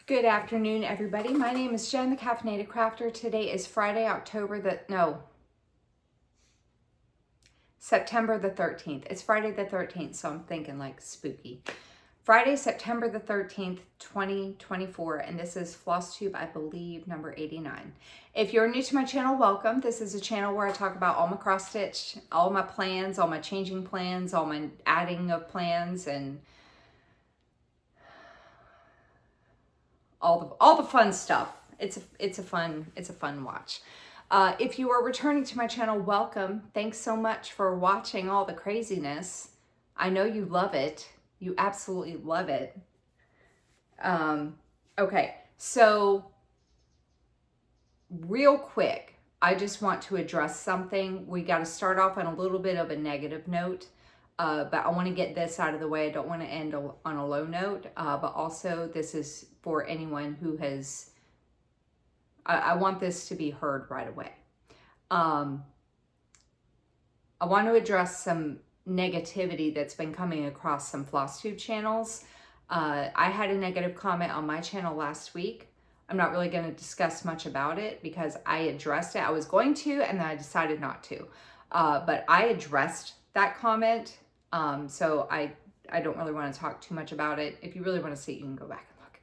Good afternoon, everybody. My name is Jen, the Caffeinated Crafter. Today is Friday, September the 13th. It's Friday the 13th, so I'm thinking like spooky. Friday, September the 13th, 2024, and this is Flosstube, I believe, number 89. If you're new to my channel, welcome. This is a channel where I talk about all my cross stitch, all my plans, all my changing plans, all my adding of plans, and all the fun stuff. It's a fun watch. If you are returning to my channel, welcome. Thanks so much for watching all the craziness. I know you love it. You absolutely love it. Okay, so real quick, I just want to address something. We got to start off on a little bit of a negative note. But I want to get this out of the way. I don't want to end on a low note, but also this is for anyone who has, I want this to be heard right away. I want to address some negativity that's been coming across some Flosstube channels. I had a negative comment on my channel last week. I'm not really going to discuss much about it because I addressed it. I was going to, and then I decided not to. But I addressed that comment. So I don't really want to talk too much about it. If you really want to see it, you can go back and look.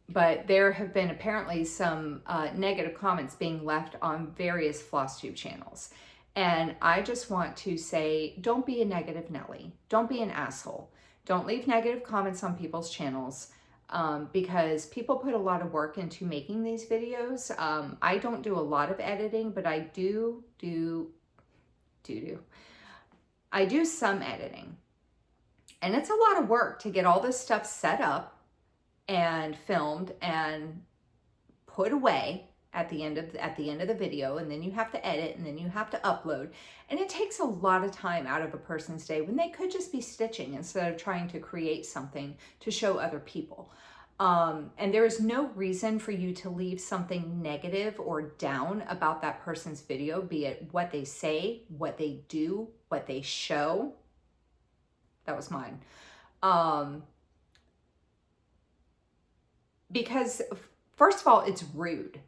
But there have been apparently some negative comments being left on various Flosstube channels. And I just want to say, don't be a negative Nelly. Don't be an asshole. Don't leave negative comments on people's channels because people put a lot of work into making these videos. I don't do a lot of editing, but I do some editing, and it's a lot of work to get all this stuff set up and filmed and put away at the end of the video, and then you have to edit, and then you have to upload, and it takes a lot of time out of a person's day when they could just be stitching instead of trying to create something to show other people. And there is no reason for you to leave something negative or down about that person's video, be it what they say, what they do, what they show. That was mine. Because first of all, it's rude.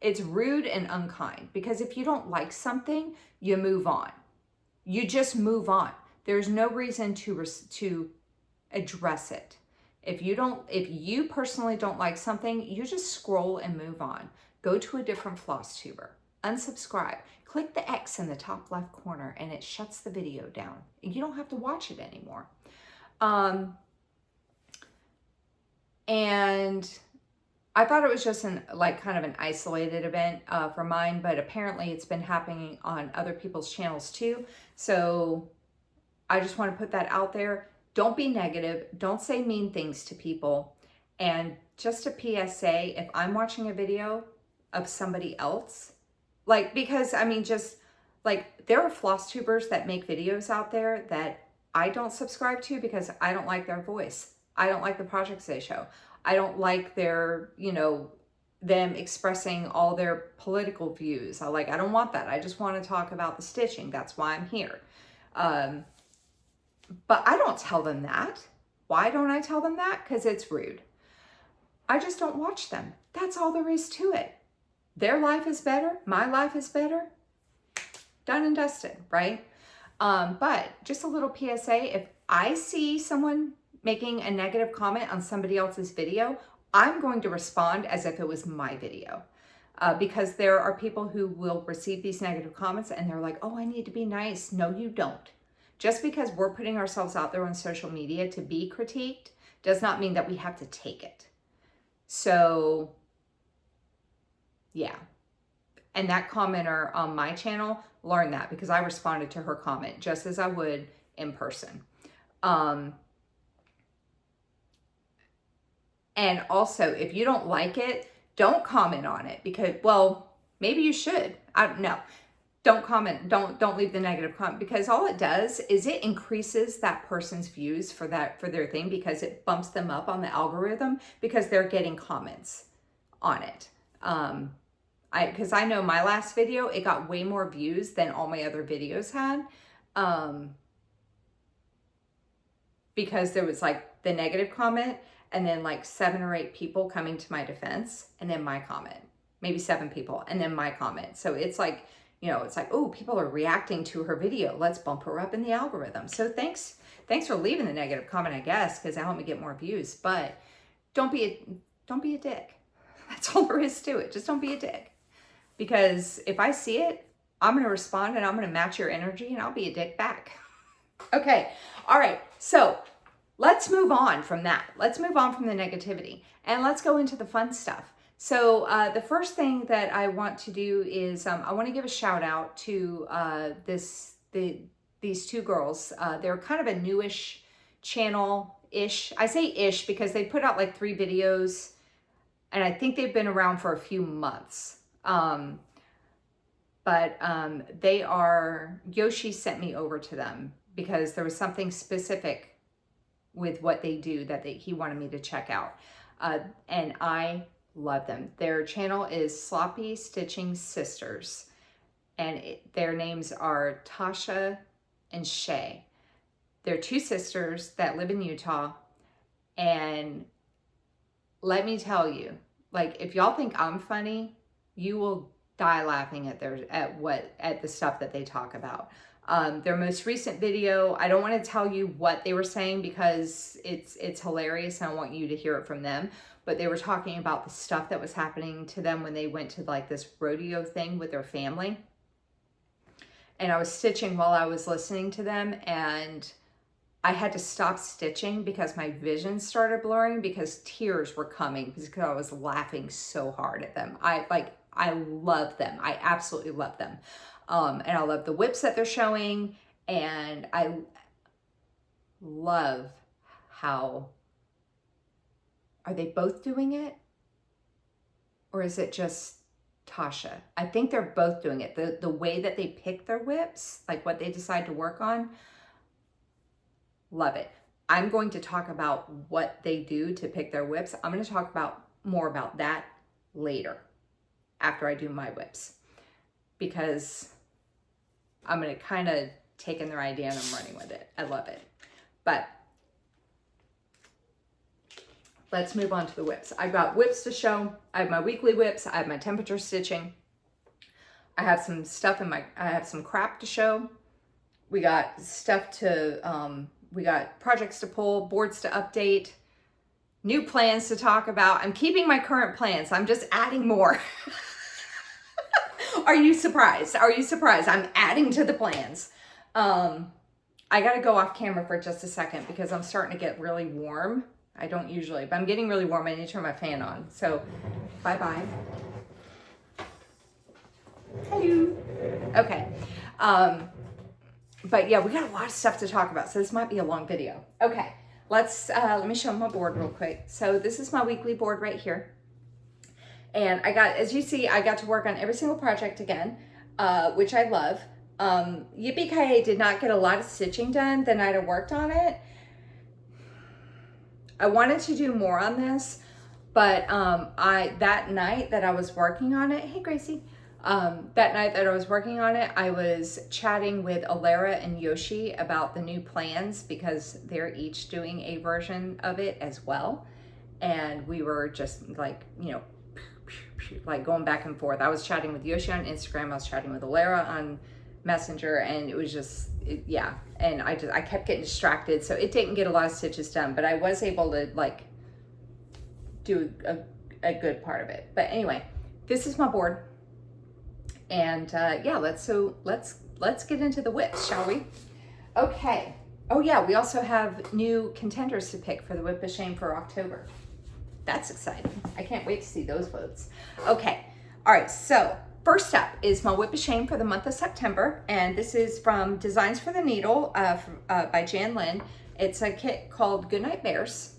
It's rude and unkind, because if you don't like something, you move on. You just move on. There's no reason to address it. If you personally don't like something, you just scroll and move on. Go to a different Flosstuber. Unsubscribe. Click the X in the top left corner and it shuts the video down. You don't have to watch it anymore. And I thought it was just kind of an isolated event for mine, but apparently it's been happening on other people's channels too. So I just want to put that out there. Don't be negative. Don't say mean things to people. And just a PSA, if I'm watching a video of somebody else, because I mean, there are Flosstubers that make videos out there that I don't subscribe to because I don't like their voice. I don't like the projects they show. I don't like their, them expressing all their political views. I don't want that. I just want to talk about the stitching. That's why I'm here. But I don't tell them that. Why don't I tell them that? Because it's rude. I just don't watch them. That's all there is to it. Their life is better. My life is better. Done and dusted, right? But just a little PSA, if I see someone making a negative comment on somebody else's video, I'm going to respond as if it was my video. Because there are people who will receive these negative comments and they're like, oh, I need to be nice. No, you don't. Just because we're putting ourselves out there on social media to be critiqued does not mean that we have to take it. So, yeah. And that commenter on my channel learned that because I responded to her comment just as I would in person. And also, if you don't like it, don't comment on it because, well, maybe you should. I don't know. Don't comment, don't leave the negative comment, because all it does is it increases that person's views for their thing, because it bumps them up on the algorithm because they're getting comments on it. Because I know my last video, it got way more views than all my other videos had. because there was like the negative comment and then like 7 or 8 people coming to my defense and then my comment, maybe 7 people and then my comment. So it's like, you know, it's like, oh, people are reacting to her video. Let's bump her up in the algorithm. So thanks for leaving the negative comment, I guess, because it helped me get more views. But don't be a dick. That's all there is to it. Just don't be a dick. Because if I see it, I'm going to respond and I'm going to match your energy and I'll be a dick back. Okay. All right. So let's move on from that. Let's move on from the negativity and let's go into the fun stuff. So the first thing that I want to do is I want to give a shout out to these 2 girls. They're kind of a newish channel-ish. I say ish because they put out like 3 videos and I think they've been around for a few months. But they are, Yoshi sent me over to them because there was something specific with what they do that he wanted me to check out. And I love them. Their channel is Sloppy Stitching Sisters. And their names are Tasha and Shay. They're 2 sisters that live in Utah. And let me tell you, like, if y'all think I'm funny, you will die laughing at the stuff that they talk about. Their most recent video, I don't want to tell you what they were saying because it's hilarious and I want you to hear it from them, but they were talking about the stuff that was happening to them when they went to like this rodeo thing with their family. And I was stitching while I was listening to them and I had to stop stitching because my vision started blurring because tears were coming because I was laughing so hard at them. I love them. I absolutely love them. And I love the whips that they're showing. And I love how, are they both doing it? Or is it just Tasha? I think they're both doing it. The way that they pick their whips, like what they decide to work on, love it. I'm going to talk about what they do to pick their whips. I'm going to talk more about that later after I do my whips because I'm going to kind of take in their idea and I'm running with it. I love it. But let's move on to the whips. I've got whips to show. I have my weekly whips. I have my temperature stitching. I have some stuff I have some crap to show. We got stuff to, we got projects to pull, boards to update, new plans to talk about. I'm keeping my current plans. I'm just adding more. Are you surprised? Are you surprised? I'm adding to the plans. I got to go off camera for just a second because I'm starting to get really warm. I don't usually, but I'm getting really warm. I need to turn my fan on. So, bye-bye. Hello. Okay. But yeah, we got a lot of stuff to talk about, so this might be a long video. Okay, let me show my board real quick. So this is my weekly board right here. And I got, as you see, I got to work on every single project again, which I love. Yippee-ki-yay did not get a lot of stitching done the night I worked on it. I wanted to do more on this, but that night that I was working on it, hey Gracie, that night that I was working on it, I was chatting with Alara and Yoshi about the new plans because they're each doing a version of it as well. And we were just like, you know, like going back and forth. I was chatting with Yoshi on Instagram. I was chatting with Alara on Messenger, and it was just, yeah. And I kept getting distracted. So it didn't get a lot of stitches done, but I was able to like do a good part of it. But anyway, this is my board. And yeah, let's get into the whips, shall we? Okay. Oh yeah, we also have new contenders to pick for the Whip of Shame for October. That's exciting. I can't wait to see those votes. Okay. All right. So first up is my Whip of Shame for the month of September. And this is from Designs for the Needle by Jan Lynn. It's a kit called Goodnight Bears.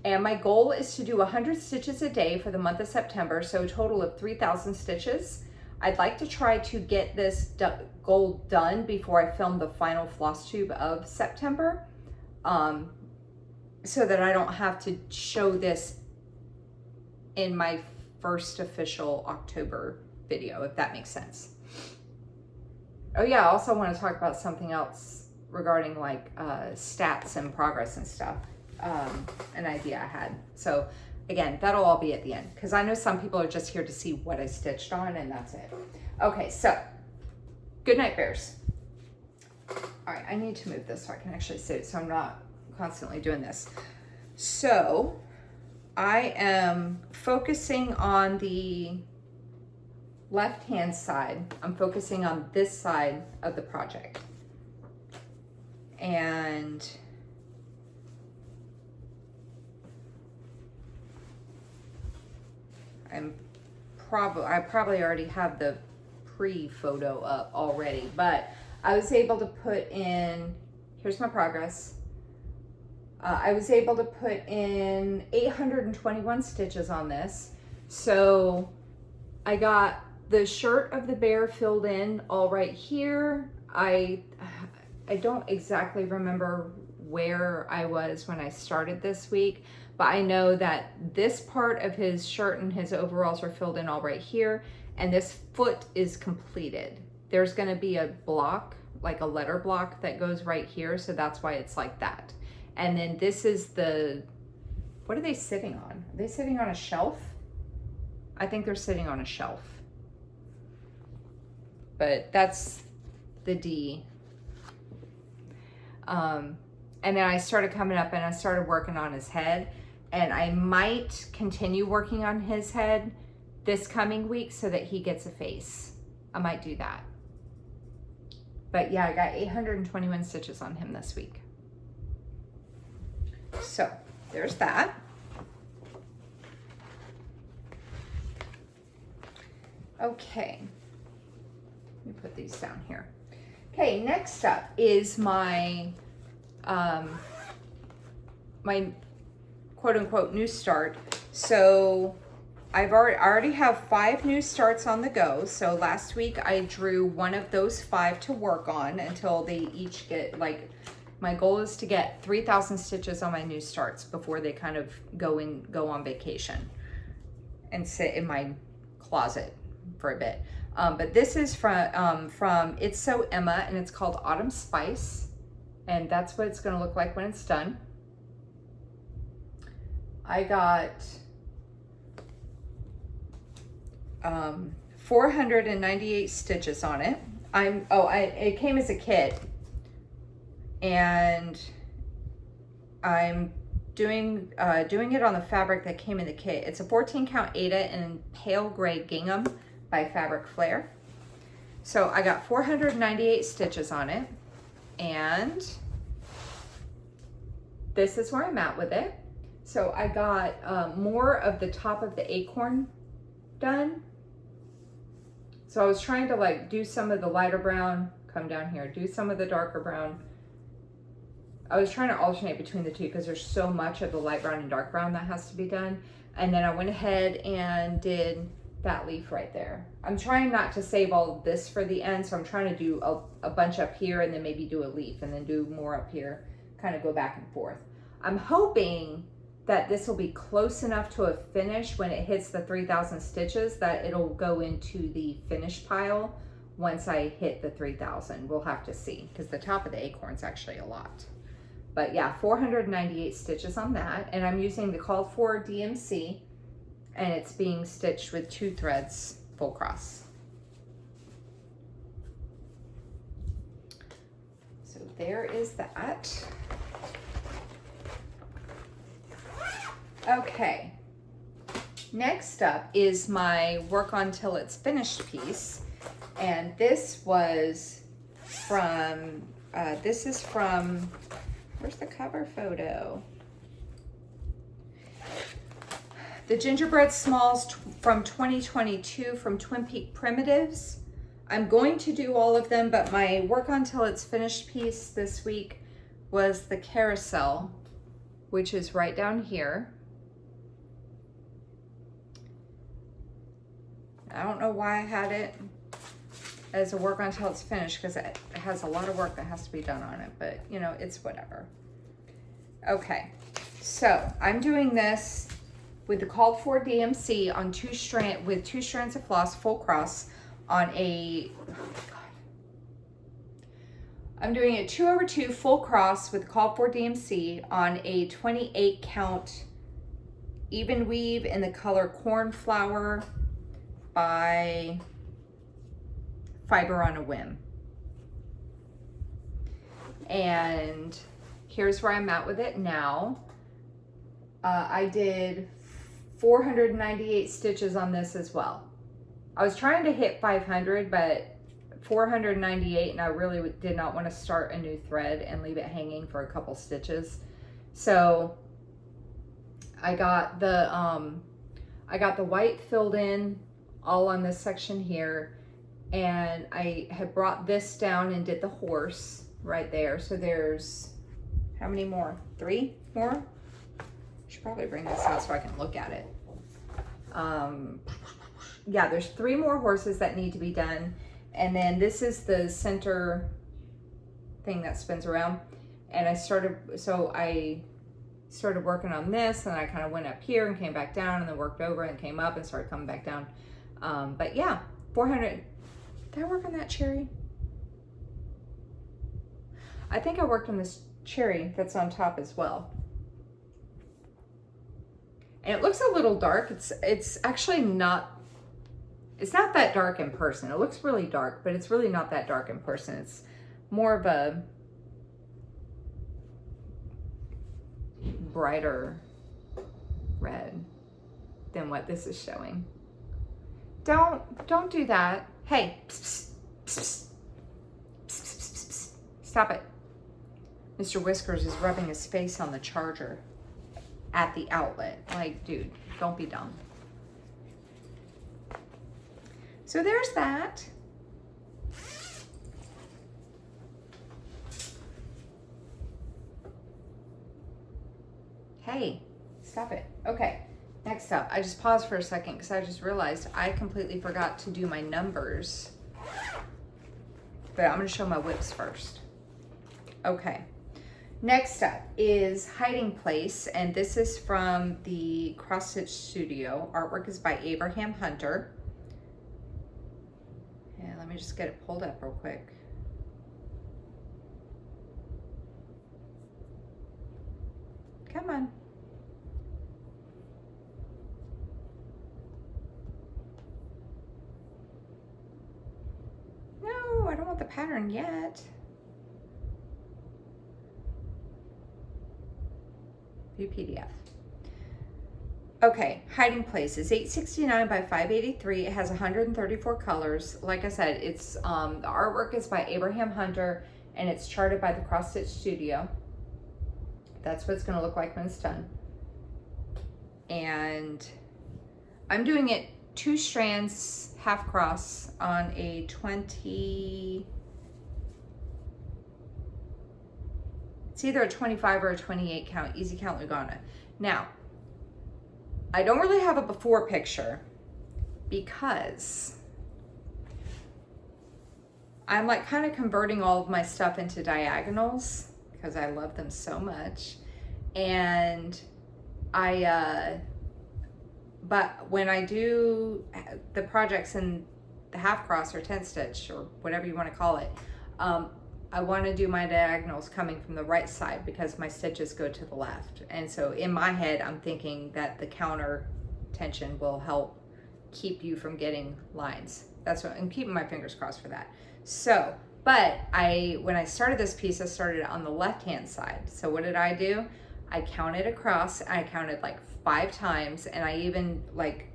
And my goal is to do 100 stitches a day for the month of September. So a total of 3,000 stitches. I'd like to try to get this goal done before I film the final Flosstube of September, so that I don't have to show this in my first official October video, if that makes sense. Oh yeah, I also want to talk about something else regarding like stats and progress and stuff, an idea I had. So again, that'll all be at the end because I know some people are just here to see what I stitched on and that's it. Okay, so good night, bears. All right, I need to move this so I can actually see it so I'm not constantly doing this. So I am focusing on the left-hand side. I'm focusing on this side of the project. And I probably already have the pre-photo up already, but I was able to put in, here's my progress. I was able to put in 821 stitches on this. So I got the shirt of the bear filled in all right here. I don't exactly remember where I was when I started this week, but I know that this part of his shirt and his overalls are filled in all right here, and this foot is completed. There's gonna be a block, like a letter block that goes right here, so that's why it's like that. And then this is the, what are they sitting on? Are they sitting on a shelf? I think they're sitting on a shelf. But that's the D. And then I started coming up and I started working on his head. And I might continue working on his head this coming week so that he gets a face. I might do that. But yeah, I got 821 stitches on him this week. So there's that. Okay, let me put these down here. Okay, next up is my my quote unquote new start. So I already have 5 new starts on the go. So last week I drew one of those 5 to work on until they each get, like, my goal is to get 3,000 stitches on my new starts before they kind of go on vacation and sit in my closet for a bit. But this is from It's So Emma, and it's called Autumn Spice, and that's what it's going to look like when it's done. I got 498 stitches on it. It came as a kit, and I'm doing it on the fabric that came in the kit. It's a 14 count Aida in pale gray gingham by Fabric Flair. So I got 498 stitches on it, and this is where I'm at with it. So I got more of the top of the acorn done. So I was trying to like do some of the lighter brown, come down here, do some of the darker brown. I was trying to alternate between the two because there's so much of the light brown and dark brown that has to be done. And then I went ahead and did that leaf right there. I'm trying not to save all of this for the end, so I'm trying to do a bunch up here and then maybe do a leaf and then do more up here, kind of go back and forth. I'm hoping that this will be close enough to a finish when it hits the 3,000 stitches that it'll go into the finish pile once I hit the 3,000. We'll have to see, because the top of the acorn's actually a lot. But yeah, 498 stitches on that, and I'm using the called for DMC, and it's being stitched with 2 threads full cross. So there is that. Okay, next up is my work on till it's finished piece, and this was from, where's the cover photo? The Gingerbread Smalls from 2022 from Twin Peak Primitives. I'm going to do all of them, but my work on till it's finished piece this week was the carousel, which is right down here. I don't know why I had it as a work on till it's finished, because it has a lot of work that has to be done on it, but you know, it's whatever. Okay, so I'm doing this with the called for DMC on 2 strands of floss full cross on a, oh my God, I'm doing a 2/2 full cross with call for DMC on a 28 count even weave in the color Cornflower by Fiber on a Whim. And here's where I'm at with it now. I did 498 stitches on this as well. I was trying to hit 500, but 498, and I really did not want to start a new thread and leave it hanging for a couple stitches. So I got the white filled in all on this section here, and I had brought this down and did the horse right there. So there's, how many more? 3 more? Should probably bring this out so I can look at it. Yeah, there's 3 more horses that need to be done. And then this is the center thing that spins around. And I started working on this, and I kind of went up here and came back down, and then worked over and came up and started coming back down. But yeah, 400. Did I work on that cherry? I think I worked on this cherry that's on top as well. And it looks a little dark. It's actually not, it's not that dark in person. It looks really dark, but it's really not that dark in person. It's more of a brighter red than what this is showing. Don't do that. Hey, psst, psst, psst, psst, psst, psst. Stop it. Mr. Whiskers is rubbing his face on the charger at the outlet. Like, dude, don't be dumb. So there's that. Hey, stop it. Okay, next up, I just paused for a second because I just realized I completely forgot to do my numbers. But I'm gonna show my whips first. Okay. Next up is Hiding Place, and this is from the Cross Stitch Studio. Artwork is by Abraham Hunter. And let me just get it pulled up real quick. Come on. No, I don't want the pattern yet. View PDF. Okay, Hiding Place is 869 by 583. It has 134 colors. Like I said, it's the artwork is by Abraham Hunter, and it's charted by the Cross Stitch Studio. That's what it's going to look like when it's done. And I'm doing it 2 strands half cross on a 20. It's either a 25 or a 28 count, easy count Lugana. Now, I don't really have a before picture because I'm like kind of converting all of my stuff into diagonals because I love them so much. And but when I do the projects in the half cross or 10 stitch or whatever you want to call it, I want to do my diagonals coming from the right side because my stitches go to the left. And so in my head, I'm thinking that the counter tension will help keep you from getting lines. That's what I'm keeping my fingers crossed for that. So, but when I started this piece, I started it on the left-hand side. So what did I do? I counted across, I counted like 5 times, and I even like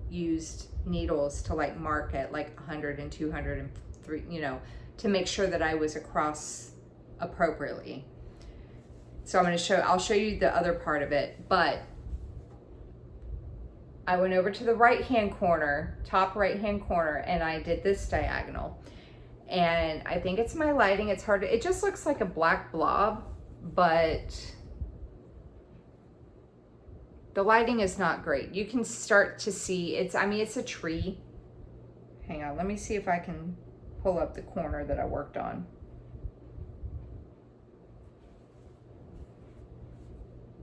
used needles to like mark it like 100 and 200 and 3, you know, to make sure that I was across appropriately. So I'll show you the other part of it, but I went over to the right-hand corner, top right-hand corner, and I did this diagonal. And I think it's my lighting, it's hard to, it just looks like a black blob, but the lighting is not great. You can start to see, it's a tree. Hang on, let me see if I can pull up the corner that I worked on.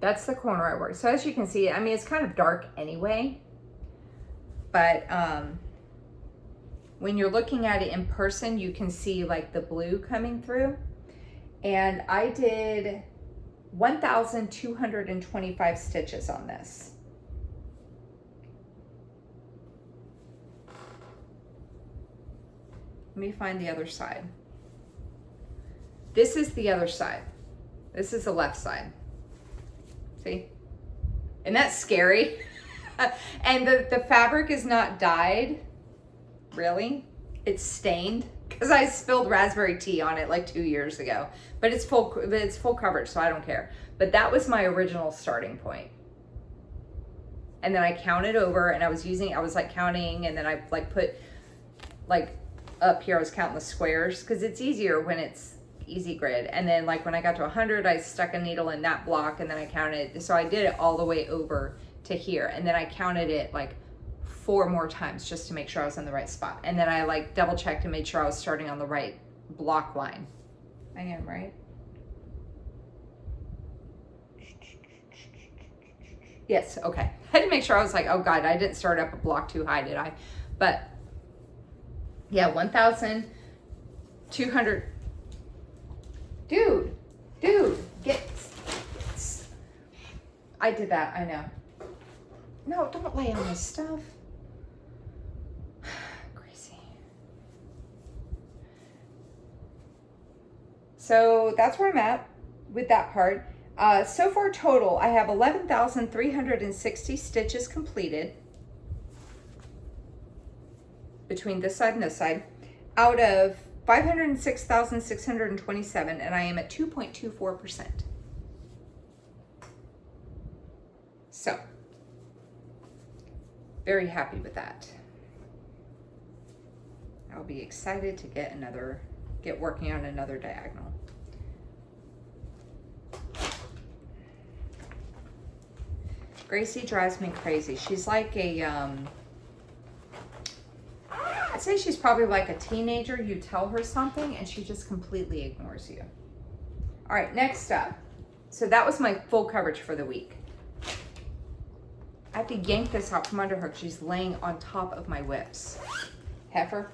That's the corner I worked. So as you can see, it's kind of dark anyway, but when you're looking at it in person, you can see like the blue coming through. And I did 1,225 stitches on this. Let me find the other side. This is the other side. This is the left side. See? Isn't that scary? And the fabric is not dyed, really. It's stained because I spilled raspberry tea on it like 2 years ago. But it's full coverage, so I don't care. But that was my original starting point. And then I counted over, and I was like counting, and then I like put like up here, I was counting the squares because it's easier when it's easy grid. And then like when I got to 100, I stuck a needle in that block, and then I counted. So I did it all the way over to here, and then I counted it like 4 more times just to make sure I was in the right spot. And then I like double checked and made sure I was starting on the right block line. I am, right? Yes, okay. I had to make sure. I was like, oh God, I didn't start up a block too high, did I? But yeah, 1,200. Dude, I did that, I know. No, don't lay on this stuff. Crazy. So that's where I'm at with that part. So far total, I have 11,360 stitches completed between this side and this side, out of 506,627, and I am at 2.24%. So, very happy with that. I'll be excited to get working on another diagonal. Gracie drives me crazy. She's like a, I'd say she's probably like a teenager. You tell her something and she just completely ignores you. All right, next up. So that was my full coverage for the week. I have to yank this out from under her because she's laying on top of my whips. Heifer.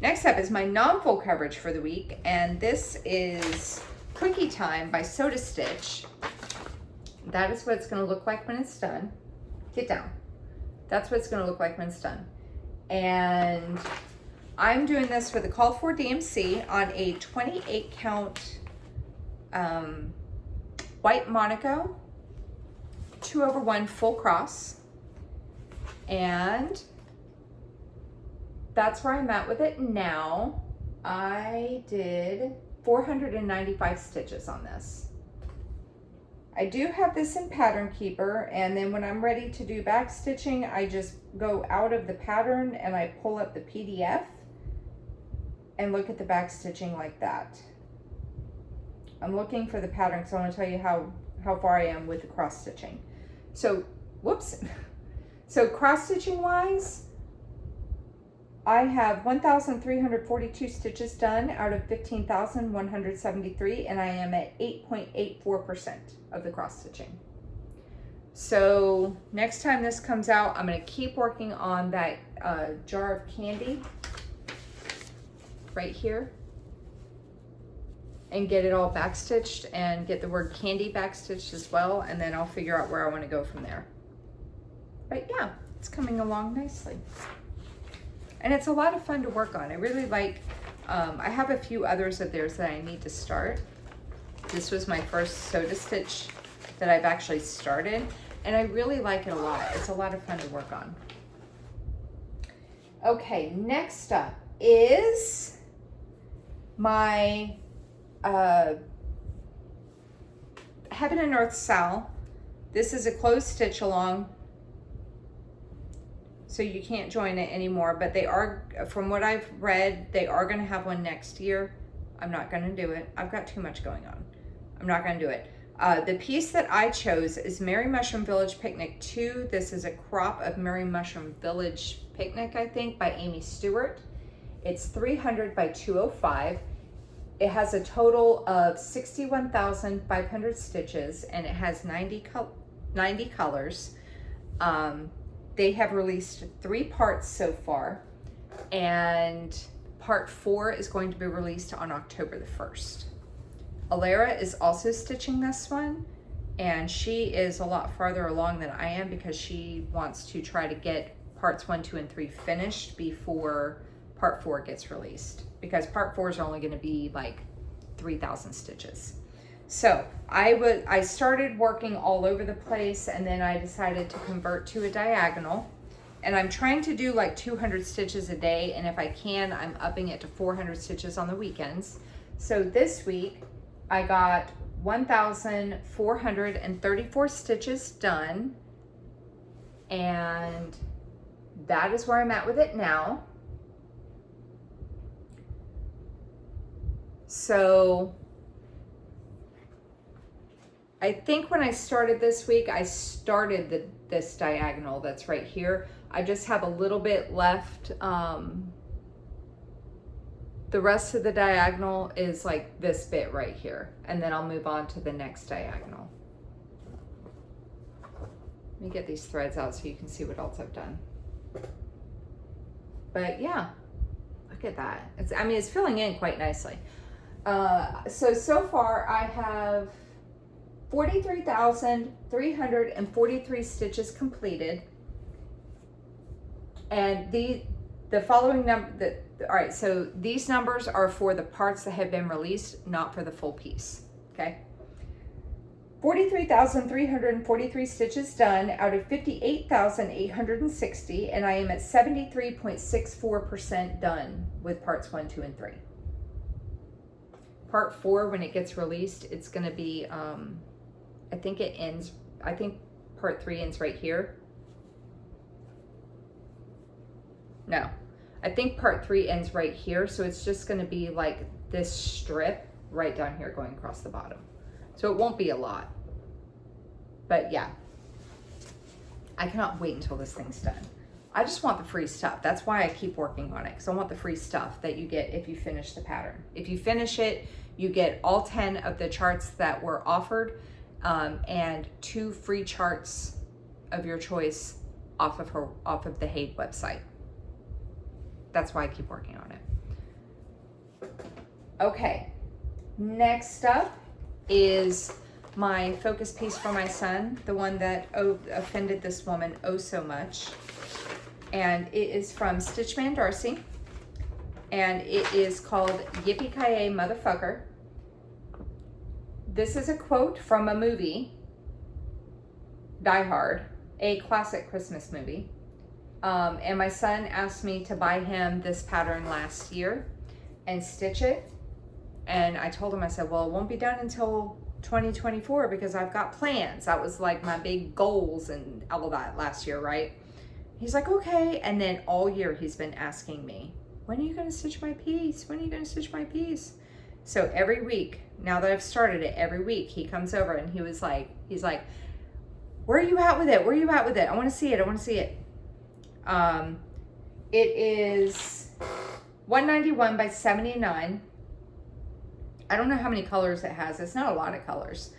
Next up is my non-full coverage for the week, and this is Quickie Time by Soda Stitch. That is what it's going to look like when it's done. Get down. That's what it's going to look like when it's done. And I'm doing this with a call for DMC on a 28 count white Monaco 2/1 full cross, and that's where I'm at with it now. I did 495 stitches on this. I do have this in Pattern Keeper, and then when I'm ready to do back stitching, I just go out of the pattern and I pull up the PDF and look at the back stitching like that. I'm looking for the pattern because I want to tell you how far I am with the cross stitching. So, whoops. So cross stitching wise, I have 1,342 stitches done out of 15,173, and I am at 8.84% of the cross stitching. So next time this comes out, I'm going to keep working on that jar of candy right here and get it all backstitched and get the word candy backstitched as well, and then I'll figure out where I want to go from there. But yeah, it's coming along nicely. And it's a lot of fun to work on. I really like, I have a few others of theirs that I need to start. This was my first Soda Stitch that I've actually started, and I really like it a lot. It's a lot of fun to work on. Okay, next up is my Heaven and Earth Sal. This is a closed stitch along, so you can't join it anymore, but they are, from what I've read, they are going to have one next year. I'm not going to do it. I've got too much going on. I'm not going to do it. The piece that I chose is Merry Mushroom Village Picnic 2. This is a crop of Merry Mushroom Village Picnic, I think, by Amy Stewart. It's 300 by 205. It has a total of 61,500 stitches, and it has 90 colors. They have released 3 parts so far, and part 4 is going to be released on October the 1st. Alara is also stitching this one, and she is a lot farther along than I am because she wants to try to get parts 1, 2, and 3 finished before part 4 gets released, because part 4 is only going to be like 3,000 stitches. So I started working all over the place, and then I decided to convert to a diagonal, and I'm trying to do like 200 stitches a day, and if I can, I'm upping it to 400 stitches on the weekends. So this week I got 1,434 stitches done, and that is where I'm at with it now. So I think when I started this week, I started this diagonal that's right here. I just have a little bit left. The rest of the diagonal is like this bit right here, and then I'll move on to the next diagonal. Let me get these threads out so you can see what else I've done. But yeah, look at that. I mean, it's filling in quite nicely. So far I have 43,343 stitches completed, and the following number, all right, so these numbers are for the parts that have been released, not for the full piece, okay? 43,343 stitches done out of 58,860, and I am at 73.64% done with parts 1, 2, and 3. Part 4, when it gets released, it's gonna be, I think part 3 ends right here. No, I think part 3 ends right here, so it's just gonna be like this strip right down here going across the bottom. So it won't be a lot, but yeah, I cannot wait until this thing's done. I just want the free stuff. That's why I keep working on it, because I want the free stuff that you get if you finish the pattern. If you finish it, you get all 10 of the charts that were offered, and 2 free charts of your choice off of the HAED website. That's why I keep working on it. Okay, next up is my focus piece for my son, the one that offended this woman oh so much. And it is from Stitchman Darcy, and it is called Yippee-Ki-Yay Motherfucker. This is a quote from a movie, Die Hard, a classic Christmas movie. And my son asked me to buy him this pattern last year and stitch it. And I told him, I said, well, it won't be done until 2024 because I've got plans. That was like my big goals and all of that last year, right? He's like, okay. And then all year he's been asking me, when are you going to stitch my piece? When are you going to stitch my piece? So every week, now that I've started it, every week he comes over and he's like, where are you at with it? Where are you at with it? I want to see it. I want to see it. It is 191 by 79. I don't know how many colors it has. It's not a lot of colors,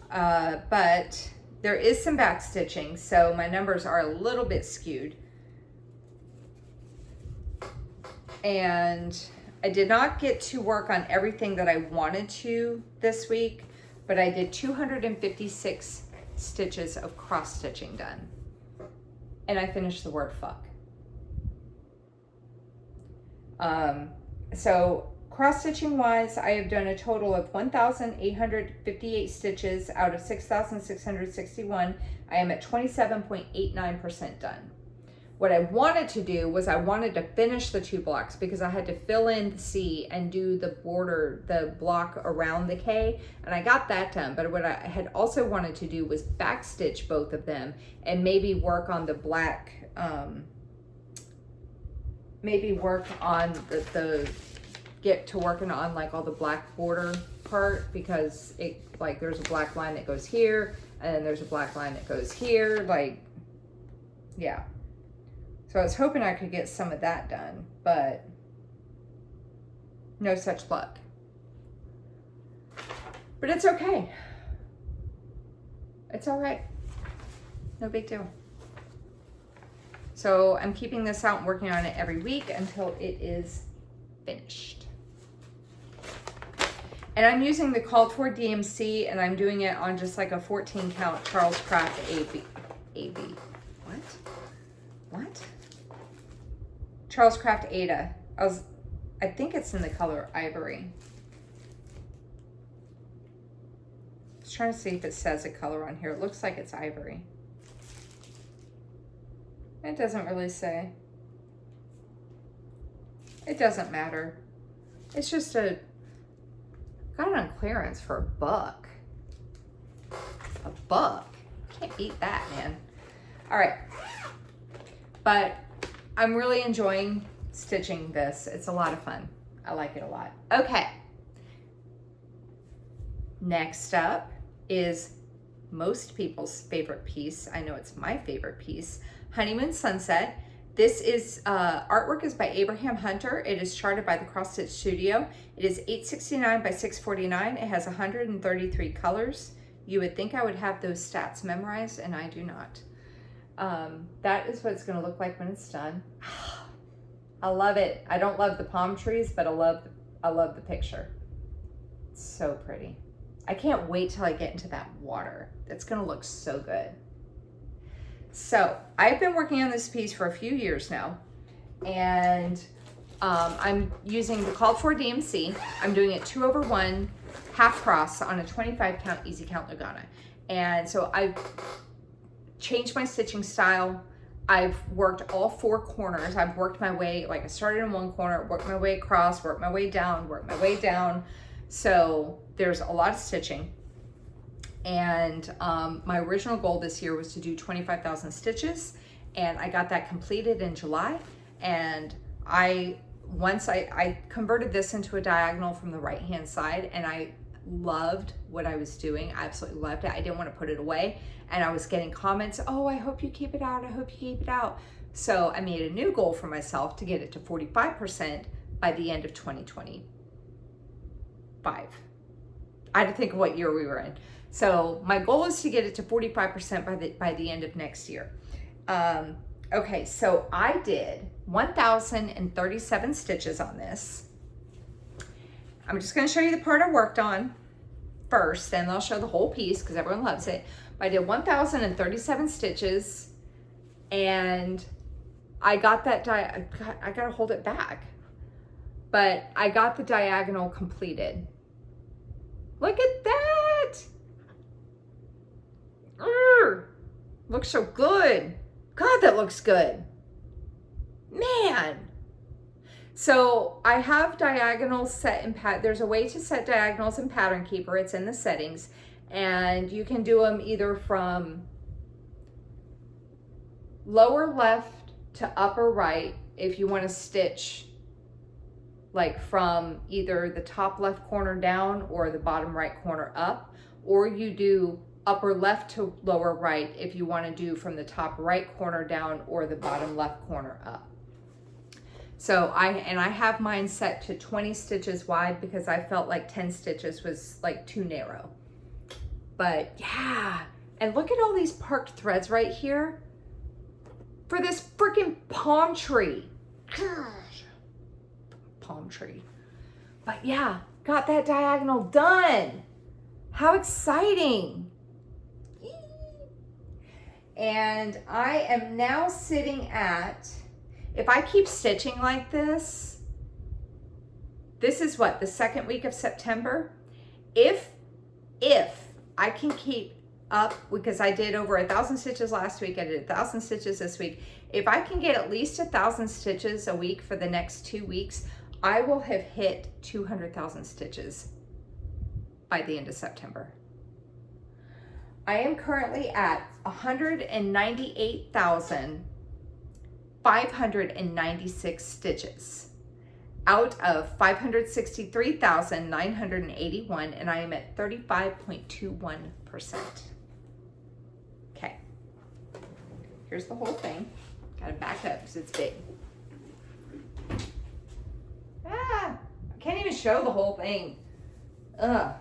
but there is some back stitching, so my numbers are a little bit skewed. And I did not get to work on everything that I wanted to this week, but I did 256 stitches of cross stitching done. And I finished the word fuck. So cross stitching wise, I have done a total of 1,858 stitches out of 6,661. I am at 27.89% done. What I wanted to do was I wanted to finish the 2 blocks because I had to fill in the C and do the border, the block around the K, and I got that done. But what I had also wanted to do was backstitch both of them and maybe work on the black, maybe work on get to working on like all the black border part, because it like there's a black line that goes here and then there's a black line that goes here, like, yeah. So I was hoping I could get some of that done, but no such luck. But it's okay. It's all right. No big deal. So I'm keeping this out and working on it every week until it is finished. And I'm using the called for DMC, and I'm doing it on just like a 14 count Charles Craft AB. What? Charles Craft Ada. I think it's in the color Ivory. I was trying to see if it says a color on here. It looks like it's Ivory. It doesn't really say. It doesn't matter. It's just got it on clearance for $1. $1. Can't beat that, man. All right. But I'm really enjoying stitching this. It's a lot of fun. I like it a lot. Okay. Next up is most people's favorite piece. I know it's my favorite piece. Honeymoon Sunset. This is artwork is by Abraham Hunter. It is charted by the Cross Stitch Studio. It is $8.69 by $6.49. It has 133 colors. You would think I would have those stats memorized, and I do not. That is what it's going to look like when it's done. I love it. I don't love the palm trees, but I love the picture. It's so pretty. I can't wait till I get into that water. It's going to look so good. So I've been working on this piece for a few years now, and I'm using the called for DMC. I'm doing it 2/1 half cross on a 25 count easy count Lugana. And so I've changed my stitching style. I've worked all 4 corners. I've worked my way, like I started in one corner, worked my way across, worked my way down, worked my way down. So there's a lot of stitching. And my original goal this year was to do 25,000 stitches, and I got that completed in July. And once I converted this into a diagonal from the right hand side, and I loved what I was doing. I absolutely loved it. I didn't want to put it away, and I was getting comments, oh, I hope you keep it out, I hope you keep it out. So I made a new goal for myself to get it to 45% by the end of 2025. I had to think of what year we were in. So my goal is to get it to 45% by the end of next year. Okay, so I did 1,037 stitches on this. I'm just going to show you the part I worked on first, and I'll show the whole piece because everyone loves it. But I did 1,037 stitches, and I got that I got to hold it back. But I got the diagonal completed. Look at that! Looks so good. God, that looks good. Man. So I have diagonals set in there's a way to set diagonals in Pattern Keeper. It's in the settings, and you can do them either from lower left to upper right if you want to stitch like from either the top left corner down or the bottom right corner up, or you do upper left to lower right if you want to do from the top right corner down or the bottom left corner up. So I have mine set to 20 stitches wide because I felt like 10 stitches was like too narrow. But yeah, and look at all these parked threads right here for this freaking palm tree. Gosh, palm tree. But yeah, got that diagonal done. How exciting. And I am now sitting at, if I keep stitching like this is what, the second week of September? If I can keep up, because I did over 1,000 stitches last week, I did 1,000 stitches this week. If I can get at least 1,000 stitches a week for the next 2 weeks, I will have hit 200,000 stitches by the end of September. I am currently at 198,596 stitches out of 563,981, and I am at 35.21%. Okay, here's the whole thing. Gotta back up because it's big. I can't even show the whole thing. Ugh.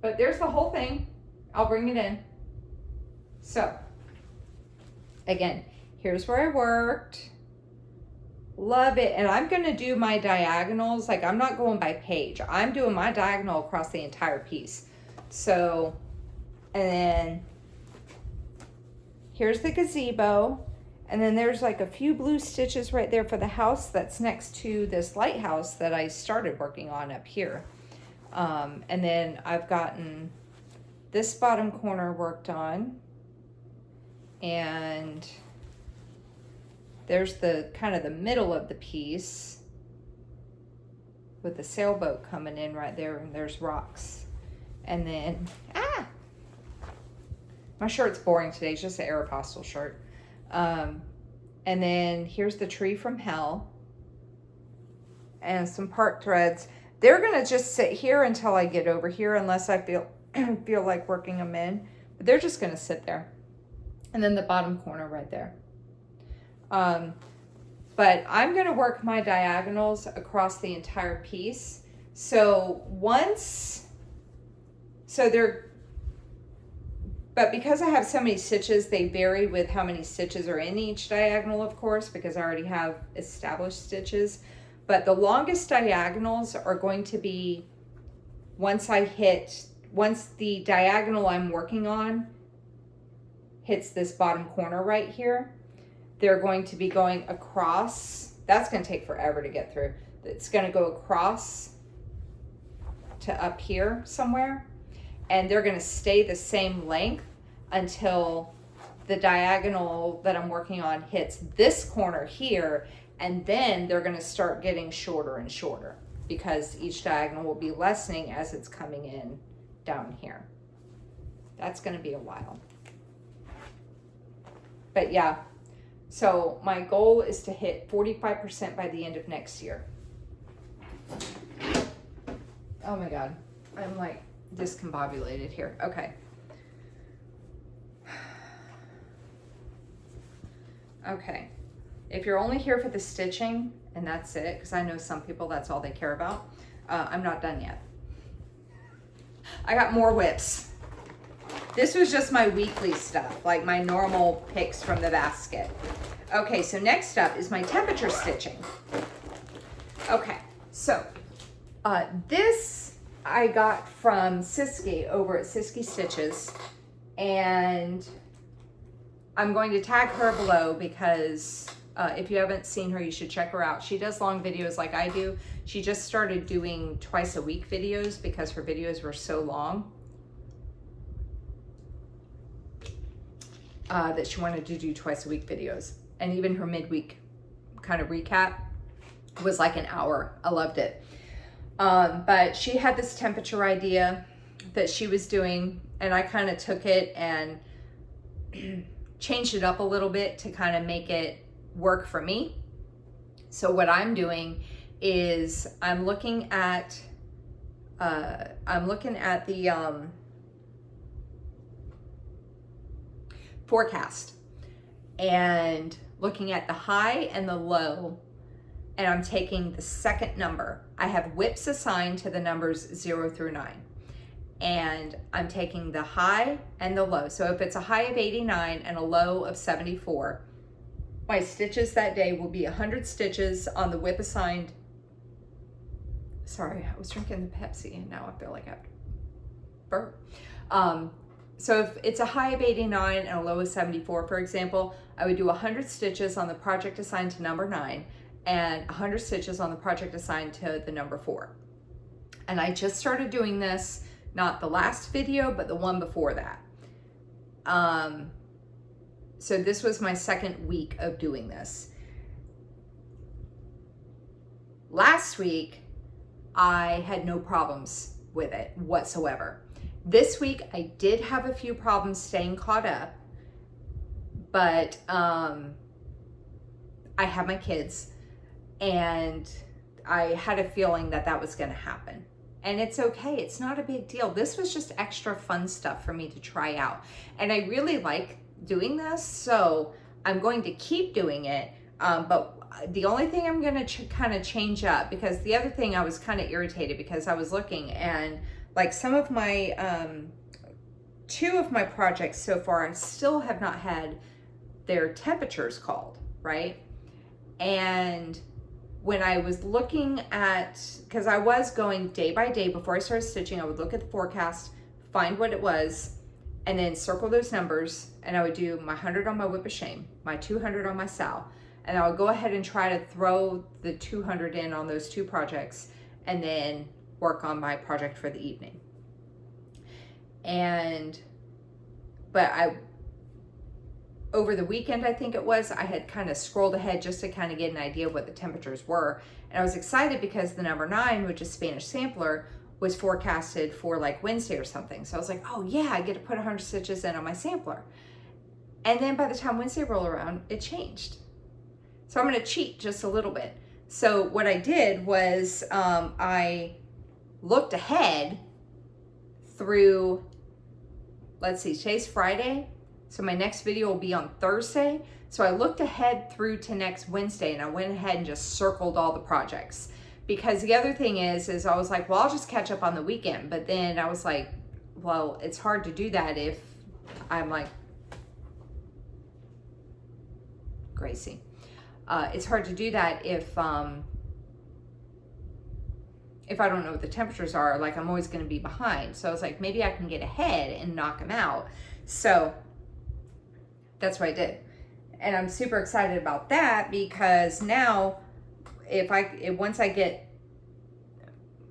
But there's the whole thing. I'll bring it in. So, Again, here's where I worked. Love it. And I'm going to do my diagonals. Like, I'm not going by page. I'm doing my diagonal across the entire piece. So, and then here's the gazebo. And then there's like a few blue stitches right there for the house that's next to this lighthouse that I started working on up here. And then I've gotten this bottom corner worked on. And there's the kind of the middle of the piece with the sailboat coming in right there, and there's rocks. And then, my shirt's boring today, it's just an Aeropostale shirt. And then here's the tree from hell and some part threads. They're gonna just sit here until I get over here, unless I feel like working them in, but they're just gonna sit there. And then the bottom corner right there. But I'm going to work my diagonals across the entire piece. So but because I have so many stitches, they vary with how many stitches are in each diagonal, of course, because I already have established stitches. But the longest diagonals are going to be once the diagonal I'm working on hits this bottom corner right here. They're going to be going across. That's going to take forever to get through. It's going to go across to up here somewhere. And they're going to stay the same length until the diagonal that I'm working on hits this corner here. And then they're going to start getting shorter and shorter because each diagonal will be lessening as it's coming in down here. That's going to be a while. But yeah. So my goal is to hit 45% by the end of next year. Oh my God, I'm like discombobulated here. Okay. Okay. If you're only here for the stitching and that's it, because I know some people that's all they care about, I'm not done yet. I got more whips. This was just my weekly stuff, like my normal picks from the basket. Okay, so next up is my temperature stitching. Okay, so this I got from Siski over at Siski Stitches, and I'm going to tag her below because if you haven't seen her, you should check her out. She does long videos like I do. She just started doing twice a week videos because her videos were so long. That she wanted to do twice a week videos. And even her midweek kind of recap was like an hour. I loved it. But she had this temperature idea that she was doing, and I kind of took it and changed it up a little bit to kind of make it work for me. So what I'm doing is I'm looking at the forecast and looking at the high and the low, and I'm taking the second number. I have whips assigned to the numbers 0 through 9, and I'm taking the high and the low. So if it's a high of 89 and a low of 74, my stitches that day will be 100 stitches on the whip assigned. Sorry, I was drinking the Pepsi and now I feel like I have to burp. So if it's a high of 89 and a low of 74, for example, I would do 100 stitches on the project assigned to number 9 and 100 stitches on the project assigned to the number 4. And I just started doing this, not the last video, but the one before that. So this was my second week of doing this. Last week, I had no problems with it whatsoever. This week, I did have a few problems staying caught up, but I have my kids, and I had a feeling that that was going to happen. And it's okay. It's not a big deal. This was just extra fun stuff for me to try out. And I really like doing this, so I'm going to keep doing it. But the only thing I'm going to kind of change up, because the other thing I was kind of irritated because I was looking and like some of my, 2 of my projects so far, I still have not had their temperatures called, right? And when I was looking at, because I was going day by day before I started stitching, I would look at the forecast, find what it was, and then circle those numbers, and I would do my 100 on my whip of shame, my 200 on my sow, and I would go ahead and try to throw the 200 in on those two projects, and then work on my project for the evening. But over the weekend, I think it was, I had kind of scrolled ahead just to kind of get an idea of what the temperatures were. And I was excited because the number 9, which is Spanish Sampler, was forecasted for like Wednesday or something. So I was like, oh yeah, I get to put 100 stitches in on my sampler. And then by the time Wednesday rolled around, it changed. So I'm gonna cheat just a little bit. So what I did was I looked ahead through, let's see, today's Friday. So my next video will be on Thursday. So I looked ahead through to next Wednesday, and I went ahead and just circled all the projects. Because the other thing is I was like, well, I'll just catch up on the weekend. But then I was like, well, it's hard to do that if I'm like, Gracie. It's hard to do that if I don't know what the temperatures are. Like, I'm always going to be behind. So I was like, maybe I can get ahead and knock them out. So that's what I did. And I'm super excited about that, because now once I get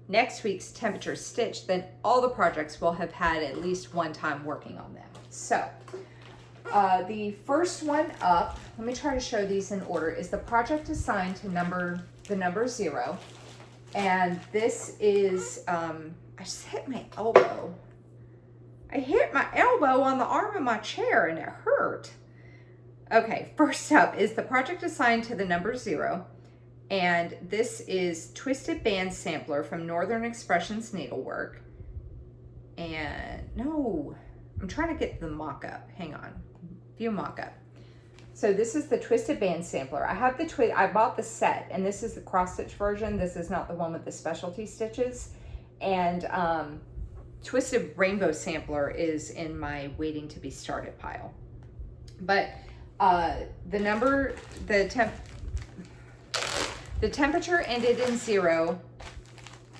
next week's temperature stitched, then all the projects will have had at least one time working on them. So the first one up, let me try to show these in order, is the project assigned to the number 0. And this is, I just hit my elbow. I hit my elbow on the arm of my chair and it hurt. Okay, first up is the project assigned to the number 0. And this is Twisted Band Sampler from Northern Expressions Needlework. And no, I'm trying to get the mock-up. Hang on, view mock-up. So this is the Twisted Band Sampler. I have I bought the set, and this is the cross stitch version. This is not the one with the specialty stitches. And Twisted Rainbow Sampler is in my waiting to be started pile. But the temperature ended in 0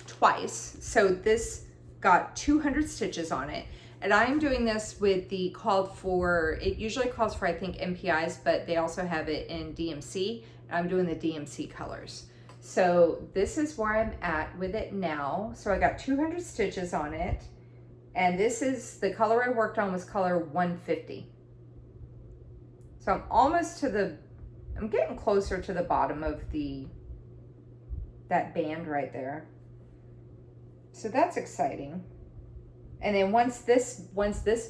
twice. So this got 200 stitches on it. And I'm doing this with the it usually calls for, I think, MPIs, but they also have it in DMC. I'm doing the DMC colors. So this is where I'm at with it now. So I got 200 stitches on it. And this is, the color I worked on was color 150. So I'm almost I'm getting closer to the bottom of that band right there. So that's exciting. And then once this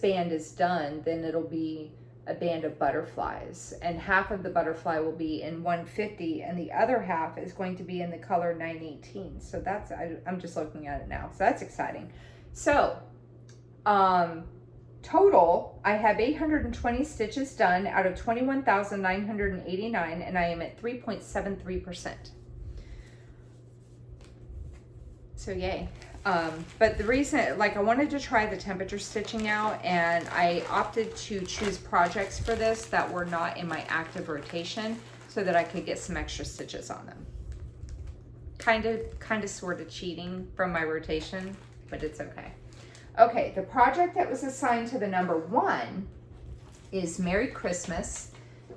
band is done, then it'll be a band of butterflies, and half of the butterfly will be in 150 and the other half is going to be in the color 918. So that's, I'm just looking at it now. So that's exciting. So total, I have 820 stitches done out of 21,989, and I am at 3.73%. So yay. But the reason, like, I wanted to try the temperature stitching out, and I opted to choose projects for this that were not in my active rotation so that I could get some extra stitches on them. Kind of sort of cheating from my rotation, but it's okay. Okay, the project that was assigned to the number 1 is Merry Christmas,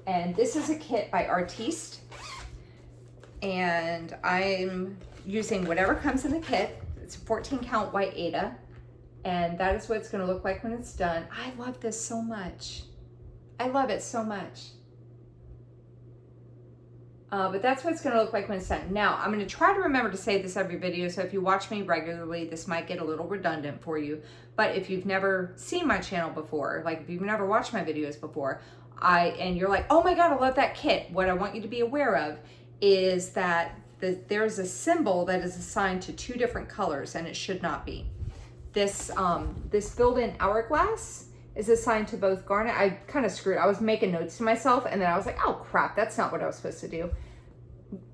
and this is a kit by Artiste, and I'm using whatever comes in the kit. It's a 14 count white Aida, and that is what it's going to look like when it's done. I love this so much. I love it so much. But that's what it's going to look like when it's done. Now, I'm going to try to remember to say this every video, so if you watch me regularly, this might get a little redundant for you. But if you've never seen my channel before, like if you've never watched my videos before, and you're like, oh my God, I love that kit, what I want you to be aware of is that there's a symbol that is assigned to 2 different colors, and it should not be. This built-in hourglass is assigned to both garnet. I kind of screwed. I was making notes to myself, and then I was like, oh crap, that's not what I was supposed to do.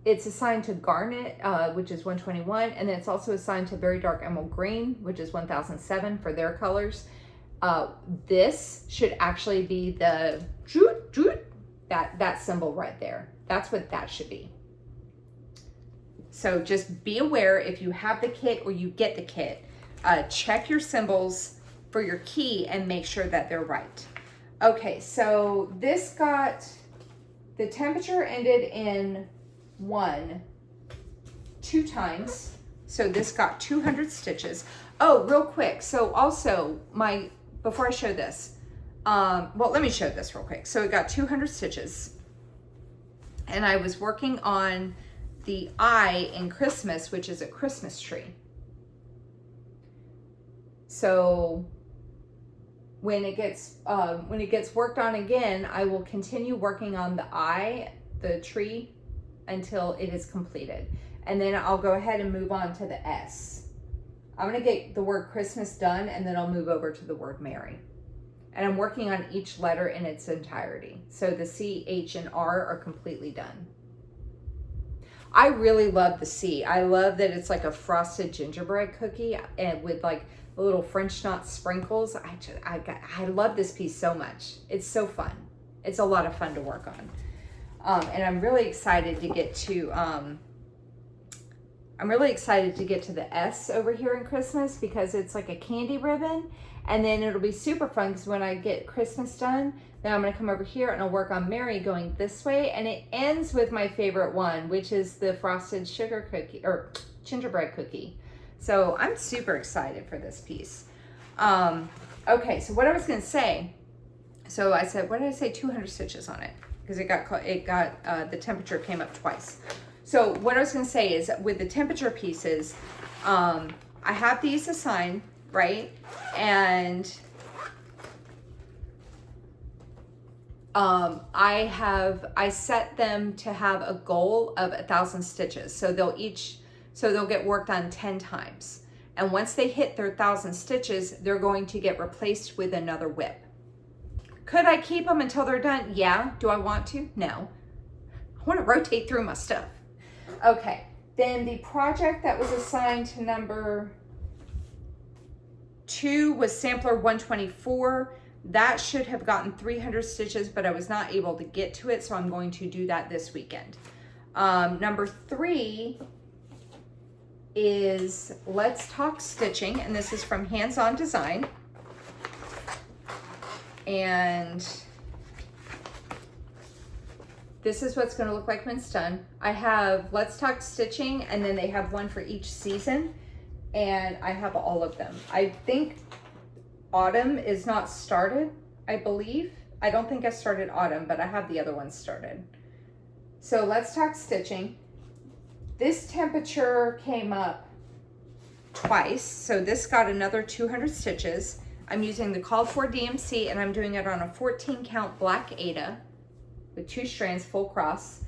It's assigned to garnet, which is 121, and then it's also assigned to very dark emerald green, which is 1007 for their colors. This should actually be the that symbol right there. That's what that should be. So just be aware if you have the kit or you get the kit, check your symbols for your key and make sure that they're right. Okay, so this got, the temperature ended in 2 times. So this got 200 stitches. Oh, real quick. So also before I show this, well, let me show this real quick. So it got 200 stitches and I was working on the eye in Christmas, which is a Christmas tree. So when it gets worked on again, I will continue working on the eye, the tree, until it is completed. And then I'll go ahead and move on to the S. I'm gonna get the word Christmas done and then I'll move over to the word Merry. And I'm working on each letter in its entirety. So the C, H, and R are completely done. I really love the C. I love that it's like a frosted gingerbread cookie and with like the little French knot sprinkles. I love this piece so much. It's so fun. It's a lot of fun to work on. And I'm really excited to get to the S over here in Christmas because it's like a candy ribbon. And then it'll be super fun because when I get Christmas done, then I'm gonna come over here and I'll work on Merry going this way. And it ends with my favorite one, which is the frosted sugar cookie or gingerbread cookie. So I'm super excited for this piece. Okay, so what I was gonna say, so I said, what did I say? 200 stitches on it because the temperature came up twice. So what I was gonna say is with the temperature pieces, I have these assigned, right? And I set them to have a goal of 1,000 stitches. So they'll get worked on 10 times. And once they hit their 1,000 stitches, they're going to get replaced with another whip. Could I keep them until they're done? Yeah. Do I want to? No. I want to rotate through my stuff. Okay. Then the project that was assigned to number 2 was sampler 124. That should have gotten 300 stitches, but I was not able to get to it, so I'm going to do that this weekend. Number 3 is Let's Talk Stitching, and this is from Hands On Design. And this is what's going to look like when it's done. I have Let's Talk Stitching, and then they have one for each season, and I have all of them. I think autumn is not started, I believe. I don't think I started autumn, but I have the other ones started. So Let's Talk Stitching. This temperature came up twice, so this got another 200 stitches. I'm using the called for DMC, and I'm doing it on a 14 count black Aida with 2 strands full cross.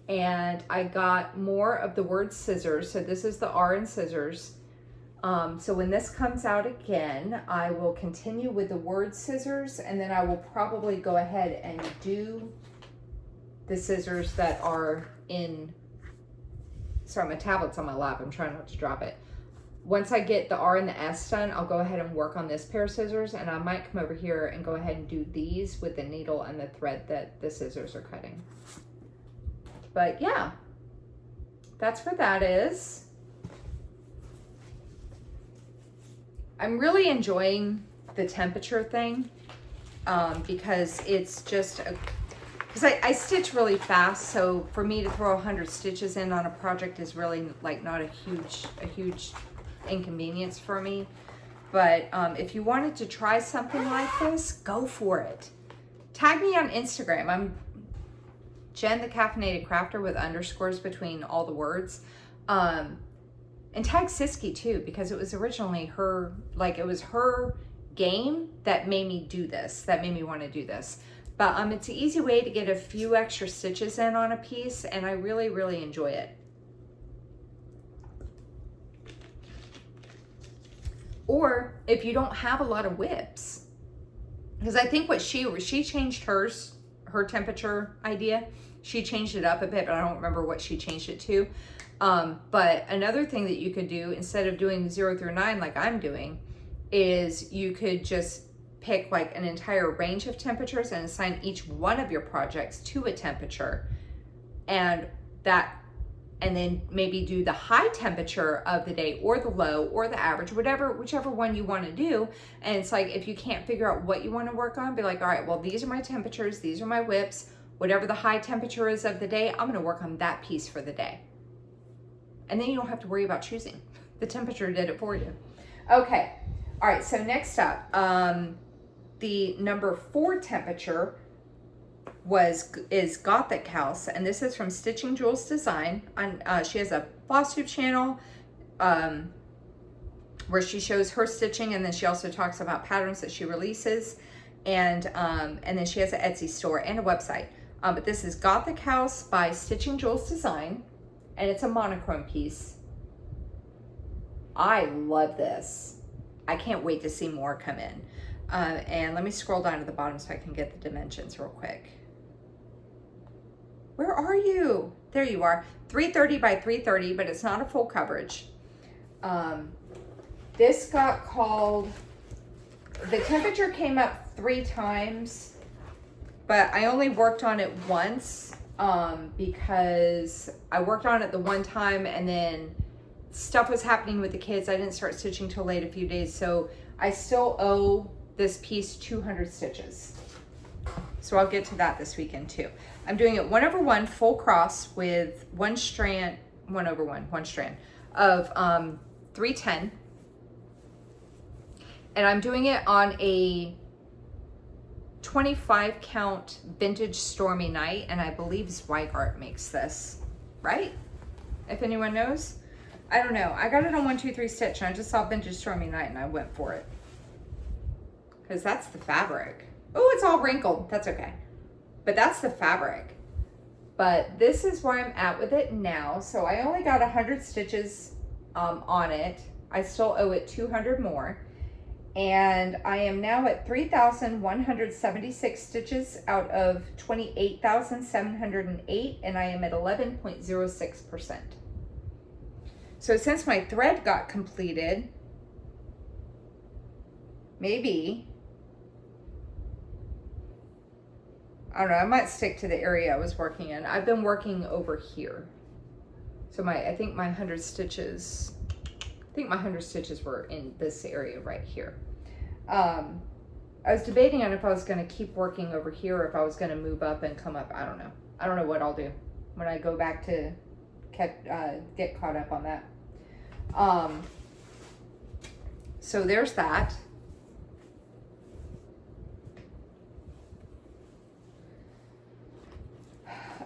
And I got more of the word scissors, so this is the R in scissors. So when this comes out again, I will continue with the word scissors, and then I will probably go ahead and do the scissors that are in, sorry, my tablet's on my lap, I'm trying not to drop it. Once I get the R and the S done, I'll go ahead and work on this pair of scissors, and I might come over here and go ahead and do these with the needle and the thread that the scissors are cutting. But yeah, that's where that is. I'm really enjoying the temperature thing because it's just, because I stitch really fast, so for me to throw 100 stitches in on a project is really like not a huge inconvenience for me. But if you wanted to try something like this, go for it. Tag me on Instagram. I'm Jen the Caffeinated Crafter with underscores between all the words. And tag Siski too, because it was originally her, like it was her game that made me do this, that made me want to do this. But it's an easy way to get a few extra stitches in on a piece, and I really, really enjoy it. Or if you don't have a lot of whips, because I think what she changed hers, her temperature idea, she changed it up a bit, but I don't remember what she changed it to. But another thing that you could do instead of doing 0 through 9 like I'm doing is you could just pick like an entire range of temperatures and assign each one of your projects to a temperature, and then maybe do the high temperature of the day or the low or the average, whichever one you want to do. And it's like, if you can't figure out what you want to work on, be like, all right, well, these are my temperatures, these are my whips, whatever the high temperature is of the day, I'm going to work on that piece for the day. And then you don't have to worry about choosing. The temperature did it for you. Okay. All right. So next up, the number 4 temperature is Gothic House, and this is from Stitching Jules Design. She has a Flosstube channel where she shows her stitching, and then she also talks about patterns that she releases, and then she has an Etsy store and a website. But this is Gothic House by Stitching Jules Design, and it's a monochrome piece. I love this. I can't wait to see more come in. And let me scroll down to the bottom so I can get the dimensions real quick. Where are you? There you are. 330 by 330, but it's not a full coverage. This got called, the temperature came up 3 times, but I only worked on it once because I worked on it the one time and then stuff was happening with the kids. I didn't start stitching till late a few days, so I still owe this piece 200 stitches. So I'll get to that this weekend too. I'm doing it 1/1 full cross with one strand of 310. And I'm doing it on a 25 count vintage Stormy Night, and I believe Zweigart makes this, right? If anyone knows. I don't know. I got it on 1-2-3 Stitch, and I just saw vintage Stormy Night and I went for it. Because that's the fabric. Oh, it's all wrinkled. That's okay. But that's the fabric. But this is where I'm at with it now. So I only got 100 stitches on it. I still owe it 200 more. And I am now at 3,176 stitches out of 28,708. And I am at 11.06%. So since my thread got completed, maybe, I don't know, I might stick to the area I was working in. I've been working over here. So I think my 100 stitches were in this area right here. I was debating on if I was going to keep working over here or if I was going to move up and come up. I don't know. I don't know what I'll do when I go back to get caught up on that. So there's that.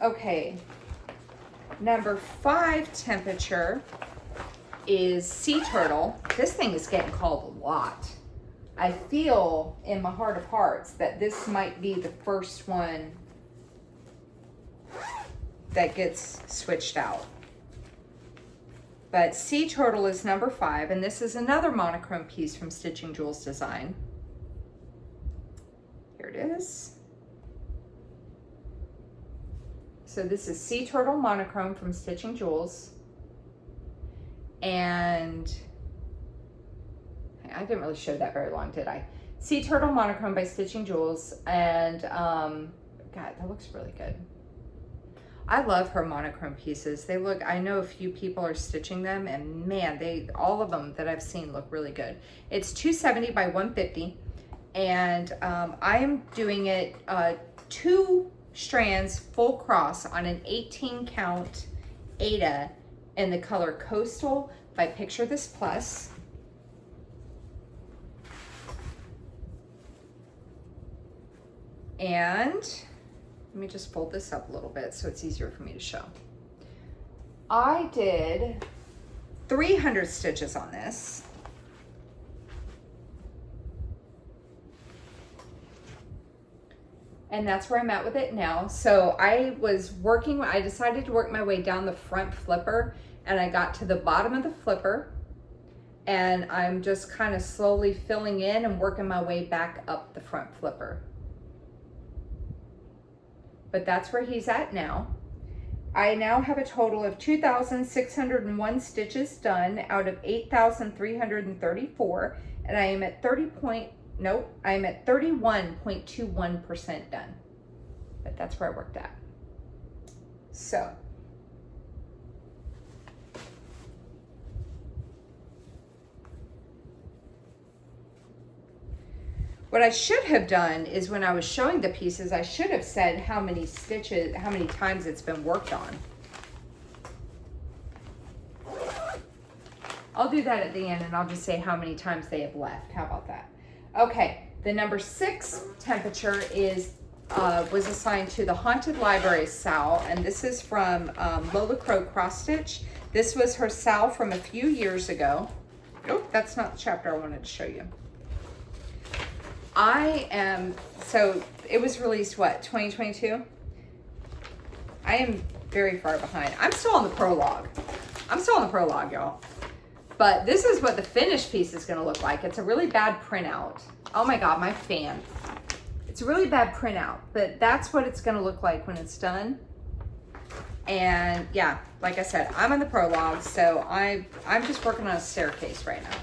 Okay, number 5 temperature is Sea Turtle. This thing is getting called a lot. I feel in my heart of hearts that this might be the first one that gets switched out. But Sea Turtle is number 5, and this is another monochrome piece from Stitching Jules Design. Here it is. So this is Sea Turtle monochrome from Stitching Jules. And I didn't really show that very long, did I? Sea Turtle monochrome by Stitching Jules. And God, that looks really good. I love her monochrome pieces. They look, I know a few people are stitching them, and man, all of them that I've seen look really good. It's 270 by 150, and I am doing it 2 strands full cross on an 18 count Aida in the color Coastal by Picture This Plus. And let me just fold this up a little bit so it's easier for me to show. I did 300 stitches on this. And that's where I'm at with it now. So I decided to work my way down the front flipper, and I got to the bottom of the flipper, and I'm just kind of slowly filling in and working my way back up the front flipper. But that's where he's at now. I now have a total of 2,601 stitches done out of 8,334, and I am at 30.4% nope, I'm at 31.21% done. But that's where I worked at. So. What I should have done is when I was showing the pieces, I should have said how many stitches, how many times it's been worked on. I'll do that at the end and I'll just say how many times they have left. How about that? Okay, the number 6 temperature is was assigned to the Haunted Library Sal, and this is from Lola Crow Cross Stitch. This was her Sal from a few years ago. Oh, that's not the chapter I wanted to show you. So it was released, what, 2022? I am very far behind. I'm still on the prologue. Y'all. But this is what the finished piece is going to look like. It's a really bad printout. Oh my God, my fan. It's a really bad printout, but that's what it's going to look like when it's done. And yeah, like I said, I'm on the prologue, so I'm just working on a staircase right now.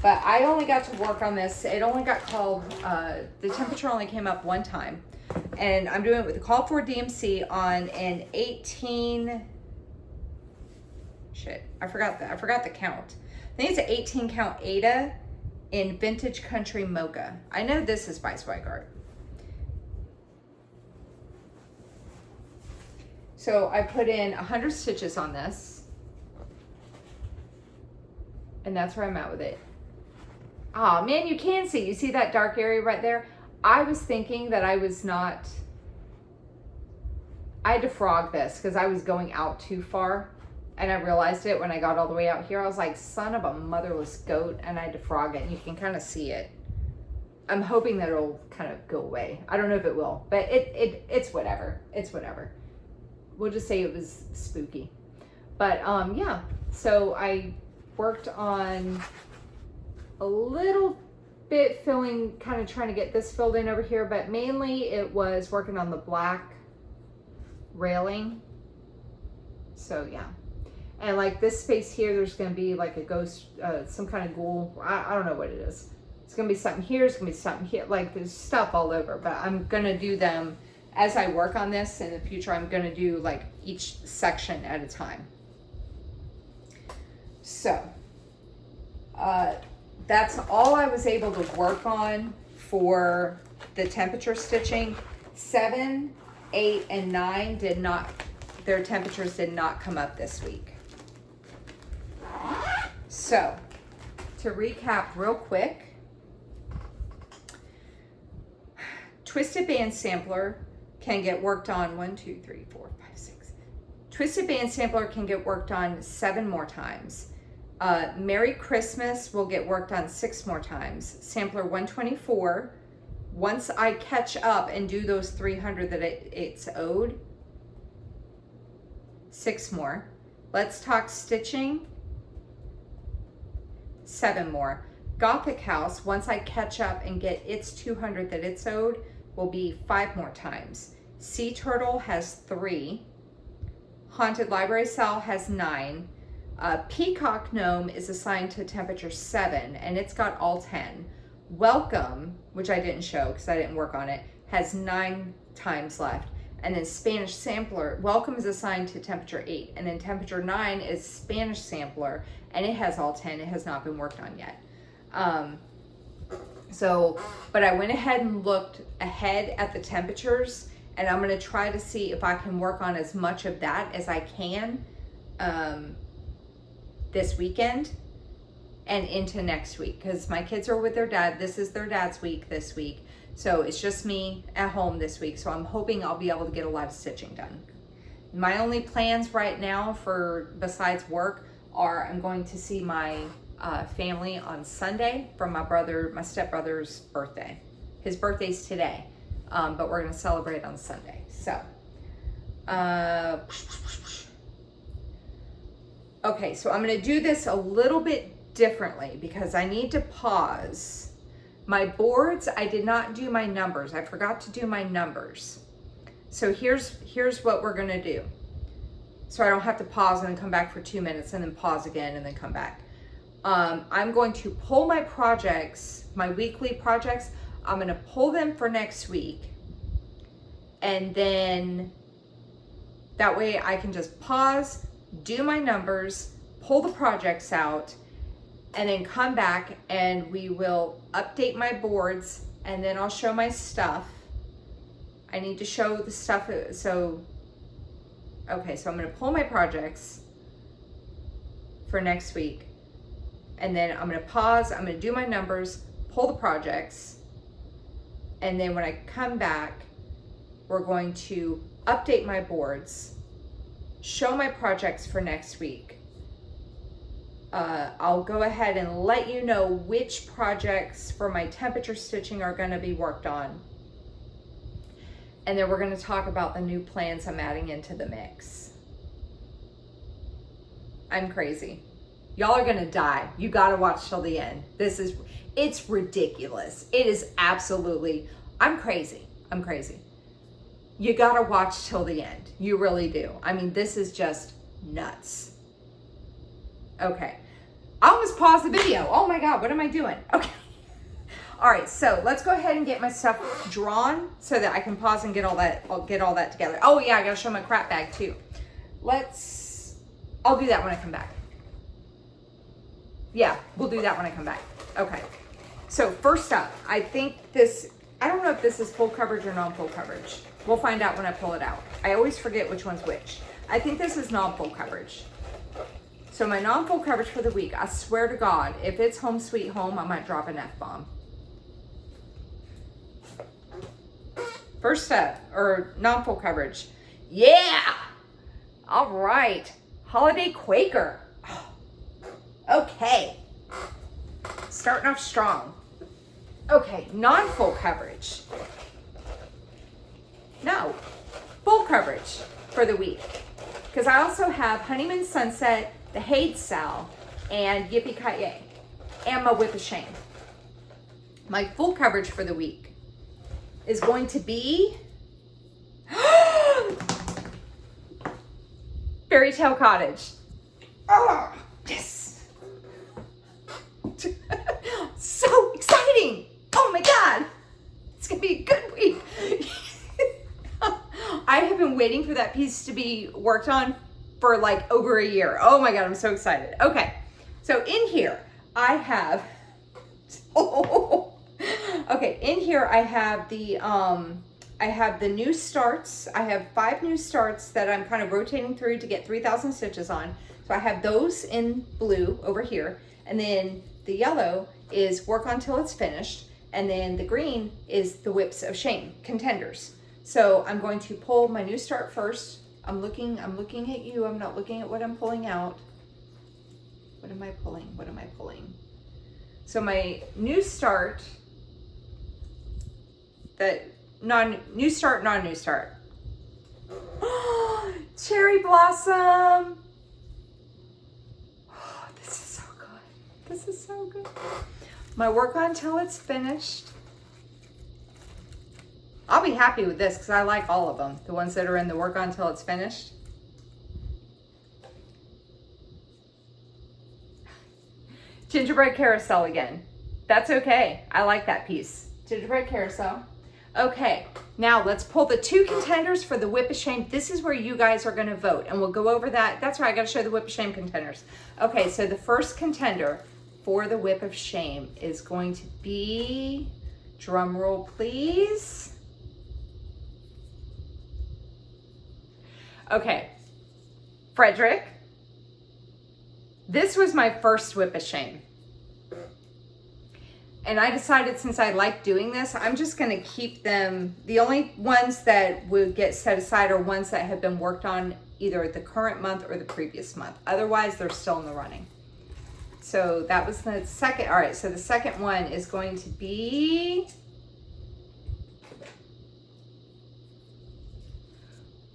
But I only got to work on this. It only got called, the temperature only came up one time. And I'm doing it with the call for DMC on an 18, I forgot the count. I think it's an 18 count Ada in Vintage Country Mocha. I know this is by Zweigart. So I put in 100 stitches on this. And that's where I'm at with it. Oh man, you can see. You see that dark area right there? I was thinking that I had to frog this because I was going out too far. And I realized it when I got all the way out here. I was like, son of a motherless goat. And I had to frog it. And you can kind of see it. I'm hoping that it'll kind of go away. I don't know if it will. But it's whatever. It's whatever. We'll just say it was spooky. But yeah. So I worked on a little bit filling, kind of trying to get this filled in over here, but mainly it was working on the black railing. So yeah. And like this space here, there's going to be like a ghost, some kind of ghoul. I don't know what it is. It's going to be something here. It's going to be something here. Like there's stuff all over, but I'm going to do them as I work on this in the future. I'm going to do like each section at a time. So, that's all I was able to work on for the temperature stitching. 7, 8, and 9 their temperatures did not come up this week. So, to recap real quick, Twisted Band Sampler can get worked on 1, 2, 3, 4, 5, 6. Twisted Band Sampler can get worked on 7 more times. Merry Christmas will get worked on 6 more times. Sampler 124. Once I catch up and do those 300 that it's owed, 6 more. Let's Talk Stitching, 7 more. Gothic House, once I catch up and get its 200 that it's owed, will be 5 more times. Sea Turtle has 3. Haunted Library Sal has 9. Peacock Gnome is assigned to temperature 7, and it's got all 10. Welcome, which I didn't show because I didn't work on it, has 9 times left. And then Spanish Sampler, Welcome is assigned to temperature 8, and then temperature 9 is Spanish Sampler, and it has all 10. It has not been worked on yet. But I went ahead and looked ahead at the temperatures, and I'm going to try to see if I can work on as much of that as I can this weekend and into next week, because my kids are with their dad. This is their dad's week this week, so it's just me at home this week. So I'm hoping I'll be able to get a lot of stitching done. My only plans right now for besides work are I'm going to see my family on Sunday for my stepbrother's birthday. His birthday's today, but we're going to celebrate on Sunday. So okay, so I'm going to do this a little bit differently because I need to pause. My boards, I did not do my numbers. I forgot to do my numbers. So here's what we're going to do. So I don't have to pause and then come back for 2 minutes and then pause again and then come back. I'm going to pull my projects, my weekly projects. I'm going to pull them for next week. And then that way I can just pause, do my numbers, pull the projects out, and then come back and we will update my boards, and then I'll show my stuff. I need to show the stuff. So, okay, so I'm going to pull my projects for next week. And then I'm going to pause, I'm going to do my numbers, pull the projects. And then when I come back, we're going to update my boards, show my projects for next week. I'll go ahead and let you know which projects for my temperature stitching are going to be worked on. And then we're going to talk about the new plans I'm adding into the mix. I'm crazy. Y'all are going to die. You got to watch till the end. It's ridiculous. It is absolutely, I'm crazy. I'm crazy. You got to watch till the end. You really do. I mean, this is just nuts. Okay. I almost paused the video. Oh my God, what am I doing? Okay. All right, so let's go ahead and get my stuff drawn so that I can pause and get all that together. Oh yeah, I gotta show my crap bag too. I'll do that when I come back. Yeah, we'll do that when I come back. Okay. So first up, I don't know if this is full coverage or non-full coverage. We'll find out when I pull it out. I always forget which one's which. I think this is non-full coverage. So my non-full coverage for the week, I swear to God, if it's home sweet home, I might drop an F-bomb. First up, or non-full coverage. Yeah! All right. Holiday Quaker. Okay. Starting off strong. Okay, non-full coverage. No, full coverage for the week. Because I also have Honeymoon Sunset, the HAED Sal, and Yippee Ki Yay, and my Whip of Shame. My full coverage for the week is going to be Fairy Tale Cottage. Oh, yes. So exciting. Oh my God. It's going to be a good week. I have been waiting for that piece to be worked on for like over a year. Oh my God, I'm so excited. Okay, so in here I have, okay, in here I have the new starts. I have 5 new starts that I'm kind of rotating through to get 3,000 stitches on. So I have those in blue over here, and then the yellow is work on till it's finished, and then the green is the Whips of Shame contenders. So I'm going to pull my new start first. I'm looking at you. I'm not looking at what I'm pulling out. What am I pulling? What am I pulling? So my new start, new start, non-new start. Cherry Blossom. Oh, this is so good. This is so good. My work on till it's finished. I'll be happy with this because I like all of them. The ones that are in the work on till it's finished. Gingerbread Carousel again. That's okay. I like that piece. Gingerbread Carousel. Okay, now let's pull the 2 contenders for the Whip of Shame. This is where you guys are going to vote, and we'll go over that. That's why I got to show the Whip of Shame contenders. Okay, so the first contender for the Whip of Shame is going to be, drum roll please. Okay, Frederick. This was my first Whip of Shame. And I decided since I like doing this, I'm just gonna keep them. The only ones that would get set aside are ones that have been worked on either the current month or the previous month. Otherwise, they're still in the running. So that was the second. All right, so the second one is going to be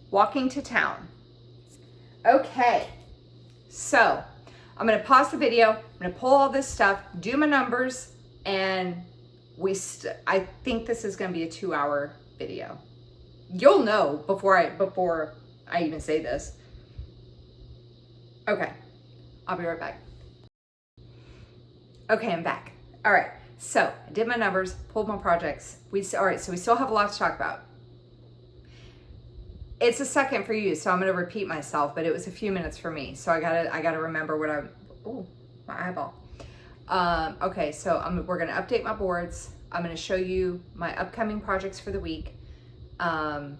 Walking to Town. Okay, so I'm gonna pause the video. I'm gonna pull all this stuff, do my numbers, and I think this is gonna be a 2-hour video. You'll know before I even say this. Okay, I'll be right back. Okay, I'm back. All right, so I did my numbers, pulled my projects. All right, so we still have a lot to talk about. It's a second for you, so I'm gonna repeat myself, but it was a few minutes for me. So I gotta remember what oh, my eyeball. Okay, so we're gonna update my boards. I'm gonna show you my upcoming projects for the week. I'm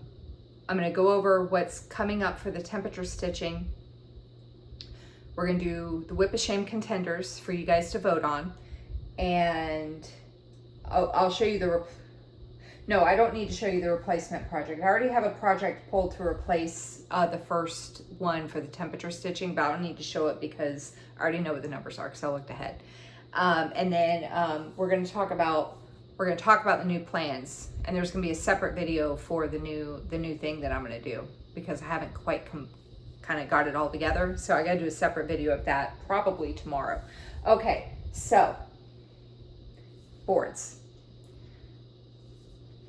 gonna go over what's coming up for the temperature stitching. We're gonna do the Whip of Shame contenders for you guys to vote on. And I'll show you no, I don't need to show you the replacement project. I already have a project pulled to replace the first one for the temperature stitching, but I don't need to show it because I already know what the numbers are because I looked ahead. And then we're going to talk about the new plans, and there's going to be a separate video for the new thing that I'm going to do because I haven't quite kind of got it all together. So I got to do a separate video of that probably tomorrow. Okay, so boards.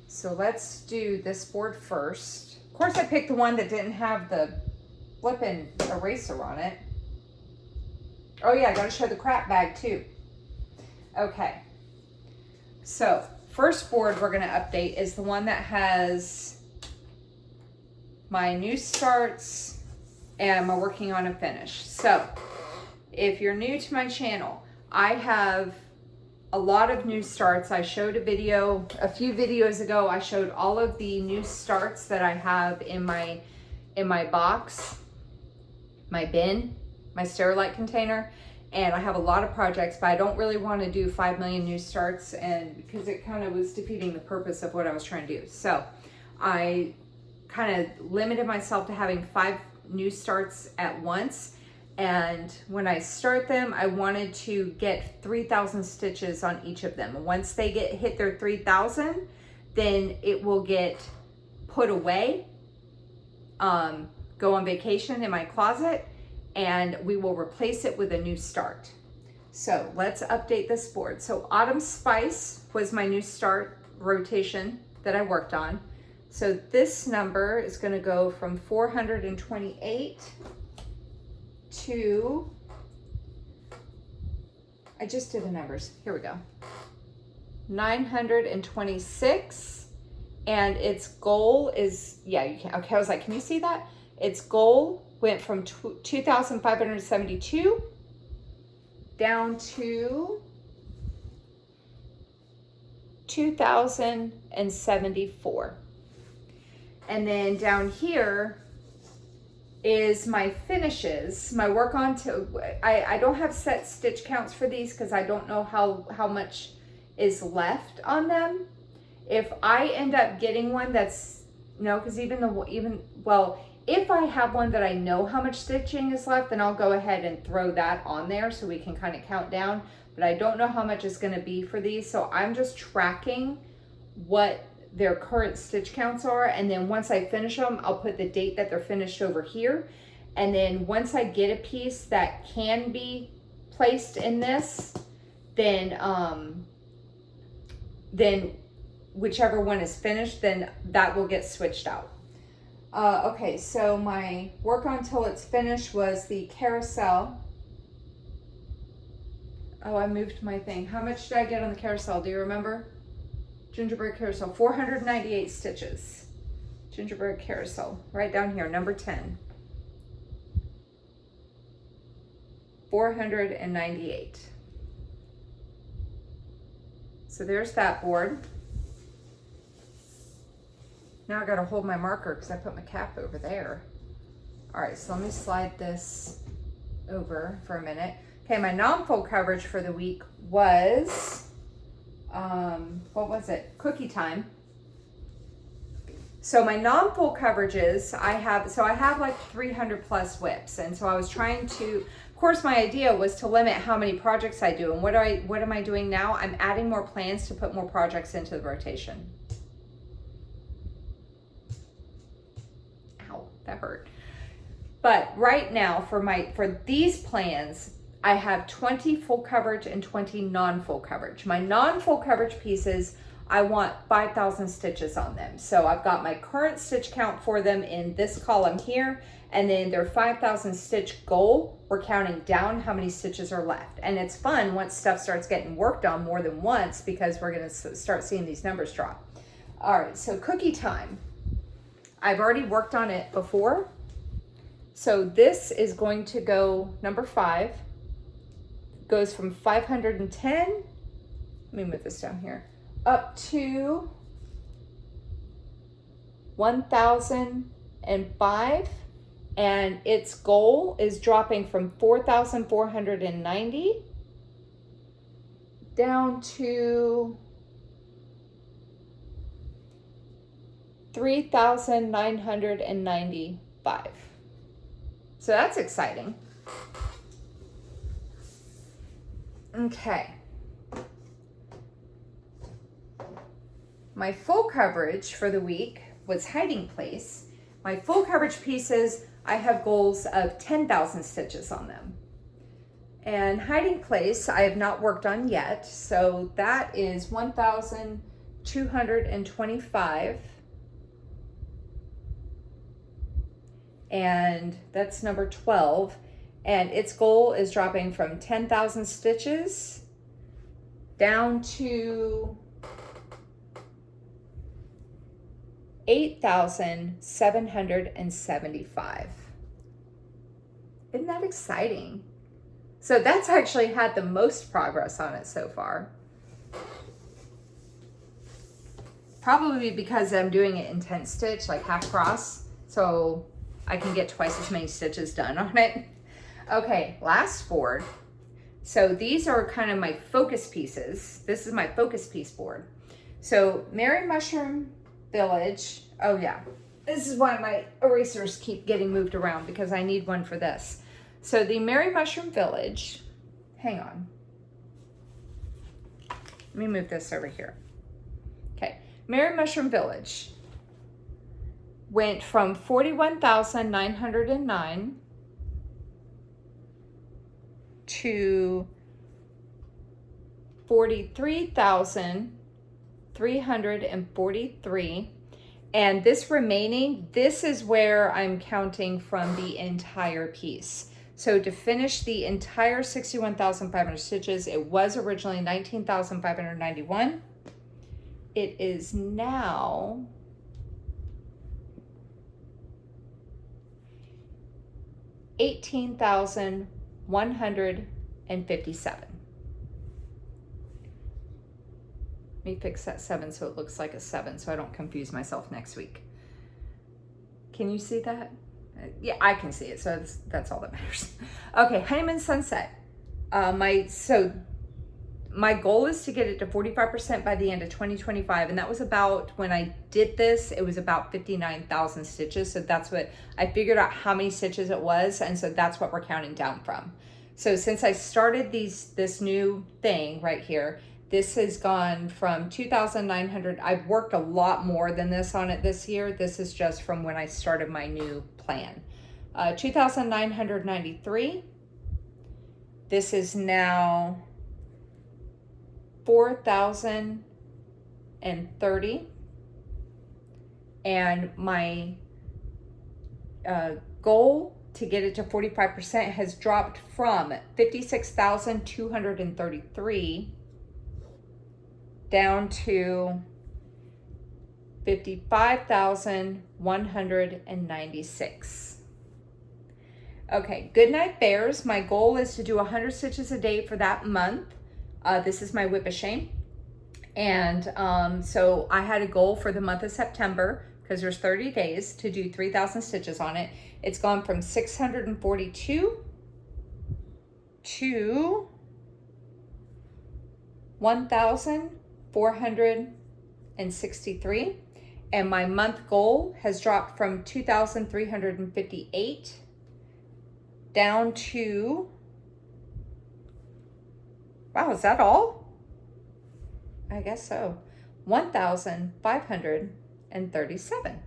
So let's do this board first. Of course, I picked the one that didn't have the flippin' eraser on it. Oh yeah, I gotta show the crap bag too. Okay. So first board we're gonna update is the one that has my new starts and my working on a finish. So if you're new to my channel, I have a lot of new starts. I showed a few videos ago, I showed all of the new starts that I have in my box, my bin, my Sterilite container, and I have a lot of projects, but I don't really want to do 5 million new starts, and because it kind of was defeating the purpose of what I was trying to do. So I kind of limited myself to having 5 new starts at once. And when I start them, I wanted to get 3,000 stitches on each of them. Once they hit their 3,000, then it will get put away, go on vacation in my closet, and we will replace it with a new start. So let's update this board. So Autumn Spice was my new start rotation that I worked on. So this number is going to go from 428 to, I just did the numbers, here we go, 926, and its goal is, yeah, you can, okay, I was like, can you see that? Its goal went from 2,572 down to 2,074. And then down here is my finishes, my work on to, I don't have set stitch counts for these because I don't know how much is left on them. If I end up getting one that's, no, because well, if I have one that I know how much stitching is left, then I'll go ahead and throw that on there so we can kind of count down, but I don't know how much it's going to be for these. So I'm just tracking what their current stitch counts are, and then once I finish them, I'll put the date that they're finished over here. And then once I get a piece that can be placed in this, then whichever one is finished, then that will get switched out. Okay, so my work on till it's finished was the carousel. Oh, I moved my thing. How much did I get on the carousel? Do you remember? Gingerbread carousel, 498 stitches. Gingerbread carousel, right down here, number 10. 498. So there's that board. Now I gotta hold my marker because I put my cap over there. All right, so let me slide this over for a minute. Okay, my non-fold coverage for the week was, what was it? Cookie time. So my non-fold coverages, I have like 300 plus whips. And so I was trying to, of course, my idea was to limit how many projects I do. And what am I doing now? I'm adding more plans to put more projects into the rotation. Ow, that hurt. But right now for these plans, I have 20 full coverage and 20 non-full coverage. My non-full coverage pieces I want 5,000 stitches on them. So I've got my current stitch count for them in this column here, and then their 5,000 stitch goal, we're counting down how many stitches are left. And it's fun once stuff starts getting worked on more than once, because we're gonna start seeing these numbers drop. All right, so cookie time. I've already worked on it before. So this is going to go number 5, goes from 510, let me move this down here, up to 1,005, and its goal is dropping from 4,490 down to 3,995. So that's exciting. Okay. My full coverage for the week was Hiding Place. My full coverage pieces, I have goals of 10,000 stitches on them. And Hiding Place, I have not worked on yet. So that is 1,225. And that's number 12. And its goal is dropping from 10,000 stitches down to 8,775. Isn't that exciting? So that's actually had the most progress on it so far. Probably because I'm doing it in 10 stitch, like half cross, so I can get twice as many stitches done on it. Okay, last board. So these are kind of my focus pieces. This is my focus piece board. So Merry Mushroom Village. Oh yeah, this is why my erasers keep getting moved around, because I need one for this. So the Merry Mushroom Village, hang on. Let me move this over here. Okay, Merry Mushroom Village went from 41,909 to 43,343. And this remaining, this is where I'm counting from the entire piece. So to finish the entire 61,500 stitches, it was originally 19,591. It is now 18,157. Let me fix that 7 so it looks like a 7 so I don't confuse myself next week. Can you see that? Yeah, I can see it, so that's all that matters. Okay, Honeymoon Sunset. My goal is to get it to 45% by the end of 2025, and that was about, when I did this, it was about 59,000 stitches, so that's what, I figured out how many stitches it was, and so that's what we're counting down from. So since I started this new thing right here, this has gone from 2,900, I've worked a lot more than this on it this year. This is just from when I started my new plan. 2,993. This is now 4,030. And my goal to get it to 45% has dropped from 56,233 down to 55,196. Okay, Goodnight Bears. My goal is to do 100 stitches a day for that month. This is my Whip of Shame. And so I had a goal for the month of September, because there's 30 days, to do 3,000 stitches on it. It's gone from 642 to 1,463. And my month goal has dropped from 2,358 down to, wow, is that all? I guess so. 1,537.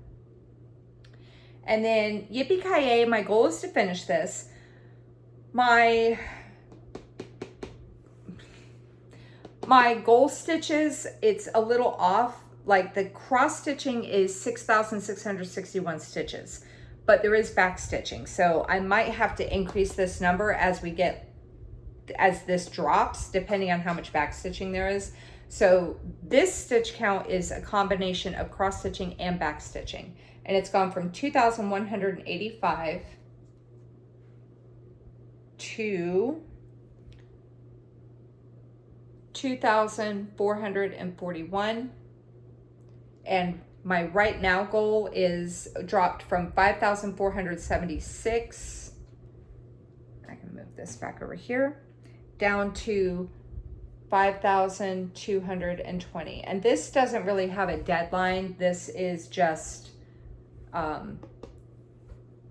And then Yippee-ki-yay, my goal is to finish this. My My goal stitches, it's a little off. Like the cross stitching is 6,661 stitches, but there is back stitching. So I might have to increase this number as this drops, depending on how much back stitching there is. So this stitch count is a combination of cross stitching and back stitching. And it's gone from 2,185 to 2,441. And my right now goal is dropped from 5,476. I can move this back over here, down to 5,220. And this doesn't really have a deadline. This is just,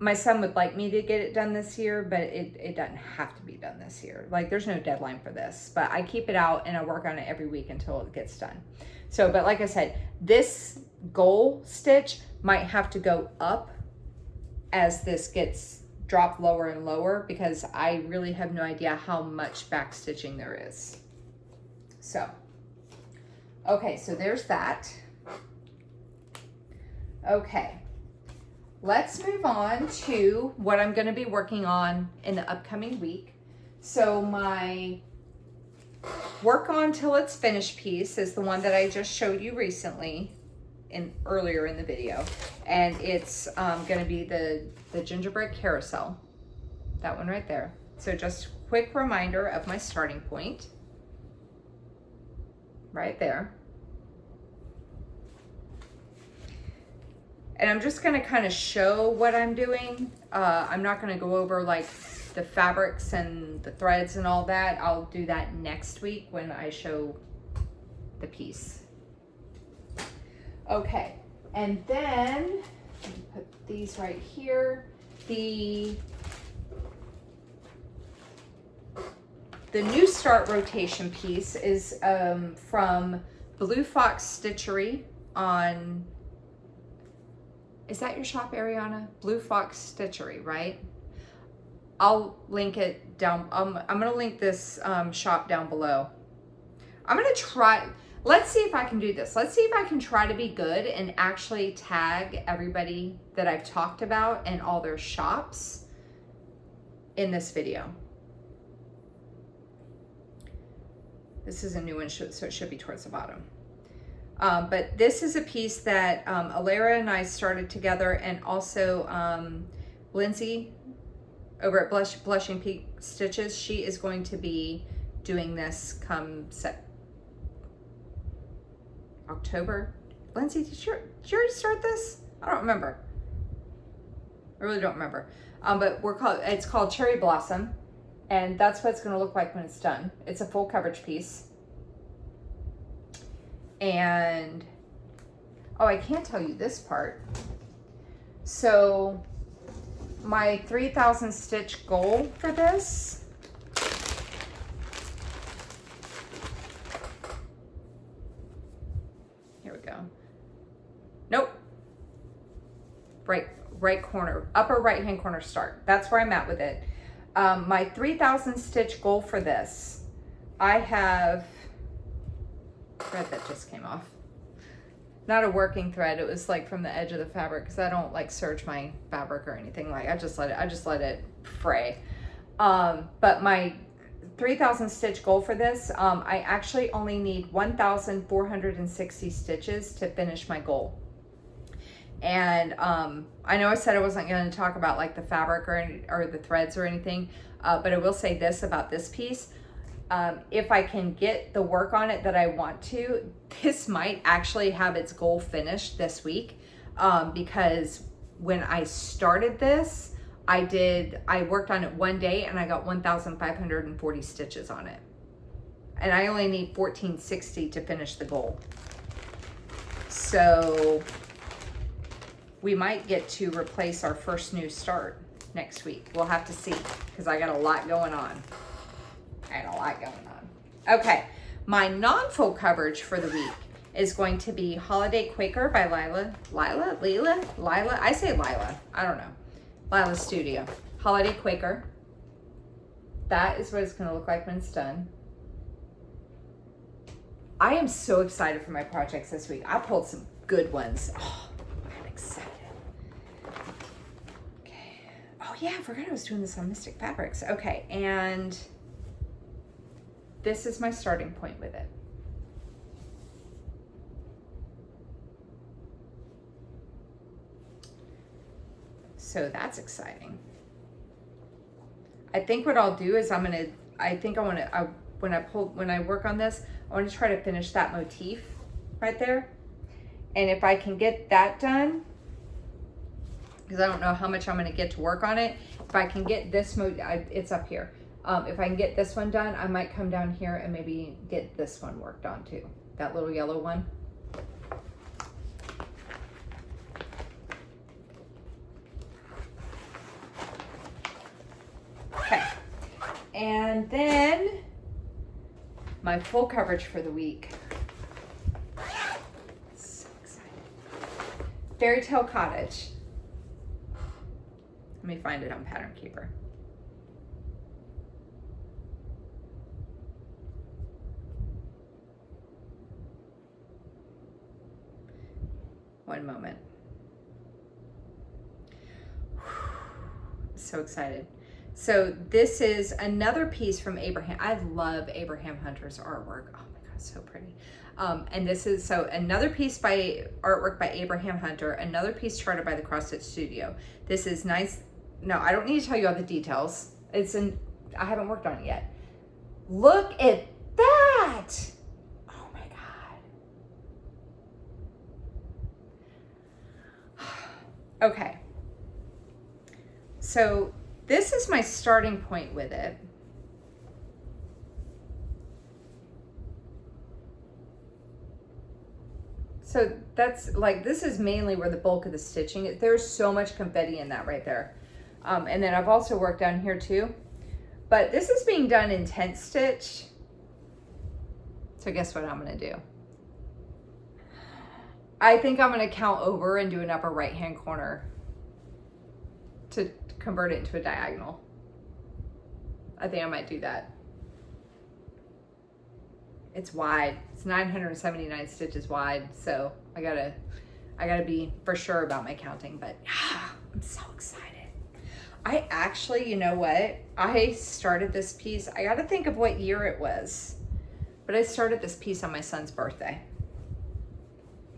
my son would like me to get it done this year, but it doesn't have to be done this year. Like there's no deadline for this, but I keep it out and I work on it every week until it gets done. So, but like I said, this goal stitch might have to go up as this gets dropped lower and lower, because I really have no idea how much back stitching there is. So, okay, so there's that. Okay, let's move on to what I'm going to be working on in the upcoming week. So my work on till it's finished piece is the one that I just showed you recently earlier in the video, and it's going to be the gingerbread carousel, that one right there. So just quick reminder of my starting point right there. And I'm just going to kind of show what I'm doing. I'm not going to go over like the fabrics and the threads and all that. I'll do that next week when I show the piece. Okay, and then put these right here. The New Start rotation piece is from Blue Fox Stitchery on, is that your shop, Ariana? Blue Fox Stitchery, right? I'll link it down. I'm going to link this shop down below. I'm going to try, let's see if I can do this. Let's see if I can try to be good and actually tag everybody that I've talked about and all their shops in this video. This is a new one, so it should be towards the bottom. But this is a piece that Alara and I started together, and also Lindsay over at Blushing Peak Stitches. She is going to be doing this come October. Lindsay, did you already start this? I don't remember. I really don't remember. But it's called Cherry Blossom, and that's what it's going to look like when it's done. It's a full coverage piece. And, oh, I can't tell you this part. So my 3,000 stitch goal for this, here we go. Nope. Right corner, upper right hand corner start. That's where I'm at with it. My 3,000 stitch goal for this, I have thread that just came off. Not a working thread. It was like from the edge of the fabric, because I don't like serge my fabric or anything. Like I just let it fray. But my 3,000 stitch goal for this, I actually only need 1,460 stitches to finish my goal. And I know I said I wasn't going to talk about like the fabric or the threads or anything, but I will say this about this piece. If I can get the work on it that I want to, this might actually have its goal finished this week, because when I started this, I worked on it one day and I got 1,540 stitches on it. And I only need 1,460 to finish the goal. So we might get to replace our first New Start next week. We'll have to see, because I got a lot going on. Okay, my non-full coverage for the week is going to be Holiday Quaker by Lila. I say Lila. I don't know. Lila Studio. Holiday Quaker. That is what it's going to look like when it's done. I am so excited for my projects this week. I pulled some good ones. Oh, I'm excited. Okay. Oh yeah, I forgot I was doing this on Mystic Fabrics. Okay, and this is my starting point with it. So that's exciting. I think what I'll do is when I work on this, I want to try to finish that motif right there. And if I can get that done, because I don't know how much I'm going to get to work on it, if I can get this it's up here. If I can get this one done, I might come down here and maybe get this one worked on too. That little yellow one. Okay. And then my full coverage for the week. So excited. Fairy Tale Cottage. Let me find it on Pattern Keeper. One moment. So excited. So this is another piece from Abraham. I love Abraham Hunter's artwork. Oh my God, so pretty. And this is another piece by artwork by Abraham Hunter, another piece charted by the Cross Stitch Studio. This is nice. No, I don't need to tell you all the details. I haven't worked on it yet. Look at that. Oh my God. Okay. So this is my starting point with it. So that's like, this is mainly where the bulk of the stitching is. There's so much confetti in that right there. And then I've also worked down here too. But this is being done in tent stitch. So guess what I'm gonna do? I think I'm gonna count over and do an upper right hand corner to convert it into a diagonal. I think I might do that. It's wide. It's 979 stitches wide, so I gotta be for sure about my counting, but I'm so excited. I actually, you know what? I started this piece, I gotta think of what year it was, but I started this piece on my son's birthday,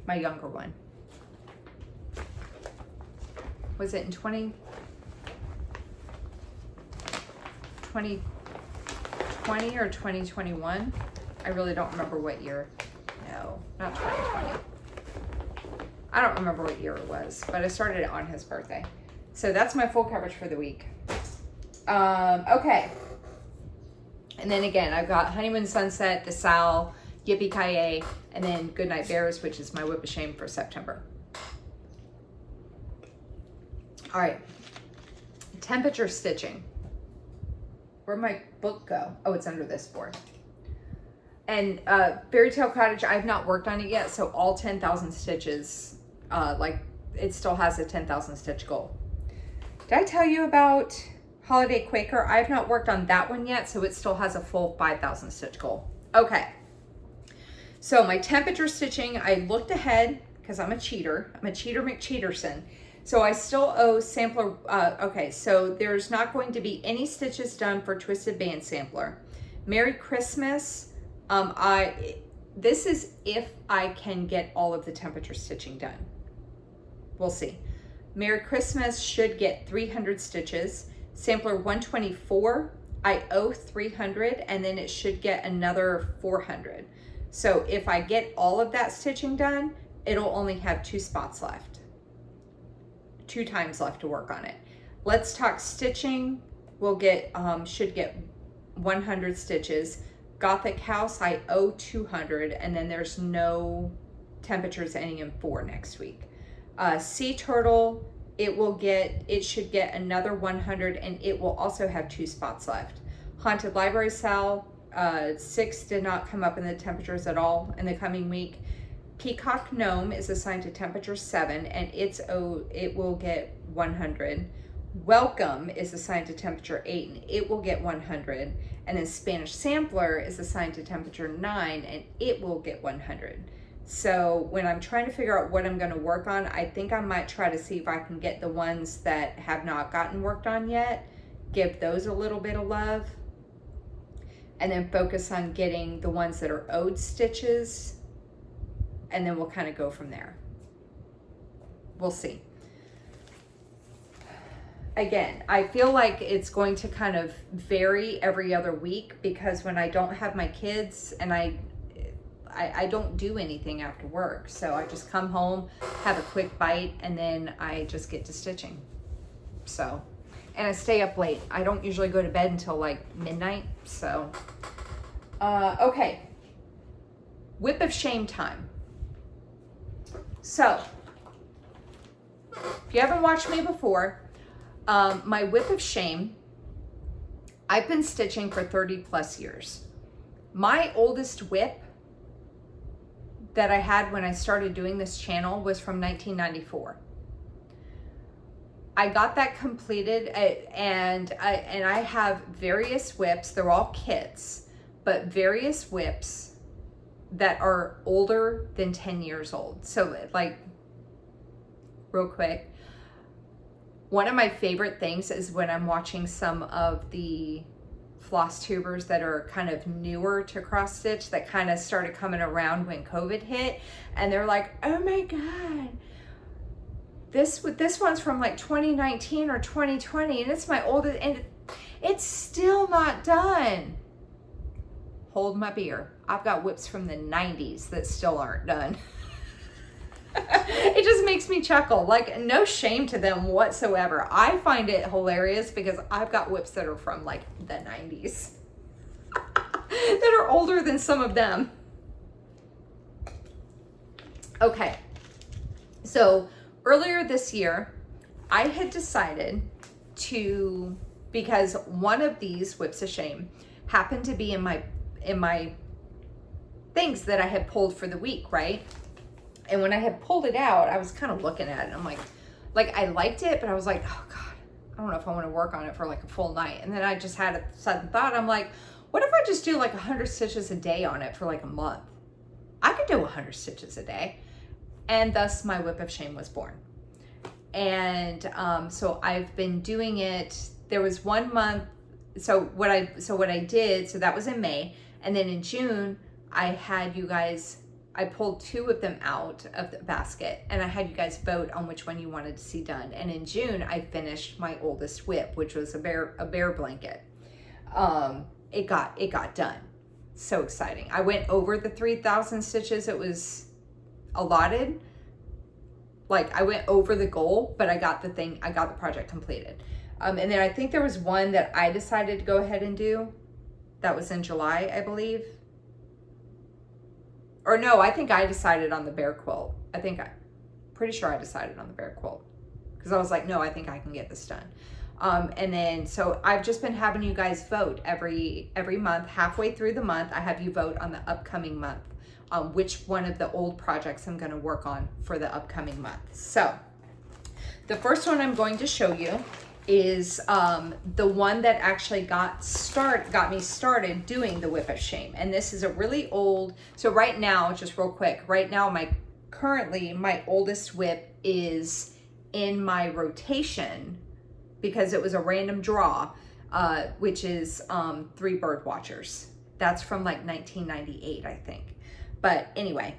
my younger one. Was it in 2020 or 2021? I really don't remember what year. No, not 2020. I don't remember what year it was, but I started it on his birthday. So that's my full coverage for the week. Okay. And then again, I've got Honeymoon Sunset, The Sal, Yippee-Ki-Yay, and then Goodnight Bears, which is my Whip of Shame for September. All right. Temperature stitching. Where'd my book go? Oh, it's under this board. And Fairy Tale Cottage, I've not worked on it yet, so all 10,000 stitches, it still has a 10,000 stitch goal. Did I tell you about Holiday Quaker? I've not worked on that one yet, so it still has a full 5,000 stitch goal. Okay, so my temperature stitching, I looked ahead because I'm a cheater. I'm a cheater McCheaterson. So I still owe sampler, okay, so there's not going to be any stitches done for Twisted Band Sampler. Merry Christmas. This is if I can get all of the temperature stitching done. We'll see. Merry Christmas should get 300 stitches. Sampler 124, I owe 300, and then it should get another 400. So if I get all of that stitching done, it'll only have 2 spots left. 2 times left to work on it. Let's Talk Stitching will get, should get 100 stitches. Gothic House, I owe 200, and then there's no temperatures ending in 4 next week. Sea Turtle, it should get another 100, and it will also have 2 spots left. Haunted Library Sal, 6 did not come up in the temperatures at all in the coming week. Peacock Gnome is assigned to temperature 7, and it will get 100. Welcome is assigned to temperature 8 and it will get 100. And then Spanish Sampler is assigned to temperature 9 and it will get 100. So when I'm trying to figure out what I'm going to work on, I think I might try to see if I can get the ones that have not gotten worked on yet, give those a little bit of love, and then focus on getting the ones that are ode stitches, and then we'll kind of go from there. We'll see. Again, I feel like it's going to kind of vary every other week because when I don't have my kids and I don't do anything after work. So I just come home, have a quick bite, and then I just get to stitching. So, and I stay up late. I don't usually go to bed until like midnight. So, okay. Whip of shame time. So, if you haven't watched me before, my whip of shame, I've been stitching for 30 plus years. My oldest whip that I had when I started doing this channel was from 1994. I got that completed and I have various whips. They're all kits, but various whips that are older than 10 years old. So like, real quick, one of my favorite things is when I'm watching some of the Flosstubers that are kind of newer to cross stitch that kind of started coming around when COVID hit, and they're like, oh my God, this one's from like 2019 or 2020 and it's my oldest and it's still not done. Hold my beer. I've got whips from the 90s that still aren't done. It just makes me chuckle. Like, no shame to them whatsoever. I find it hilarious because I've got whips that are from like the 90s that are older than some of them. Okay, so earlier this year, I had decided to, because one of these whips of shame happened to be in my things that I had pulled for the week, right? And when I had pulled it out, I was kind of looking at it. I'm like I liked it, but I was like, oh God, I don't know if I want to work on it for like a full night. And then I just had a sudden thought. I'm like, what if I just do like 100 stitches a day on it for like a month? I could do 100 stitches a day. And thus my whip of shame was born. And so I've been doing it. There was 1 month. So what I did, so that was in May. And then in June, I pulled 2 of them out of the basket and I had you guys vote on which one you wanted to see done. And in June, I finished my oldest whip, which was a bear blanket. It got done. So exciting. I went over the 3,000 stitches it was allotted. Like, I went over the goal, but I got the project completed. And then I think there was one that I decided to go ahead and do. That was in July, I believe. Or no, I think I decided on the bear quilt. Pretty sure I decided on the bear quilt. Because I was like, no, I think I can get this done. And then, so I've just been having you guys vote every month. Halfway through the month, I have you vote on the upcoming month. Which one of the old projects I'm going to work on for the upcoming month. So, the first one I'm going to show you is the one that actually got me started doing the whip of shame. And this is a really old, so right now, just real quick, right now currently my oldest whip is in my rotation because it was a random draw, which is 3 Bird Watchers. That's from like 1998, I think. But anyway,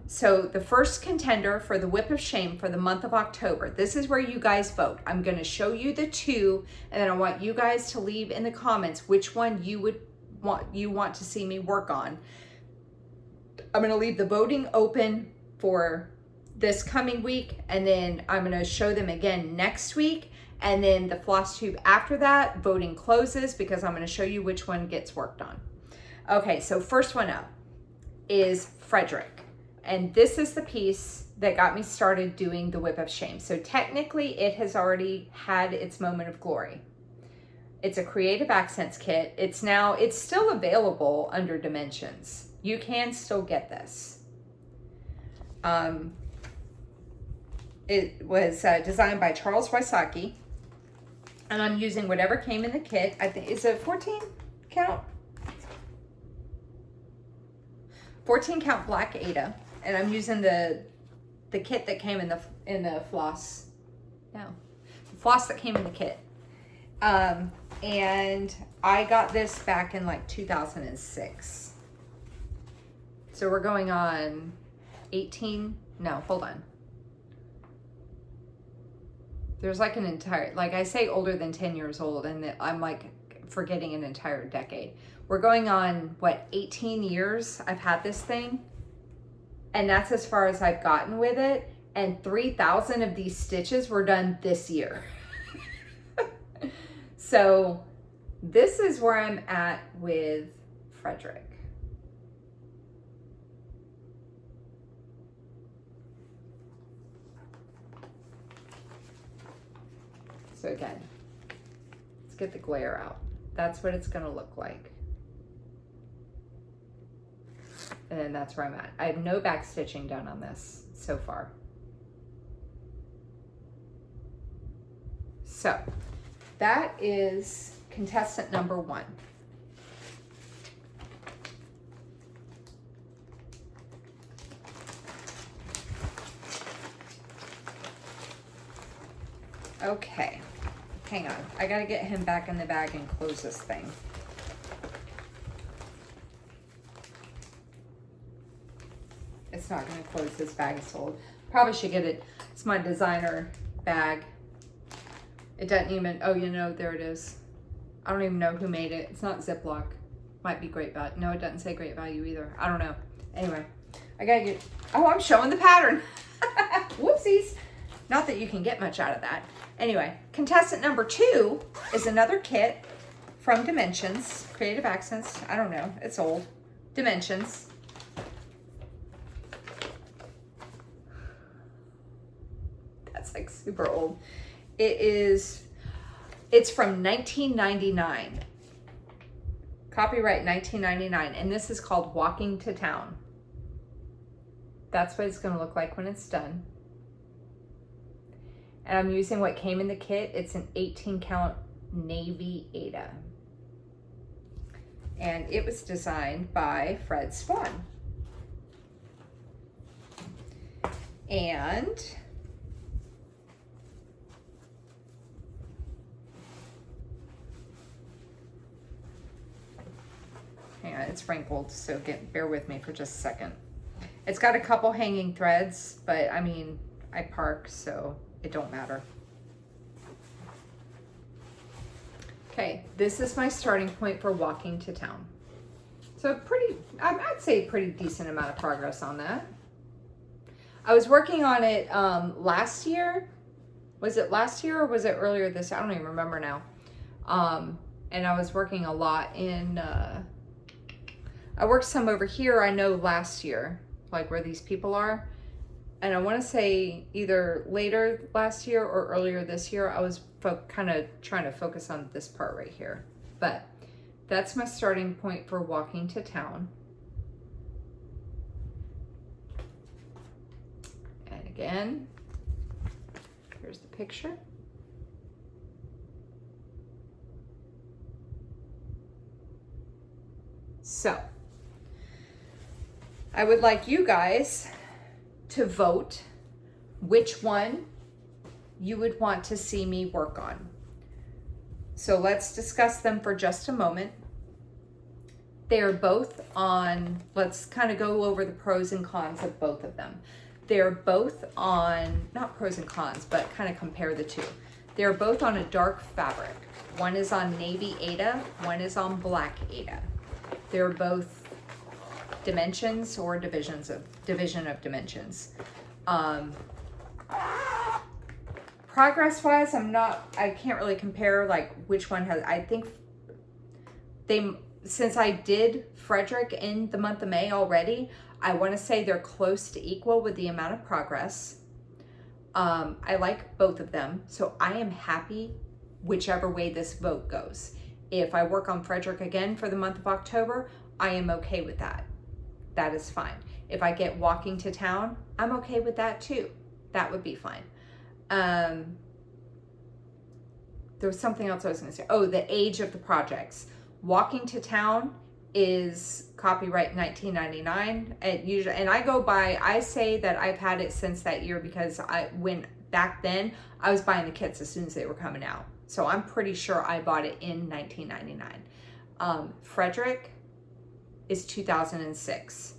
so the first contender for the whip of shame for the month of October, this is where you guys vote. I'm going to show you the 2, and then I want you guys to leave in the comments which one you want to see me work on. I'm going to leave the voting open for this coming week, and then I'm going to show them again next week, and then the Flosstube after that, voting closes because I'm going to show you which one gets worked on. Okay, so first one up is Frederick. And this is the piece that got me started doing the whip of shame. So technically it has already had its moment of glory. It's a creative accents kit. It's still available under Dimensions. You can still get this. It was designed by Charles Wysocki. And I'm using whatever came in the kit. I think, is it 14 count? 14 count black Ada. And I'm using the kit that came in the floss. No. The floss that came in the kit. And I got this back in like 2006. So we're going on 18. No, hold on. There's like an entire, like I say older than 10 years old, and I'm like forgetting an entire decade. We're going on, what, 18 years I've had this thing, and that's as far as I've gotten with it, and 3,000 of these stitches were done this year. So this is where I'm at with Frederick. So again, let's get the glare out. That's what it's gonna look like. And then that's where I'm at. I have no back stitching done on this so far. So that is contestant number 1. Okay. Hang on, I gotta get him back in the bag and close this thing. It's not gonna close, this bag is sold. Probably should get it, it's my designer bag. It doesn't even, oh, you know, there it is. I don't even know who made it. It's not Ziploc. Might be great value. No, it doesn't say great value either. I don't know. Anyway, I gotta get, oh, I'm showing the pattern. Whoopsies. Not that you can get much out of that. Anyway, contestant number 2 is another kit from Dimensions, Creative Accents. I don't know, it's old. Dimensions. That's like super old. It's from 1999. Copyright 1999, and this is called Walking to Town. That's what it's gonna look like when it's done. And I'm using what came in the kit. It's an 18 count navy Ada. And it was designed by Fred Swan. And hang on, it's wrinkled, so bear with me for just a second. It's got a couple hanging threads, but I mean, I park, so it don't matter. Okay, this is my starting point for Walking to Town. So pretty, I'd say pretty decent amount of progress on that. I was working on it last year. Was it last year or was it earlier this year? I don't even remember now. And I was working a lot in, I worked some over here, I know last year, like where these people are. And I want to say either later last year or earlier this year, I was kind of trying to focus on this part right here. But that's my starting point for Walking to Town. And again, here's the picture. So, I would like you guys to vote which one you would want to see me work on. So let's discuss them for just a moment. They are both on, let's kind of go over the pros and cons of both of them. They're both on, not pros and cons, but kind of compare the two. They're both on a dark fabric. One is on navy Ada, one is on black Ada. They're both Dimensions or division of Dimensions. Progress wise, I can't really compare like which one has, I think since I did Frederick in the month of May already, I want to say they're close to equal with the amount of progress. I like both of them, so I am happy whichever way this vote goes. If I work on Frederick again for the month of October, I am okay with that. That is fine. If I get Walking to Town, I'm okay with that too. That would be fine. there was something else I was going to say. Oh, the age of the projects. Walking to Town is copyright 1999. And I go by, I say that I've had it since that year because back then I was buying the kits as soon as they were coming out. So I'm pretty sure I bought it in 1999. Frederick is 2006.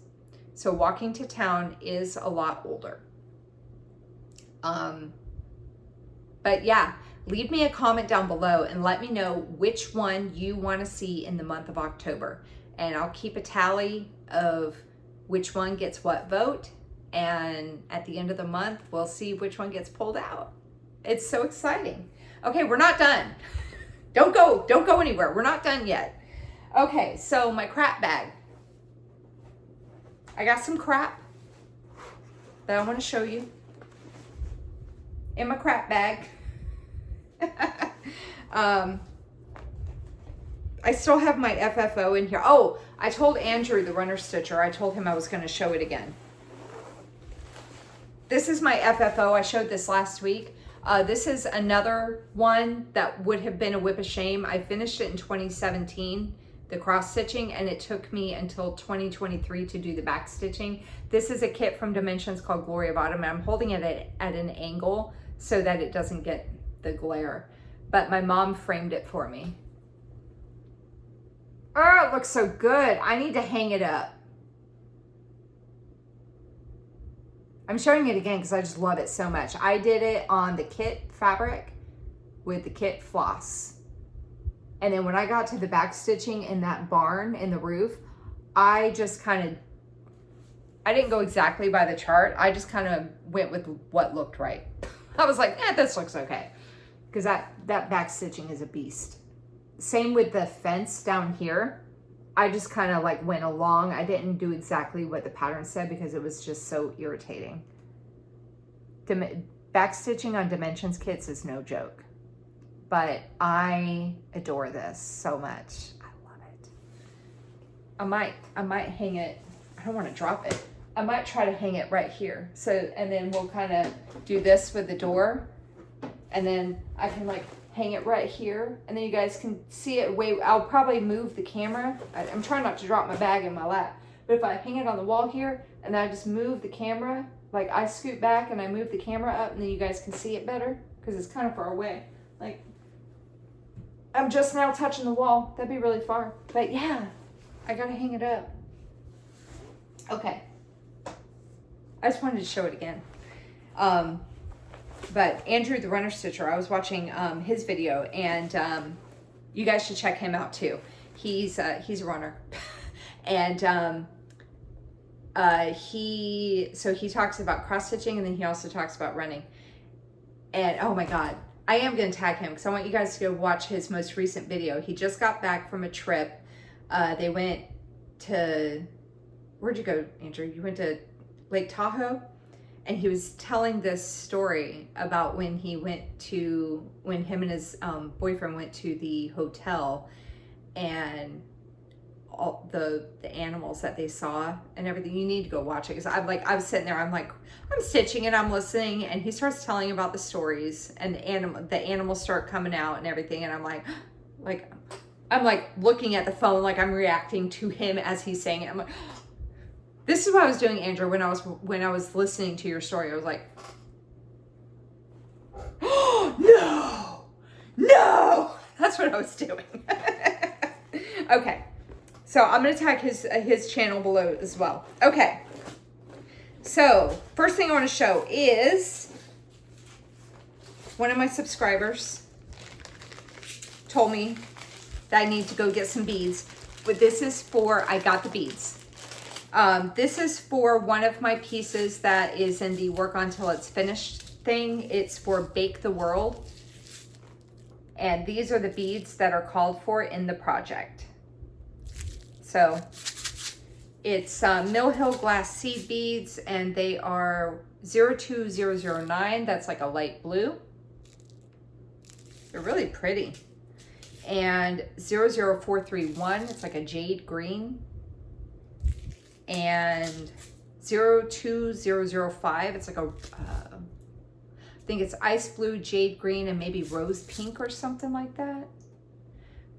So Walking to Town is a lot older. But yeah, leave me a comment down below and let me know which one you want to see in the month of October. And I'll keep a tally of which one gets what vote. And at the end of the month, we'll see which one gets pulled out. It's so exciting. Okay, we're not done. Don't go anywhere. We're not done yet. Okay, so my crap bag. I got some crap that I want to show you in my crap bag. I still have my FFO in here. Oh, I told Andrew, the runner stitcher, I told him I was going to show it again. This is my FFO. I showed this last week. This is another one that would have been a whip of shame. I finished it in 2017, the cross stitching, and it took me until 2023 to do the back stitching. This is a kit from Dimensions called Glory of Autumn, and I'm holding it at an angle so that it doesn't get the glare. But my mom framed it for me. Oh, it looks so good. I need to hang it up. I'm showing it again because I just love it so much. I did it on the kit fabric with the kit floss. And then when I got to the back stitching in that barn in the roof, I just kind of, I didn't go exactly by the chart. I just kind of went with what looked right. I was like, this looks okay. Because that back stitching is a beast. Same with the fence down here. I just kind of like went along. I didn't do exactly what the pattern said because it was just so irritating. Back stitching on Dimensions kits is no joke. But I adore this so much. I love it. I might hang it. I don't want to drop it. I might try to hang it right here. So, and then we'll kind of do this with the door. And then I can like hang it right here. And then you guys can see it I'll probably move the camera. I'm trying not to drop my bag in my lap. But if I hang it on the wall here and then I just move the camera, like I scoot back and I move the camera up and then you guys can see it better because it's kind of far away. Like I'm just now touching the wall. That'd be really far. But yeah, I gotta hang it up. Okay. I just wanted to show it again. But Andrew, the runner stitcher, I was watching his video, and you guys should check him out too. He's a runner, and he talks about cross stitching, and then he also talks about running. And oh my God, I am going to tag him because I want you guys to go watch his most recent video. He just got back from a trip. They went to, where'd you go, Andrew? You went to Lake Tahoe? And he was telling this story about when him and his boyfriend went to the hotel and all the animals that they saw and everything. You need to go watch it because I was sitting there, I'm stitching and I'm listening, and he starts telling about the stories and the animals start coming out and everything, and I'm like looking at the phone like I'm reacting to him as he's saying it. I'm like, this is what I was doing, Andrew, when I was listening to your story. I was like, oh, no. That's what I was doing. Okay. So I'm going to tag his channel below as well. Okay. So first thing I want to show is one of my subscribers told me that I need to go get some beads. But this is for, I got the beads. This is for one of my pieces that is in the work until it's finished thing. It's for Bake the World. And these are the beads that are called for in the project. So it's Mill Hill glass seed beads, and they are 02009. That's like a light blue. They're really pretty. And 00431, it's like a jade green. And 02005, it's like a I think it's ice blue, jade green, and maybe rose pink or something like that.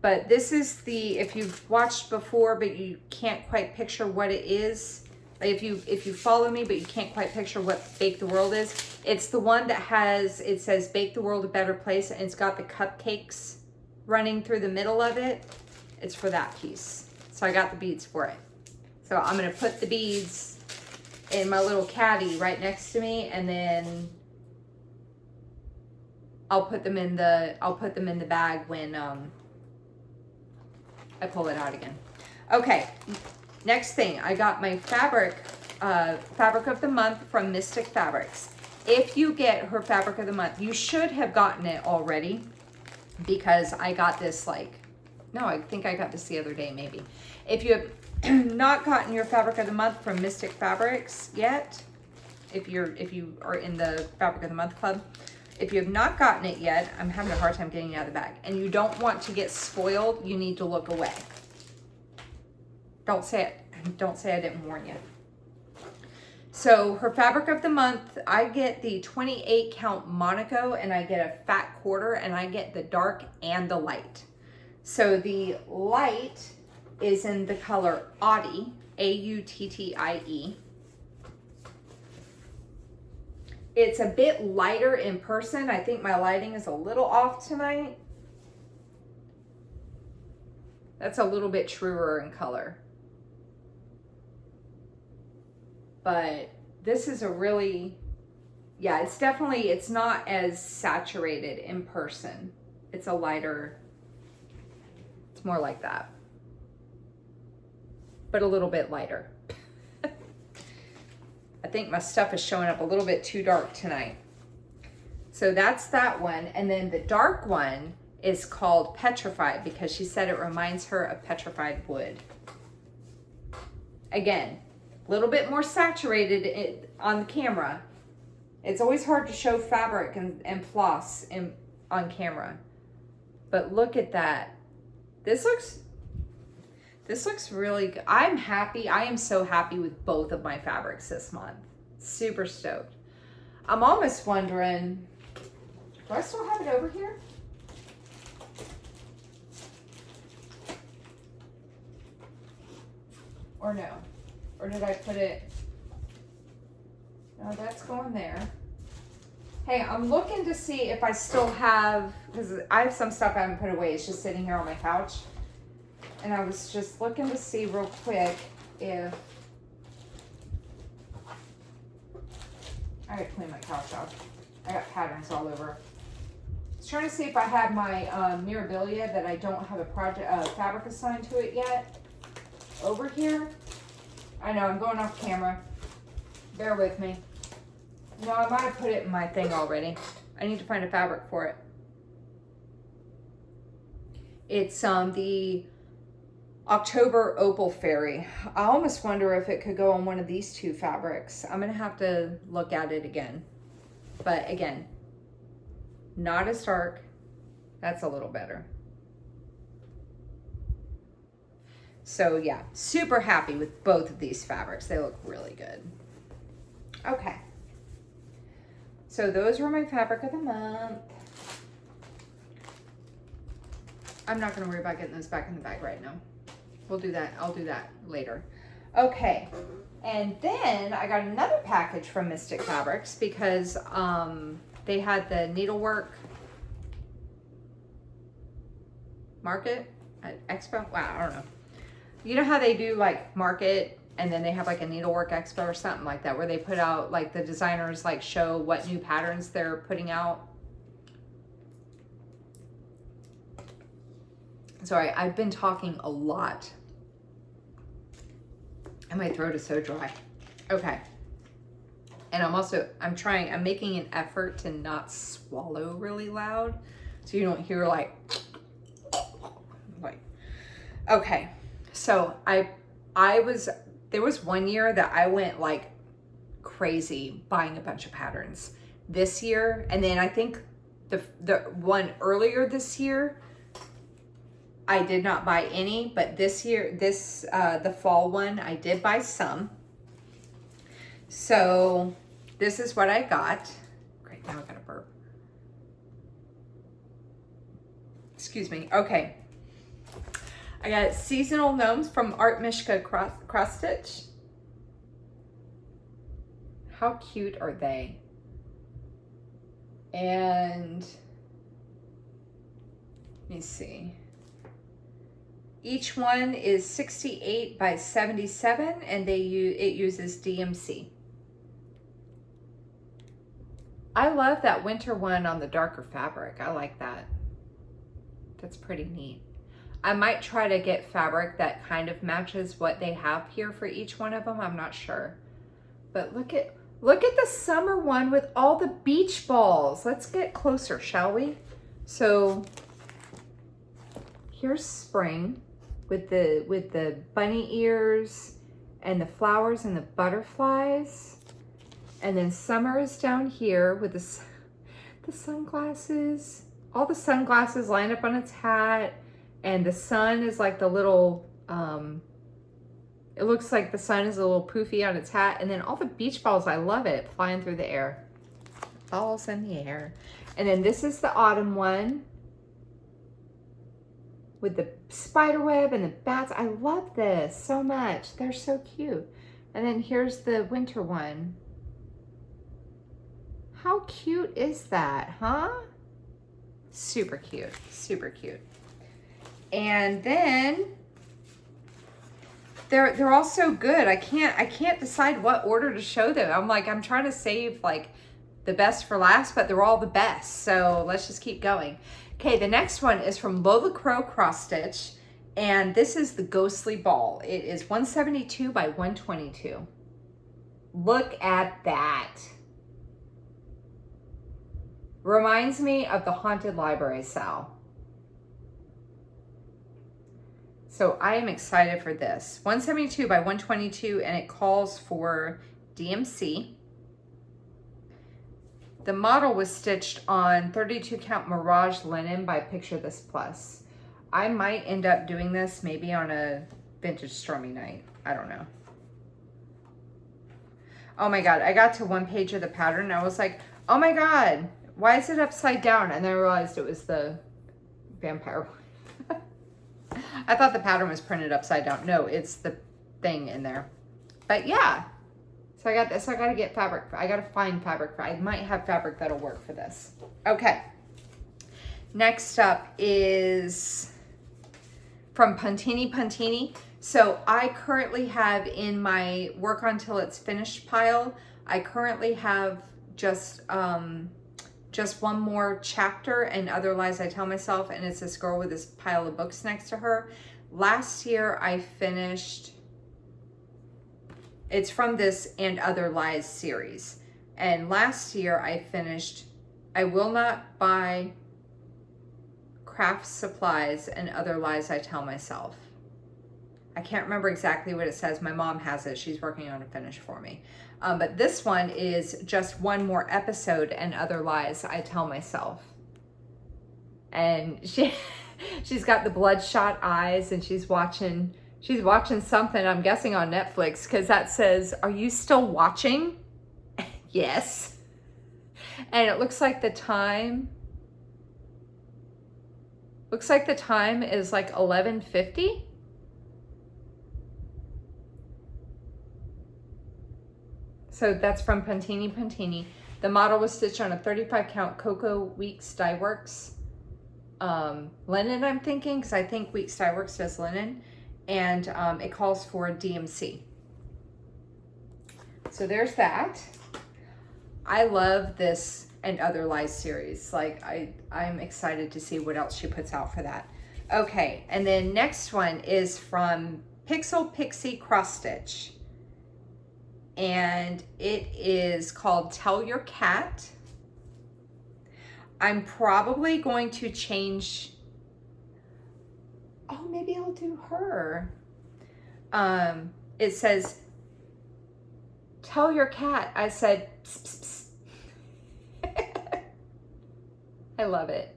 But this is the, if you've watched before but you can't quite picture what it is, like if you follow me but you can't quite picture what Bake the World is, it's the one that has, it says Bake the World a Better Place, and it's got the cupcakes running through the middle of it. It's for that piece. So I got the beads for it. So I'm gonna put the beads in my little caddy right next to me, and then I'll put them in the bag when I pull it out again. Okay, next thing, I got my fabric of the month from Mystic Fabrics. If you get her fabric of the month, you should have gotten it already, because I got this no, I think I got this the other day maybe. If you have not gotten your fabric of the month from Mystic Fabrics yet, if you are in the fabric of the month club, if you have not gotten it yet, I'm having a hard time getting it out of the bag, and you don't want to get spoiled, you need to look away. Don't say I didn't warn you. So her fabric of the month, I get the 28 count Monaco, and I get a fat quarter, and I get the dark and the light. So the light is in the color Autie, A-U-T-T-I-E. It's a bit lighter in person. I think my lighting is a little off tonight. That's a little bit truer in color. But this is a really, yeah, it's not as saturated in person. It's a lighter, it's more like that, but a little bit lighter. I think my stuff is showing up a little bit too dark tonight. So that's that one. And then the dark one is called Petrified, because she said it reminds her of petrified wood. Again, a little bit more saturated on the camera. It's always hard to show fabric and floss on camera. But look at that. This looks really good. I'm happy. I am so happy with both of my fabrics this month. Super stoked. I'm almost wondering, do I still have it over here? Or no? Or did I put it? No, that's going there. Hey, I'm looking to see if I still have, because I have some stuff I haven't put away. It's just sitting here on my couch. And I was just looking to see real quick if, I gotta clean my couch off. I got patterns all over. I was trying to see if I had my Mirabilia that I don't have a fabric assigned to it yet over here. I know, I'm going off camera. Bear with me. No, I might have put it in my thing already. I need to find a fabric for it. It's the October Opal Fairy. I almost wonder if it could go on one of these two fabrics. I'm gonna have to look at it again. But again, not as dark. That's a little better. So yeah, super happy with both of these fabrics. They look really good. Okay. So those were my fabric of the month. I'm not gonna worry about getting those back in the bag right now. We'll do that, I'll do that later. Okay, and then I got another package from Mystic Fabrics because they had the needlework market at Expo. Wow, I don't know. You know how they do like market and then they have like a needlework expo or something like that, where they put out like the designers like show what new patterns they're putting out. Sorry, I've been talking a lot and my throat is so dry. Okay. And I'm making an effort to not swallow really loud so you don't hear like, okay. So there was one year that I went like crazy buying a bunch of patterns this year. And then I think the one earlier this year, I did not buy any, but this year, the fall one, I did buy some. So this is what I got. Great, now I got a burp. Excuse me. Okay. I got Seasonal Gnomes from Art Mishka Cross Stitch. How cute are they? And let me see. Each one is 68 by 77, and it uses DMC. I love that winter one on the darker fabric. I like that. That's pretty neat. I might try to get fabric that kind of matches what they have here for each one of them. I'm not sure. But look at the summer one with all the beach balls. Let's get closer, shall we? So here's spring with the bunny ears and the flowers and the butterflies. And then summer is down here with the sunglasses. All the sunglasses lined up on its hat. And the sun is like the little, it looks like the sun is a little poofy on its hat. And then all the beach balls, I love it, flying through the air. Balls in the air. And then this is the autumn one with the spider web and the bats. I love this so much. They're so cute. And then here's the winter one. How cute is that, huh? Super cute, super cute. And then they're all so good. I can't decide what order to show them. I'm trying to save like the best for last, but they're all the best. So let's just keep going. Okay, the next one is from Lola Crow Cross Stitch, and this is the Ghostly Ball. It is 172 by 122. Look at that. Reminds me of the Haunted Library Sal. So I am excited for this. 172 by 122, and it calls for DMC. The model was stitched on 32 count Mirage linen by Picture This Plus. I might end up doing this maybe on a vintage Stormy night. I don't know. Oh my God, I got to one page of the pattern and I was like, oh my God, why is it upside down? And then I realized it was the vampire one. I thought the pattern was printed upside down. No, it's the thing in there. But yeah. So I got this. I got to get fabric. I got to find fabric. I might have fabric that'll work for this. Okay. Next up is from Puntini. So I currently have in my work until it's finished pile, I currently have just one more chapter and Other Lies I Tell Myself, and it's this girl with this pile of books next to her. Last year I finished, it's from this And Other Lies series. And last year I finished I Will Not Buy Craft Supplies and Other Lies I Tell Myself. I can't remember exactly what it says. My mom has it. She's working on a finish for me. But this one is just one more episode and Other Lies I Tell Myself. And she's got the bloodshot eyes and she's watching something, I'm guessing on Netflix, because that says, "Are you still watching?" Yes. And it looks like the time is like 11:50. So that's from Puntini. The model was stitched on a 35 count Coco Weeks Dye Works linen, I'm thinking, because I think Weeks Dye Works does linen, and it calls for DMC. So there's that. I love this And Other Lies series. Like I'm excited to see what else she puts out for that. Okay, and then next one is from Pixel Pixie Cross Stitch. And it is called Tell Your Cat. I'm probably going to change. Oh, maybe I'll do her. It says, "Tell your cat." I said, pss, pss. I love it.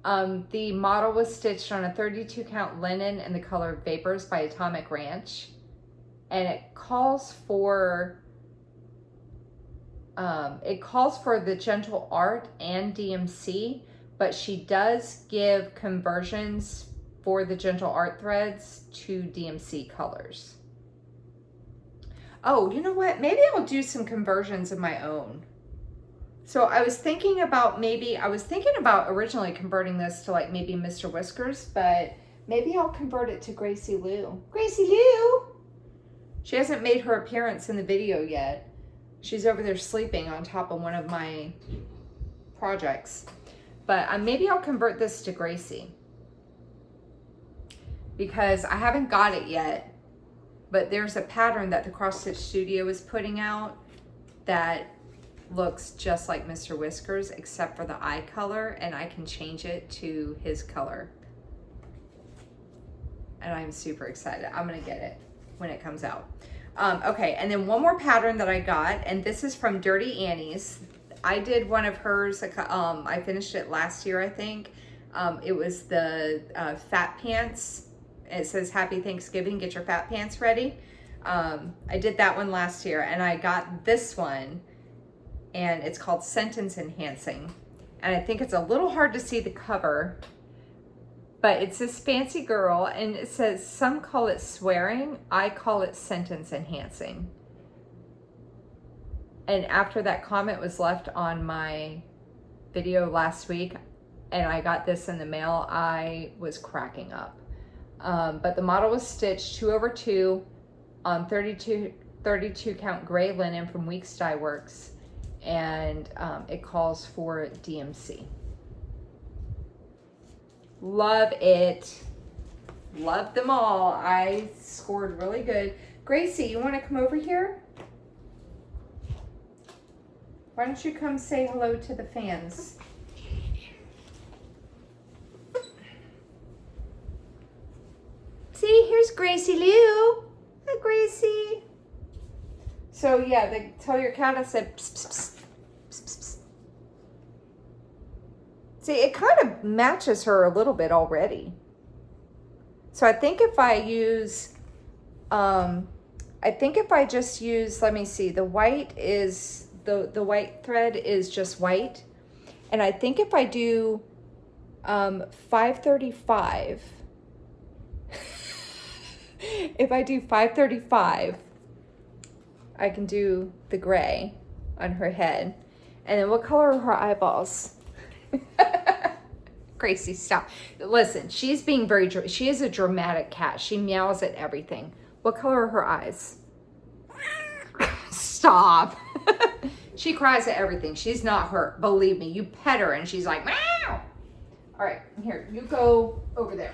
The model was stitched on a 32 count linen in the color Vapors by Atomic Ranch. And it calls for the gentle art and DMC, but she does give conversions for the gentle art threads to DMC colors. Oh, you know what? Maybe I'll do some conversions of my own. So I was thinking about originally converting this to like maybe Mr. Whiskers, but maybe I'll convert it to Gracie Lou. Gracie Lou! She hasn't made her appearance in the video yet. She's over there sleeping on top of one of my projects. But maybe I'll convert this to Gracie, because I haven't got it yet. But there's a pattern that the Cross Stitch Studio is putting out that looks just like Mr. Whiskers, except for the eye color, and I can change it to his color. And I'm super excited. I'm gonna get it when it comes out. Okay, and then one more pattern that I got, and this is from Dirty Annie's. I did one of hers, I finished it last year, I think. It was the fat pants. It says Happy Thanksgiving, get your fat pants ready. I did that one last year, and I got this one, and it's called Sentence Enhancing. And I think it's a little hard to see the cover, but it's this fancy girl, and it says, some call it swearing, I call it sentence enhancing. And after that comment was left on my video last week, and I got this in the mail, I was cracking up. But the model was stitched 2/2 on 32 count gray linen from Weeks Dye Works, and it calls for DMC. Love it. Love them all. I scored really good. Gracie, you want to come over here? Why don't you come say hello to the fans? See, here's Gracie Lou. Hi, Gracie. So yeah, tell your cat I said psst, psst, psst, psst, psst, psst. See, it kind of matches her a little bit already. So I think if I use, just use, let me see, the white is, the white thread is just white. And I think if I do 535, if I do 535, I can do the gray on her head. And then what color are her eyeballs? Gracie, stop. Listen, she's being she is a dramatic cat. She meows at everything. What color are her eyes? Stop. She cries at everything. She's not hurt. Believe me, you pet her and she's like, meow. All right, here, you go over there.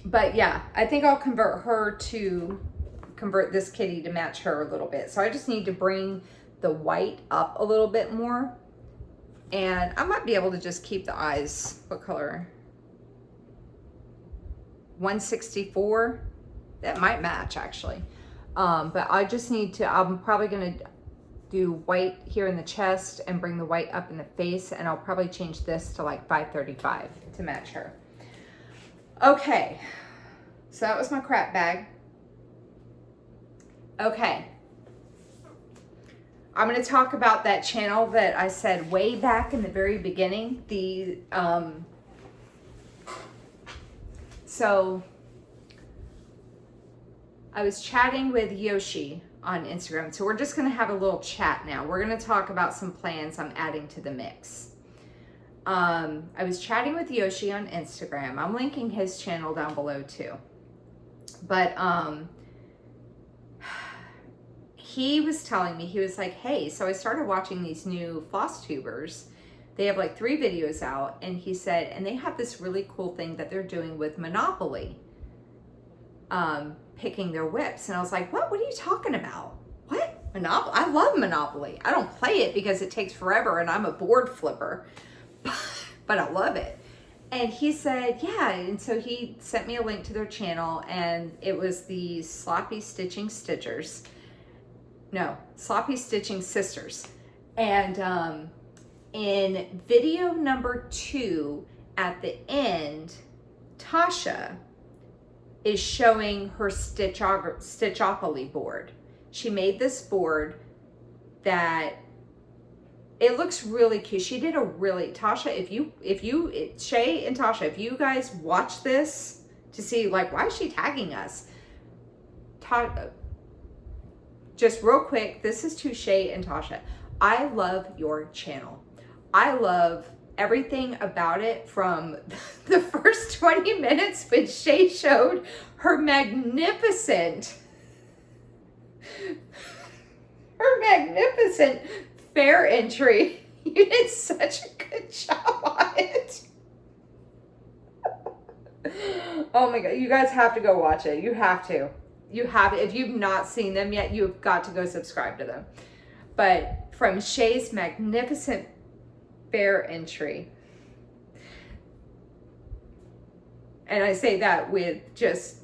But yeah, I think I'll convert this kitty to match her a little bit. So I just need to bring the white up a little bit more. And I might be able to just keep the eyes, what color? 164. That might match actually. But I just need to, I'm probably gonna do white here in the chest and bring the white up in the face, and I'll probably change this to like 535 to match her. Okay, so that was my crap bag. Okay, I'm going to talk about that channel that I said way back in the very beginning. So I was chatting with Yoshi on Instagram. So we're just going to have a little chat now. We're going to talk about some plans I'm adding to the mix. I was chatting with Yoshi on Instagram. I'm linking his channel down below too. But he was telling me, he was like, hey, so I started watching these new Flosstubers. They have like 3 videos out, and he said, and they have this really cool thing that they're doing with Monopoly, picking their whips. And I was like, what are you talking about? What? Monopoly? I love Monopoly. I don't play it because it takes forever and I'm a board flipper, but I love it. And he said, yeah. And so he sent me a link to their channel, and it was the Sloppy Stitching Stitchers. No, Sloppy Stitching Sisters. And in video number 2 at the end, Tasha is showing her Stitchopoly board. She made this board that It looks really cute. She did a really, Tasha, Shay and Tasha, if you guys watch this to see, like, why is she tagging us? Just real quick, this is to Shay and Tasha. I love your channel. I love everything about it, from the first 20 minutes when Shay showed her magnificent fair entry. You did such a good job on it. Oh my God, you guys have to go watch it. You have to. If you've not seen them yet, you've got to go subscribe to them. But from Shay's magnificent fair entry, and I say that with just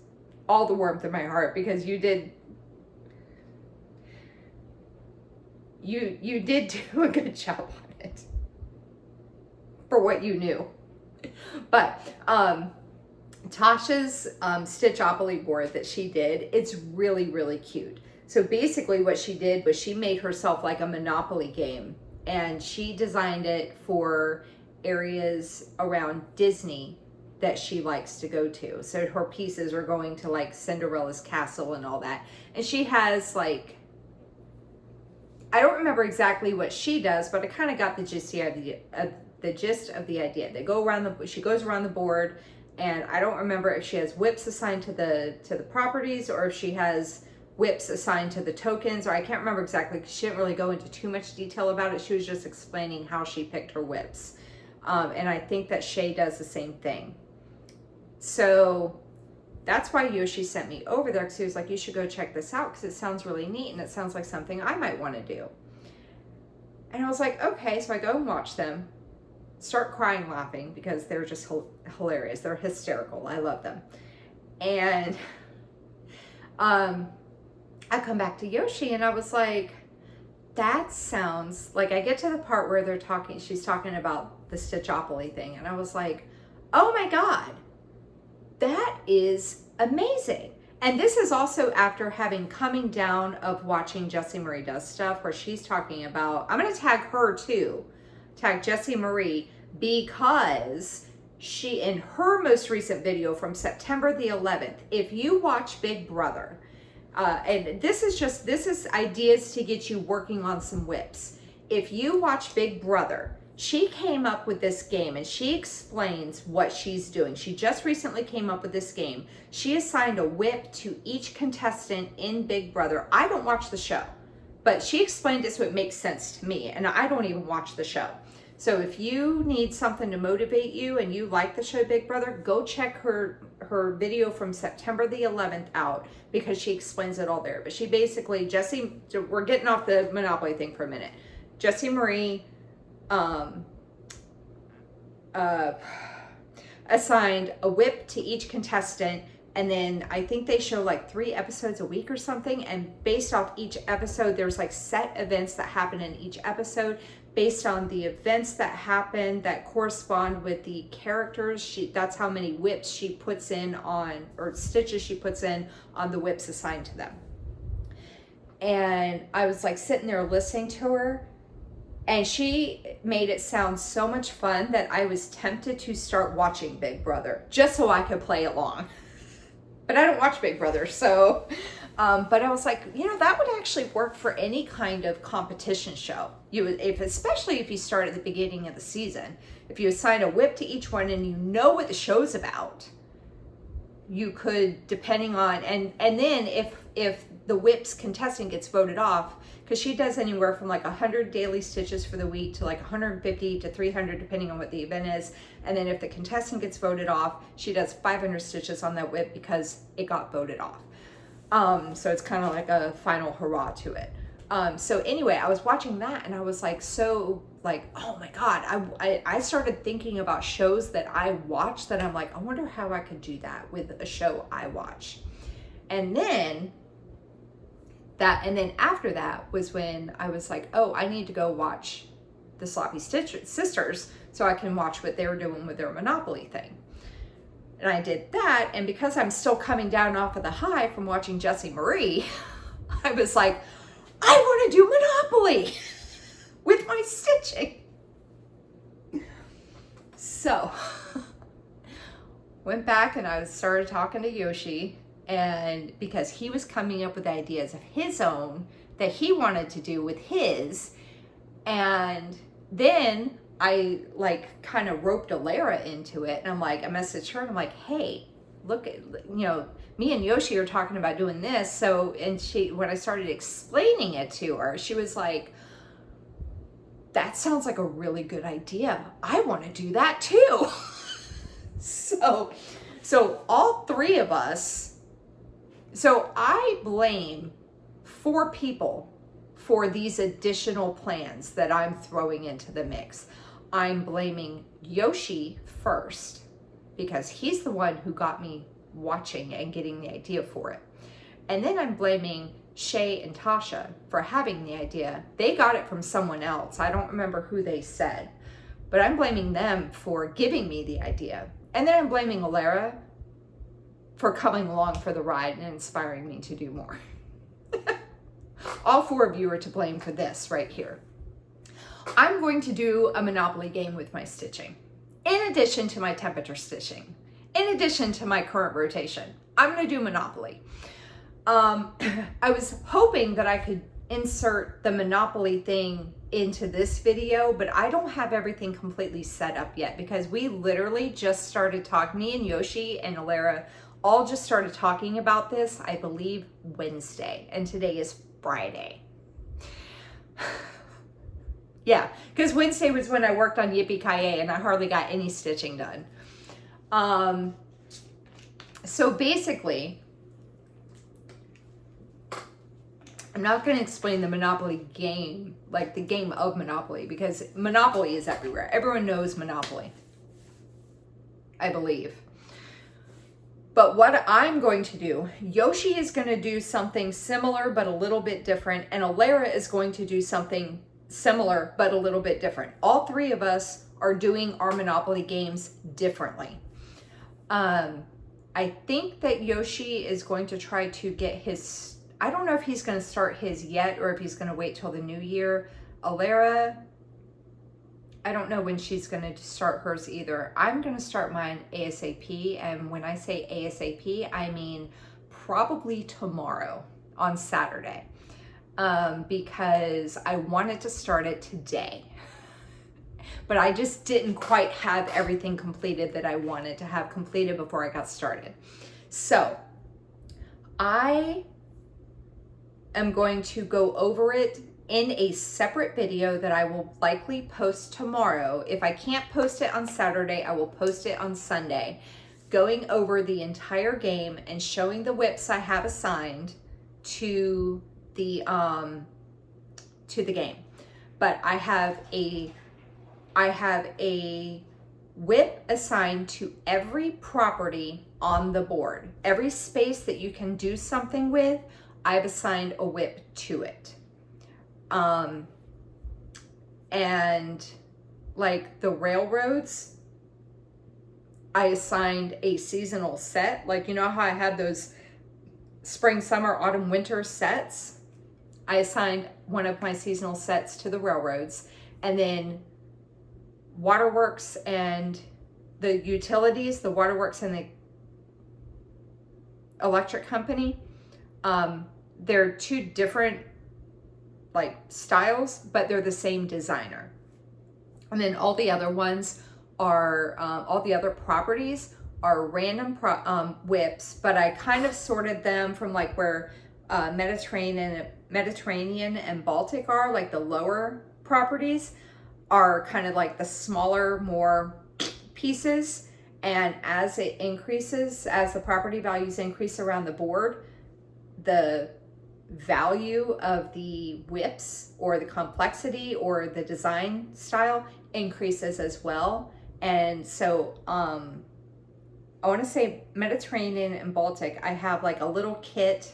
all the warmth in my heart, because you did do a good job on it for what you knew. But Tasha's Stitchopoly board that she did, it's really, really cute. So basically what she did was she made herself like a Monopoly game, and she designed it for areas around Disney that she likes to go to. So her pieces are going to like Cinderella's castle and all that. And she has like, I don't remember exactly what she does, but I kind of got the gist of the idea. She goes around the board, and I don't remember if she has whips assigned to the properties, or if she has whips assigned to the tokens, or I can't remember exactly, because she didn't really go into too much detail about it. She was just explaining how she picked her whips. And I think that Shay does the same thing. So that's why Yoshi sent me over there, because he was like, you should go check this out, because it sounds really neat, and it sounds like something I might want to do. And I was like, okay. So I go and watch them, start crying laughing, because they're just hilarious. They're hysterical. I love them. And I come back to Yoshi, and I was like, that sounds like, I get to the part where she's talking about the Stitchopoly thing, and I was like, oh my God, that is amazing. And this is also after coming down of watching Jessie Marie Does Stuff, where she's talking about, I'm going to tag her too, tag Jessie Marie, because she, in her most recent video from September the 11th, if you watch Big Brother, and this is ideas to get you working on some whips. If you watch Big Brother, she came up with this game, and she explains what she's doing. She just recently came up with this game. She assigned a whip to each contestant in Big Brother. I don't watch the show, but she explained it so it makes sense to me, and I don't even watch the show. So if you need something to motivate you and you like the show Big Brother, go check her video from September the 11th out, because she explains it all there. But she basically, we're getting off the Monopoly thing for a minute. Jessie Marie assigned a whip to each contestant, and then I think they show like 3 episodes a week or something, and based off each episode, there's like set events that happen in each episode. Based on the events that happen that correspond with the characters, that's how many whips she puts in on, or stitches she puts in on the whips assigned to them. And I was like sitting there listening to her, and she made it sound so much fun that I was tempted to start watching Big Brother just so I could play along. But I don't watch Big Brother, so, but I was like, that would actually work for any kind of competition show. Especially if you start at the beginning of the season, if you assign a whip to each one and you know what the show's about, you could, depending on, and then if the whips contestant gets voted off, because she does anywhere from like 100 daily stitches for the week to like 150 to 300, depending on what the event is. And then if the contestant gets voted off, she does 500 stitches on that whip because it got voted off. So it's kind of like a final hurrah to it. So anyway, I was watching that, and I was like, oh my God, I started thinking about shows that I watch that I'm like, I wonder how I could do that with a show I watch. And then after that was when I was like, oh, I need to go watch the Sloppy Sisters so I can watch what they were doing with their Monopoly thing. And I did that, and because I'm still coming down off of the high from watching Jessie Marie, I was like, I want to do Monopoly with my stitches. stitching. So, went back and I started talking to Yoshi, and because he was coming up with ideas of his own that he wanted to do with his, and then I like kind of roped Alara into it, and I'm like, I messaged her and I'm like, hey, look at, you know, me and Yoshi are talking about doing this. So, and she, when I started explaining it to her, she was like, that sounds like a really good idea. I want to do that too. So all three of us, so I blame 4 people for these additional plans that I'm throwing into the mix. I'm blaming Yoshi first because he's the one who got me watching and getting the idea for it. And then I'm blaming Shay and Tasha for having the idea. They got it from someone else. I don't remember who they said, but I'm blaming them for giving me the idea. And then I'm blaming Alara for coming along for the ride and inspiring me to do more. All 4 of you are to blame for this right here. I'm going to do a Monopoly game with my stitching. In addition to my temperature stitching, in addition to my current rotation, I'm going to do Monopoly. I was hoping that I could insert the Monopoly thing into this video, but I don't have everything completely set up yet because we literally just started talking, me and Yoshi and Alara all just started talking about this, I believe Wednesday, and today is Friday. Yeah, because Wednesday was when I worked on Yippee-Ki-Yay and I hardly got any stitching done. So basically, I'm not going to explain the Monopoly game, like the game of Monopoly, because Monopoly is everywhere. Everyone knows Monopoly, I believe. But what I'm going to do, Yoshi is going to do something similar but a little bit different, and Alara is going to do something similar but a little bit different. All 3 of us are doing our Monopoly games differently. I think that Yoshi is going to try to get his, I don't know if he's going to start his yet or if he's going to wait till the new year. Alara, I don't know when she's going to start hers either. I'm going to start mine ASAP. And when I say ASAP, I mean probably tomorrow on Saturday. Because I wanted to start it today. But I just didn't quite have everything completed that I wanted to have completed before I got started. So I am going to go over it in a separate video that I will likely post tomorrow. If I can't post it on Saturday, I will post it on Sunday, going over the entire game and showing the whips I have assigned to the game. But I have a whip assigned to every property on the board. Every space that you can do something with, I've assigned a whip to it. And like the railroads, I assigned a seasonal set. Like, you know how I had those spring, summer, autumn, winter sets? I assigned one of my seasonal sets to the railroads. And then waterworks and the utilities, the waterworks and the electric company, they're 2 different like styles, but they're the same designer. And then all the other ones are, all the other properties are random whips, but I kind of sorted them from like where Mediterranean and Baltic are, like the lower properties are kind of like the smaller, more pieces. And as it increases, as the property values increase around the board, the value of the whips or the complexity or the design style increases as well. And so I want to say Mediterranean and Baltic, I have like a little kit.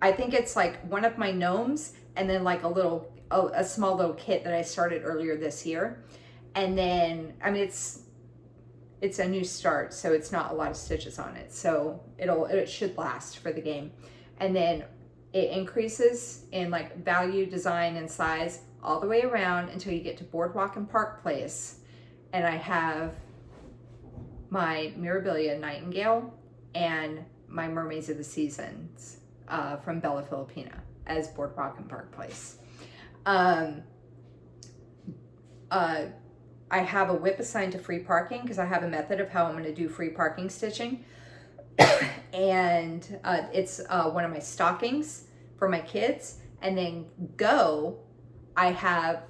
I think it's like one of my gnomes and then like a small little kit that I started earlier this year. And then, I mean, it's a new start, so it's not a lot of stitches on it. So it should last for the game. And then it increases in like value, design, and size all the way around until you get to Boardwalk and Park Place. And I have my Mirabilia Nightingale and my Mermaids of the Seasons from Bella Filipina as Boardwalk and Park Place. I have a whip assigned to free parking because I have a method of how I'm going to do free parking stitching. And it's one of my stockings for my kids. And then Go, I have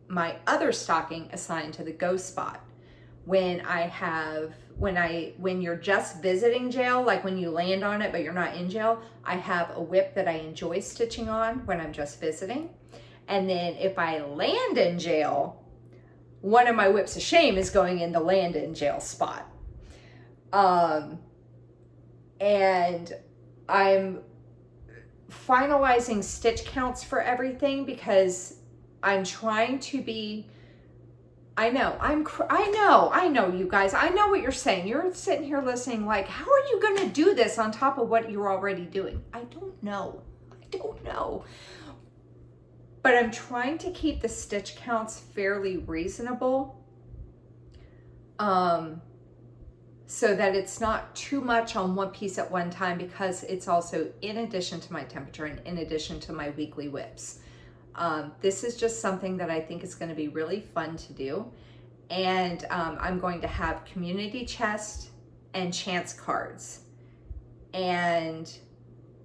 my other stocking assigned to the Go spot. When you're just visiting jail, like when you land on it but you're not in jail, I have a whip that I enjoy stitching on when I'm just visiting. And then if I land in jail, one of my whips of shame is going in the land in jail spot. And I'm finalizing stitch counts for everything because I'm trying to be, I know you guys, I know what you're saying. You're sitting here listening like, how are you going to do this on top of what you're already doing? I don't know. But I'm trying to keep the stitch counts fairly reasonable. So that it's not too much on one piece at one time, because it's also in addition to my temperature and in addition to my weekly whips. This is just something that I think is going to be really fun to do. And I'm going to have community chest and chance cards. And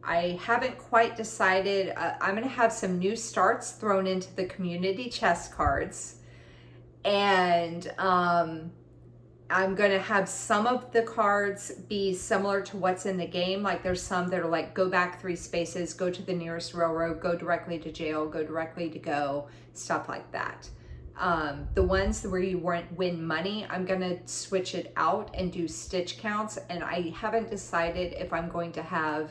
I haven't quite decided. I'm going to have some new starts thrown into the community chest cards. And I'm going to have some of the cards be similar to what's in the game. Like there's some that are like, go back 3 spaces, go to the nearest railroad, go directly to jail, go directly to Go, stuff like that. The ones where you win money, I'm going to switch it out and do stitch counts. And I haven't decided if I'm going to have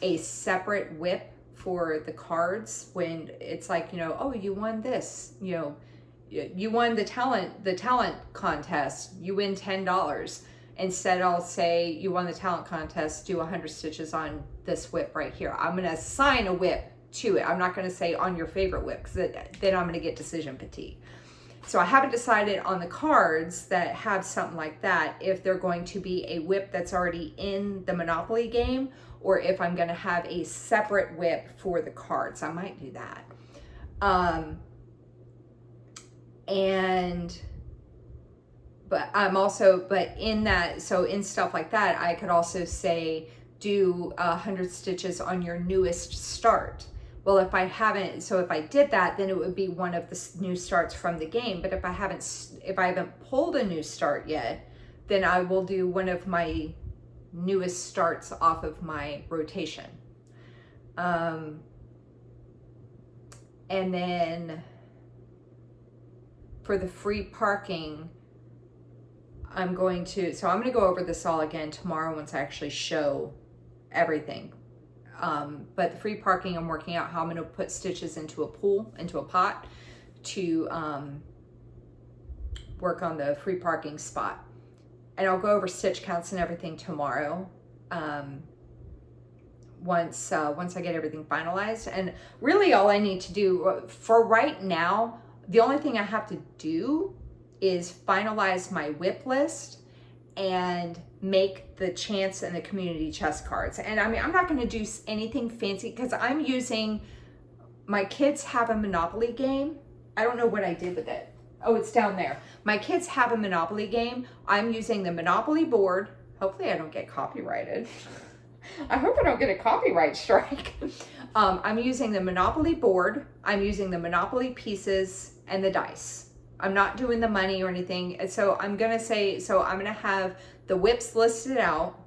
a separate whip for the cards when it's like, oh, you won this, you won the talent contest, you win $10. Instead, I'll say you won the talent contest, do 100 stitches on this whip right here. I'm going to assign a whip to it. I'm not going to say on your favorite whip, because then I'm going to get decision fatigue. So I haven't decided on the cards that have something like that if they're going to be a whip that's already in the Monopoly game, or if I'm going to have a separate whip for the cards. I might do that. But in that, so in stuff like that, I could also say, do 100 stitches on your newest start. Well, if I did that, then it would be one of the new starts from the game. But if I haven't pulled a new start yet, then I will do one of my newest starts off of my rotation. And then for the free parking, I'm going to go over this all again tomorrow once I actually show everything. But the free parking, I'm working out how I'm going to put stitches into a pot to work on the free parking spot. And I'll go over stitch counts and everything tomorrow. Once I get everything finalized. And really all I need to do for right now, the only thing I have to do is finalize my whip list and make the chance and the community chest cards. And I mean, I'm not going to do anything fancy because I'm using, my kids have a Monopoly game. I don't know what I did with it. Oh, it's down there. My kids have a Monopoly game. I'm using the Monopoly board. Hopefully I don't get copyrighted. I hope I don't get a copyright strike. I'm using the Monopoly board. I'm using the Monopoly pieces and the dice. I'm not doing the money or anything. And so I'm going to have the whips listed out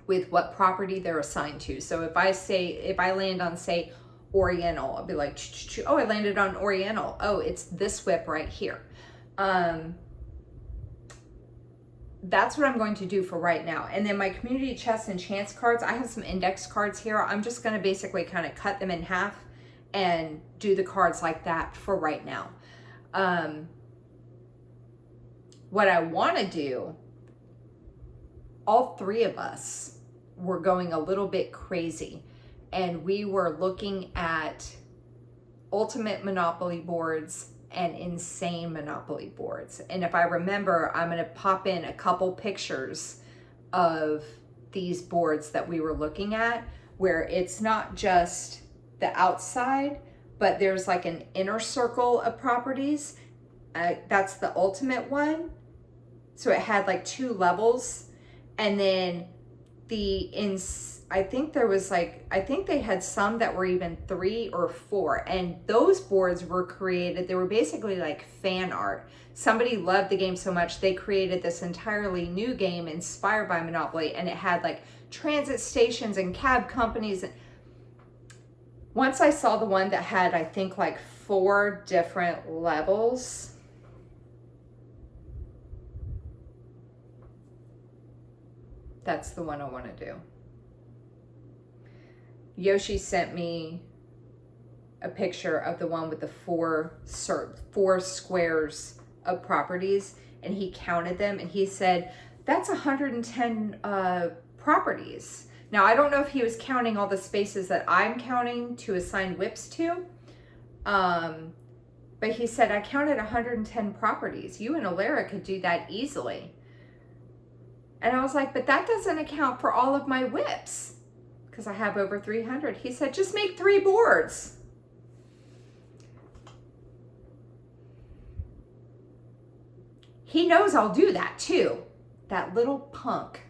with what property they're assigned to. So if I land on, say, Oriental, I'll be like, oh, I landed on Oriental. Oh, it's this whip right here. That's what I'm going to do for right now. And then my community chest and chance cards, I have some index cards here. I'm just going to basically kind of cut them in half and do the cards like that for right now. What I want to do, all 3 of us were going a little bit crazy, and we were looking at ultimate Monopoly boards and insane Monopoly boards. And if I remember, I'm going to pop in a couple pictures of these boards that we were looking at, where it's not just the outside, but there's like an inner circle of properties. That's the ultimate one. So it had like 2 levels, and then I think they had some that were even 3 or 4, and those boards were created, they were basically like fan art. Somebody loved the game so much, they created this entirely new game inspired by Monopoly, and it had like transit stations and cab companies. Once I saw the one that had, I think, like 4 different levels. That's the one I want to do. Yoshi sent me a picture of the one with the 4 squares of properties, and he counted them, and he said, that's 110 properties. Now, I don't know if he was counting all the spaces that I'm counting to assign whips to, but he said, I counted 110 properties. You and Alara could do that easily. And I was like, but that doesn't account for all of my whips, because I have over 300. He said, just make 3 boards. He knows I'll do that too. That little punk.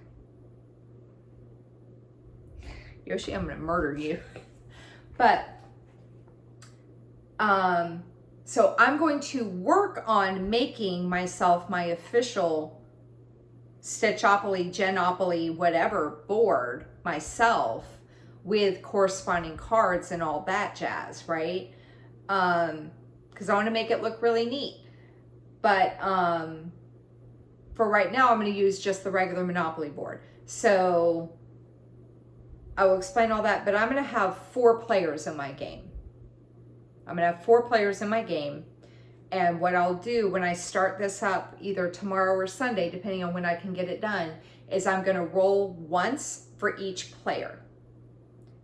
Yoshi, I'm going to murder you. But, so I'm going to work on making myself my official Stitchopoly, Genopoly, whatever board myself with corresponding cards and all that jazz, right? Because I want to make it look really neat. But for right now, I'm going to use just the regular Monopoly board. So I will explain all that, but I'm going to have 4 players in my game. I'm going to have 4 players in my game. And what I'll do when I start this up, either tomorrow or Sunday, depending on when I can get it done, is I'm going to roll once for each player.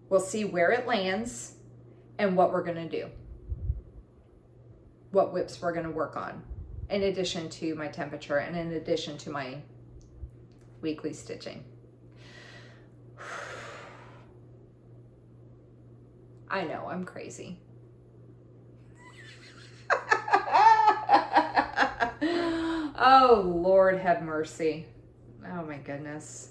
We'll see where it lands and what we're going to do. What whips we're going to work on, in addition to my temperature and in addition to my weekly stitching. I know, I'm crazy. Oh, Lord have mercy. Oh my goodness.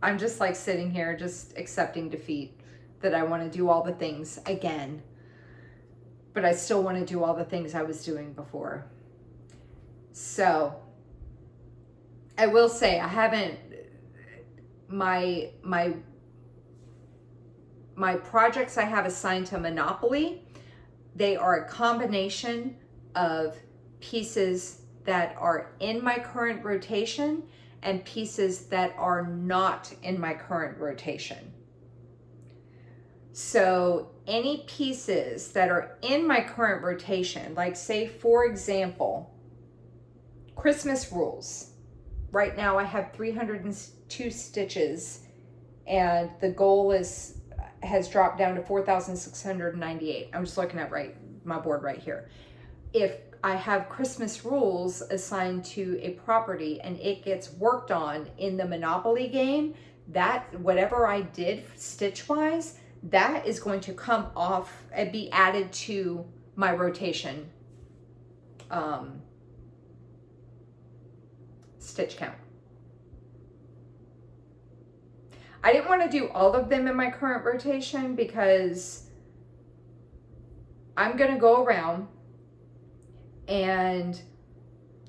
I'm just like sitting here just accepting defeat, that I want to do all the things again, but I still want to do all the things I was doing before. So I will say I haven't, my projects I have assigned to Monopoly, they are a combination of pieces that are in my current rotation and pieces that are not in my current rotation. So any pieces that are in my current rotation, like say, for example, Christmas rules. Right now I have 302 stitches, and the goal has dropped down to 4,698. I'm just looking at my board right here. If I have Christmas rules assigned to a property and it gets worked on in the Monopoly game, that whatever I did stitch-wise, that is going to come off and be added to my rotation stitch count. I didn't want to do all of them in my current rotation because I'm going to go around, and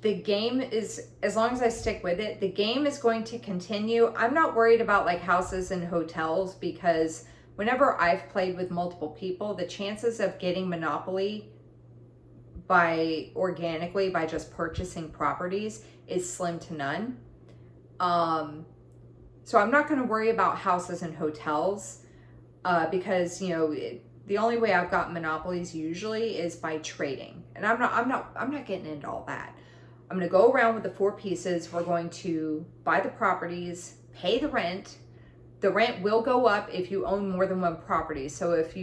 the game is, as long as I stick with it, the game is going to continue. I'm not worried about like houses and hotels, because whenever I've played with multiple people, the chances of getting Monopoly organically by just purchasing properties is slim to none. So I'm not going to worry about houses and hotels because, you know, the only way I've got monopolies usually is by trading, and I'm not getting into all that. I'm going to go around with the 4 pieces. We're going to buy the properties, pay the rent, the rent will go up if you own more than one property. So if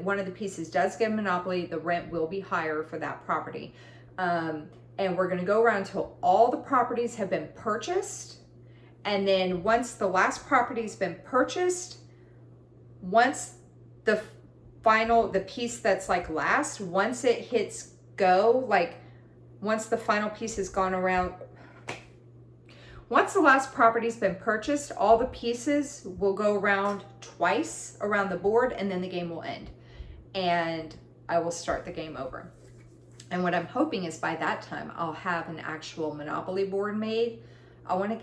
one of the pieces does get a monopoly, the rent will be higher for that property. And we're going to go around until all the properties have been purchased. And then once the last property's been purchased, once the piece that's like last, once it hits go, like once the final piece has gone around, once the last property's been purchased, all the pieces will go around twice around the board, and then the game will end. And I will start the game over. And what I'm hoping is by that time, I'll have an actual Monopoly board made. I want to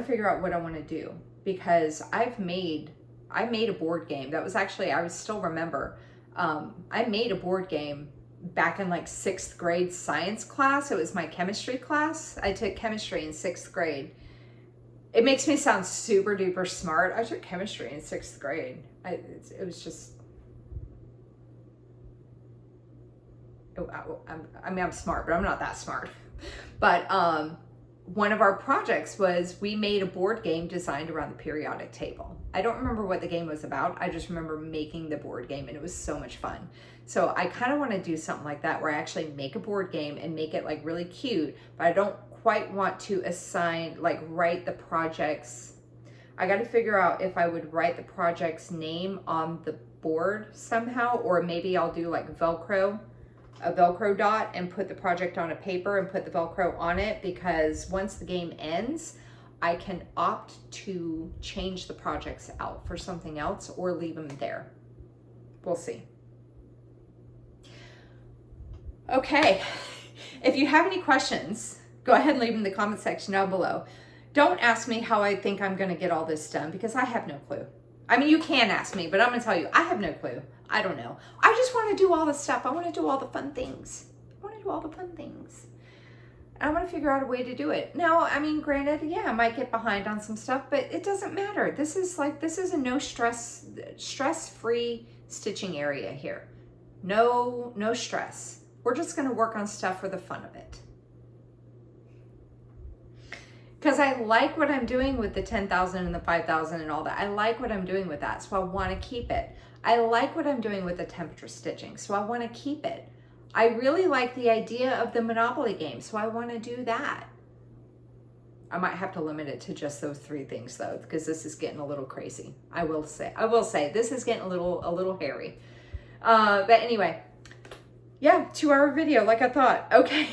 figure out what I want to do, because I made a board game. That was actually, I still remember, I made a board game back in like 6th grade science class. It was my chemistry class. I took chemistry in 6th grade. It makes me sound super duper smart. I took chemistry in 6th grade. It was just, I mean, I'm smart, but I'm not that smart. But one of our projects was we made a board game designed around the periodic table. I don't remember what the game was about. I just remember making the board game, and it was so much fun. So I kind of want to do something like that where I actually make a board game and make it like really cute, but I don't quite want to write the project's. I got to figure out if I would write the project's name on the board somehow, or maybe I'll do like a Velcro dot and put the project on a paper and put the Velcro on it, because once the game ends, I can opt to change the projects out for something else or leave them there. We'll see. Okay, if you have any questions, go ahead and leave them in the comment section down below. Don't ask me how I think I'm going to get all this done, because I have no clue. I mean, you can ask me, but I'm going to tell you, I have no clue. I don't know. I just want to do all the stuff. I want to do all the fun things. I want to figure out a way to do it. Now, I mean, granted, yeah, I might get behind on some stuff, but it doesn't matter. This is a no stress-free stitching area here. No stress. We're just going to work on stuff for the fun of it. Because I like what I'm doing with the 10,000 and the 5,000 and all that. I like what I'm doing with that, so I want to keep it. I like what I'm doing with the temperature stitching, so I want to keep it. I really like the idea of the Monopoly game, so I want to do that. I might have to limit it to just those 3 things though, because this is getting a little crazy. I will say this is getting a little hairy. But anyway, yeah, 2-hour video like I thought. Okay.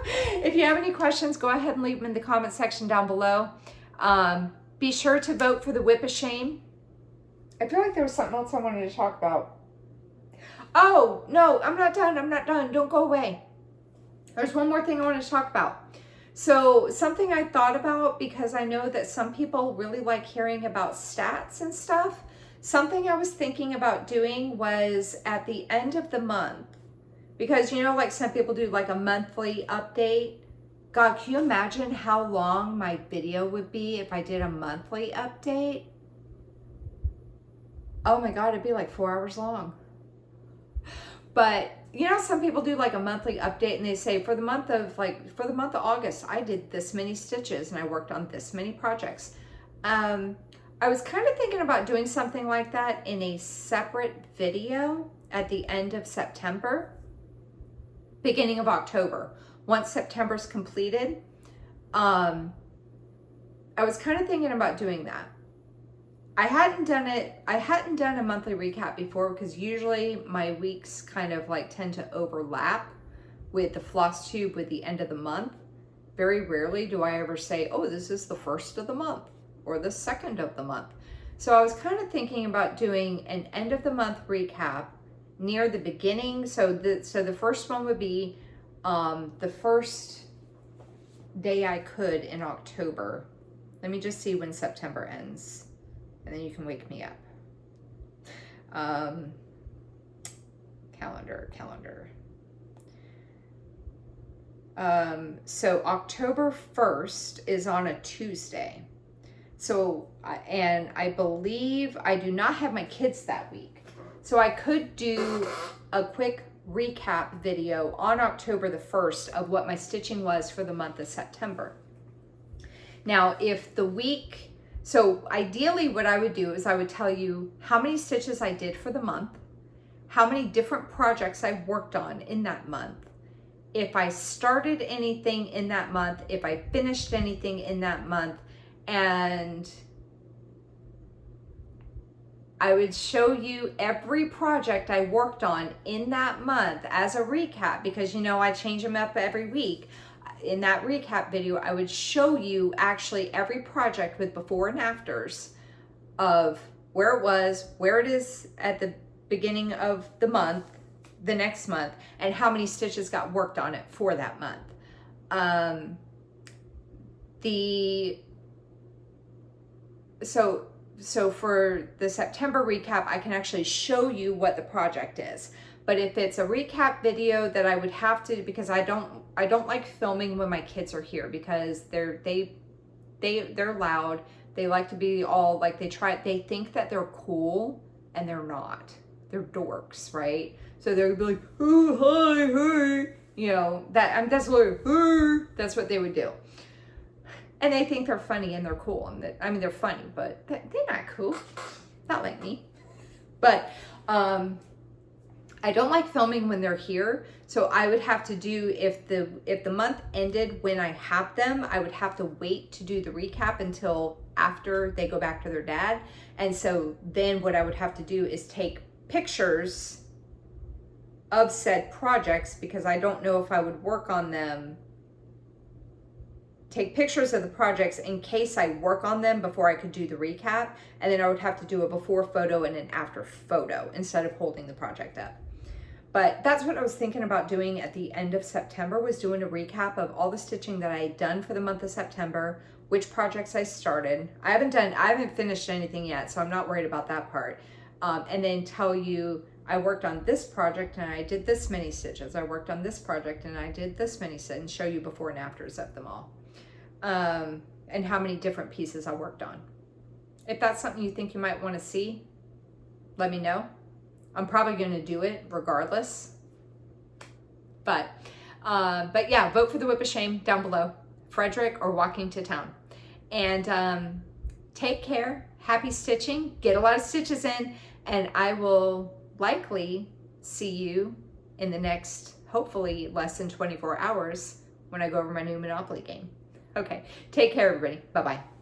If you have any questions, go ahead and leave them in the comment section down below. Be sure to vote for the Whip of Shame. I feel like there was something else I wanted to talk about. Oh, no, I'm not done. Don't go away. There's one more thing I wanted to talk about. So something I thought about, because I know that some people really like hearing about stats and stuff. Something I was thinking about doing was at the end of the month, because, you know, like some people do like a monthly update. God, can you imagine how long my video would be if I did a monthly update? Oh my God, it'd be like 4 hours long. But, you know, some people do like a monthly update and they say for the month of August, I did this many stitches and I worked on this many projects. I was kind of thinking about doing something like that in a separate video at the end of September, beginning of October. Once September's completed, I was kind of thinking about doing that. I hadn't done a monthly recap before, because usually my weeks kind of like tend to overlap with the Flosstube with the end of the month. Very rarely do I ever say, oh, this is the 1st of the month or the 2nd of the month. So I was kind of thinking about doing an end of the month recap near the beginning. So the first one would be the first day I could in October. Let me just see when September ends, and then you can wake me up. Calendar. So October 1st is on a Tuesday. So, and I believe I do not have my kids that week. So I could do a quick recap video on October the 1st of what my stitching was for the month of September. Now, if the week, so ideally what I would do is I would tell you how many stitches I did for the month, how many different projects I worked on in that month, if I started anything in that month, if I finished anything in that month, and I would show you every project I worked on in that month as a recap, because you know I change them up every week. In that recap video, I would show you actually every project with before and afters of where it was, where it is at the beginning of the month, the next month, and how many stitches got worked on it for that month. So for the September recap, I can actually show you what the project is. But if it's a recap video that I would have to, because I don't like filming when my kids are here, because they're loud. They like to be all like, they think that they're cool, and they're not. They're dorks, right? So they'll be like, oh, hi, hi. You know, that's what they would do. And they think they're funny and they're cool. And they're funny, but they're not cool. Not like me. But I don't like filming when they're here. So I would have to do, if the month ended when I have them, I would have to wait to do the recap until after they go back to their dad. And so then what I would have to do is take pictures of said projects, because I don't know if I would work on them, take pictures of the projects in case I work on them before I could do the recap, and then I would have to do a before photo and an after photo instead of holding the project up. But that's what I was thinking about doing at the end of September, was doing a recap of all the stitching that I had done for the month of September, which projects I started. I haven't finished anything yet, so I'm not worried about that part. And then tell you, I worked on this project and I did this many stitches. I worked on this project and I did this many stitches, and show you before and afters of them all. And how many different pieces I worked on. If that's something you think you might want to see, let me know. I'm probably going to do it regardless. But yeah, vote for the Whip of Shame down below. Frederick or Walking to Town. And take care. Happy stitching. Get a lot of stitches in. And I will likely see you in the next, hopefully less than 24 hours, when I go over my new Monopoly game. Okay, take care, everybody. Bye-bye.